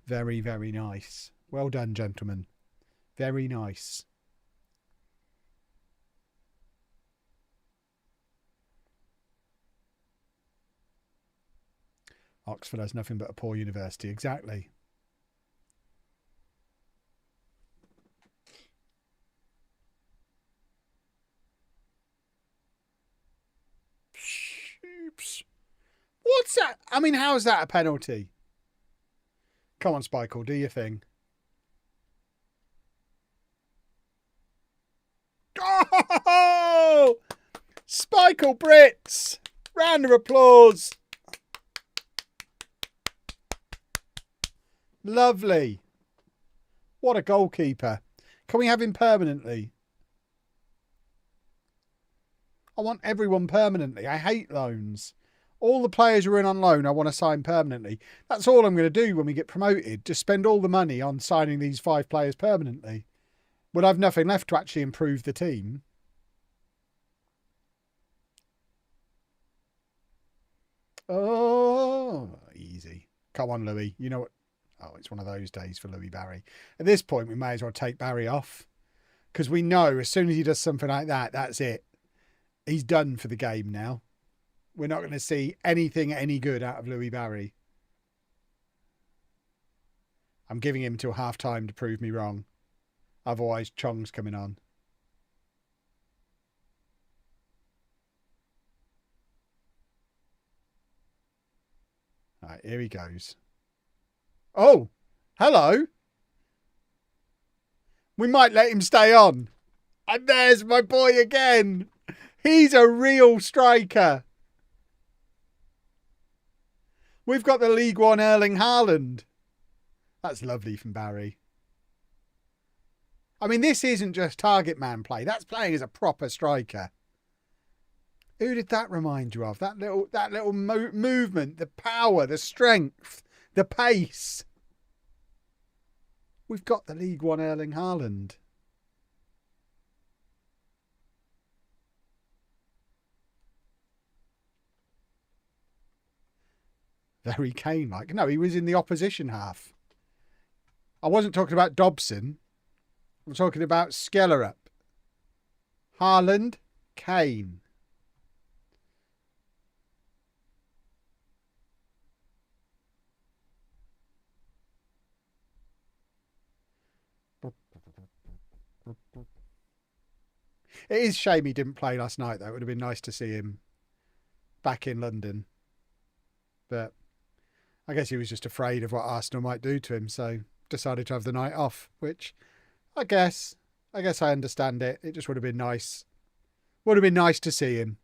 Very, very nice. Well done, gentlemen. Very nice. Oxford has nothing but a poor university. Exactly. Oops. What's that? I mean, how is that a penalty? Come on, Spikle, do your thing. Oh! Spikle Brits! Round of applause. Lovely. What a goalkeeper. Can we have him permanently? I want everyone permanently. I hate loans. All the players who are in on loan, I want to sign permanently. That's all I'm going to do when we get promoted. Just spend all the money on signing these 5 players permanently. We'll have nothing left to actually improve the team. Oh, easy. Come on, Louis. You know what? Oh, it's one of those days for Louis Barry. At this point, we may as well take Barry off. Because we know as soon as he does something like that, that's it. He's done for the game now. We're not going to see anything any good out of Louis Barry. I'm giving him till half time to prove me wrong. Otherwise, Chong's coming on. All right, here he goes. Oh, hello. We might let him stay on. And there's my boy again. He's a real striker. We've got the League One Erling Haaland. That's lovely from Barry. I mean, this isn't just target man play. That's playing as a proper striker. Who did that remind you of? That little movement, the power, the strength, the pace. We've got the League One Erling Haaland. Very Kane-like. No, he was in the opposition half. I wasn't talking about Dobson. I'm talking about Skellerup. Haaland, Kane. It is a shame he didn't play last night, though. It would have been nice to see him back in London. But I guess he was just afraid of what Arsenal might do to him, so decided to have the night off, which I guess I understand it. It just would have been nice. Would have been nice to see him.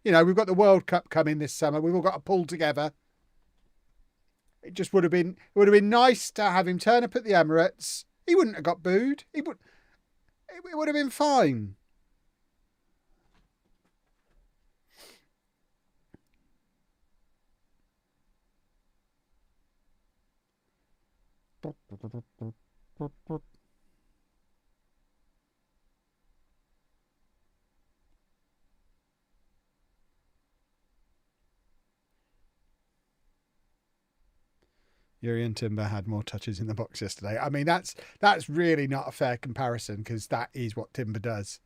You know, we've got the World Cup coming this summer. We've all got to pull together. It just would have been nice to have him turn up at the Emirates. He wouldn't have got booed. It would have been fine. Yuri and Timber had more touches in the box yesterday. I mean, that's really not a fair comparison, because that is what Timber does.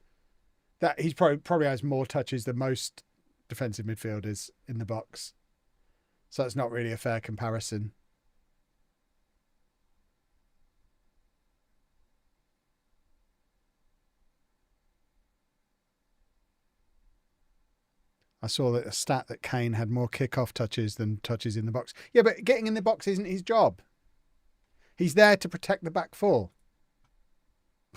That he's probably has more touches than most defensive midfielders in the box. So it's not really a fair comparison. I saw that a stat that Kane had more kickoff touches than touches in the box. Yeah, but getting in the box isn't his job. He's there to protect the back four,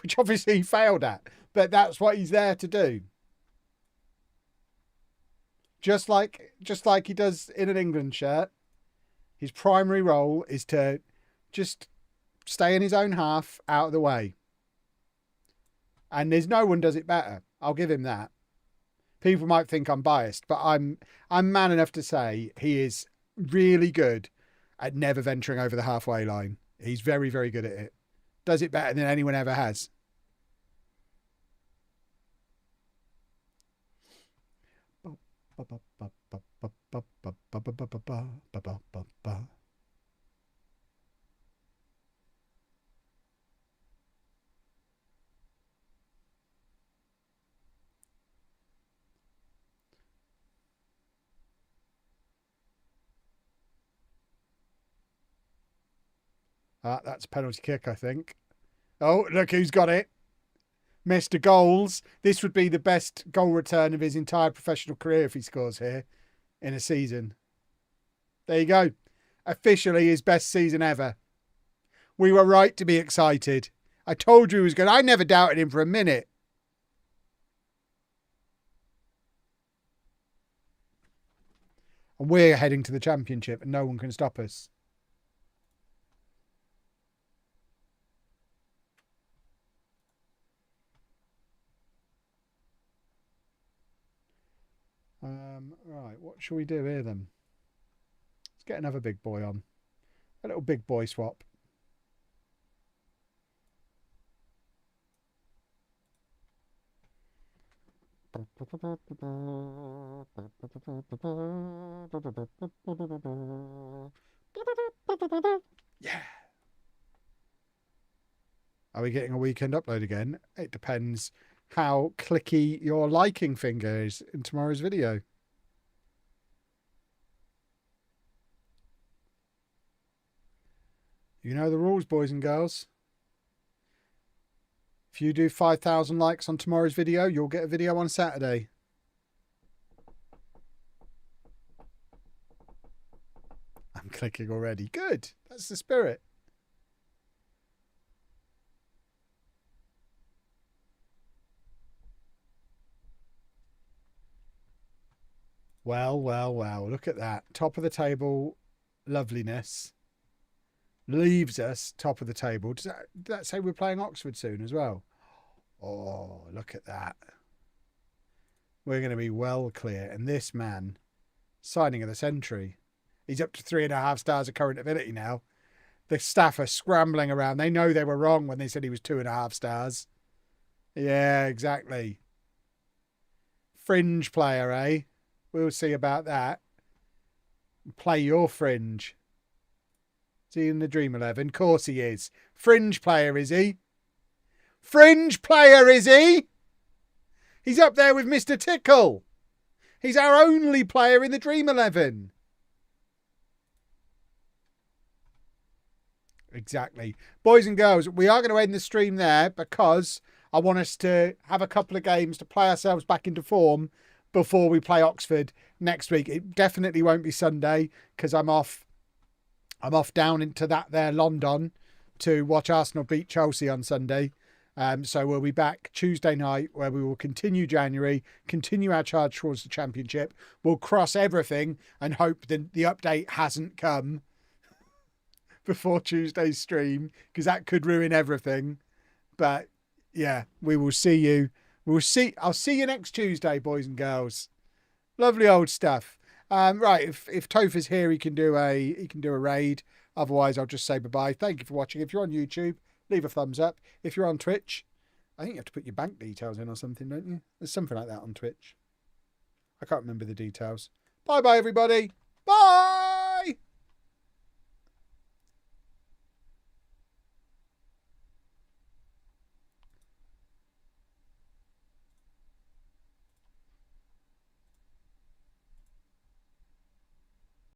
which obviously he failed at, but that's what he's there to do. Just like he does in an England shirt, his primary role is to just stay in his own half, out of the way. And there's no one does it better. I'll give him that. People might think I'm biased, but I'm man enough to say he is really good at never venturing over the halfway line. He's very, very good at it. Does it better than anyone ever has. That's a penalty kick, I think. Oh, look who's got it. Mr. Goals. This would be the best goal return of his entire professional career if he scores here in a season. There you go. Officially his best season ever. We were right to be excited. I told you he was good. I never doubted him for a minute. And we're heading to the Championship and no one can stop us. Right, what shall we do here then? Let's get another big boy on. A little big boy swap. Yeah. Are we getting a weekend upload again? It depends how clicky your liking finger is in tomorrow's video. You know the rules, boys and girls. If you do 5,000 likes on tomorrow's video, you'll get a video on Saturday. I'm clicking already. Good. That's the spirit. Well, well, well. Look at that. Top of the table loveliness. Leaves us top of the table. Does that say we're playing Oxford soon as well? Oh, look at that. We're going to be well clear. And this man, signing of the century. He's up to 3.5 stars of current ability now. The staff are scrambling around. They know they were wrong when they said he was 2.5 stars. Yeah, exactly. Fringe player, eh? We'll see about that. Play your fringe. Is he in the Dream 11? Of course he is. Fringe player, is he? Fringe player, is he? He's up there with Mr. Tickle. He's our only player in the Dream 11. Exactly. Boys and girls, we are going to end the stream there because I want us to have a couple of games to play ourselves back into form before we play Oxford next week. It definitely won't be Sunday because I'm off down into that there London to watch Arsenal beat Chelsea on Sunday. So we'll be back Tuesday night where we will continue January, continue our charge towards the championship. We'll cross everything and hope that the update hasn't come before Tuesday's stream because that could ruin everything. But yeah, we will see you. I'll see you next Tuesday, boys and girls. Lovely old stuff. Right, if Topher's here, he can do a raid. Otherwise, I'll just say bye-bye. Thank you for watching. If you're on YouTube, leave a thumbs up. If you're on Twitch, I think you have to put your bank details in or something, don't you? There's something like that on Twitch. I can't remember the details. Bye-bye, everybody. Bye!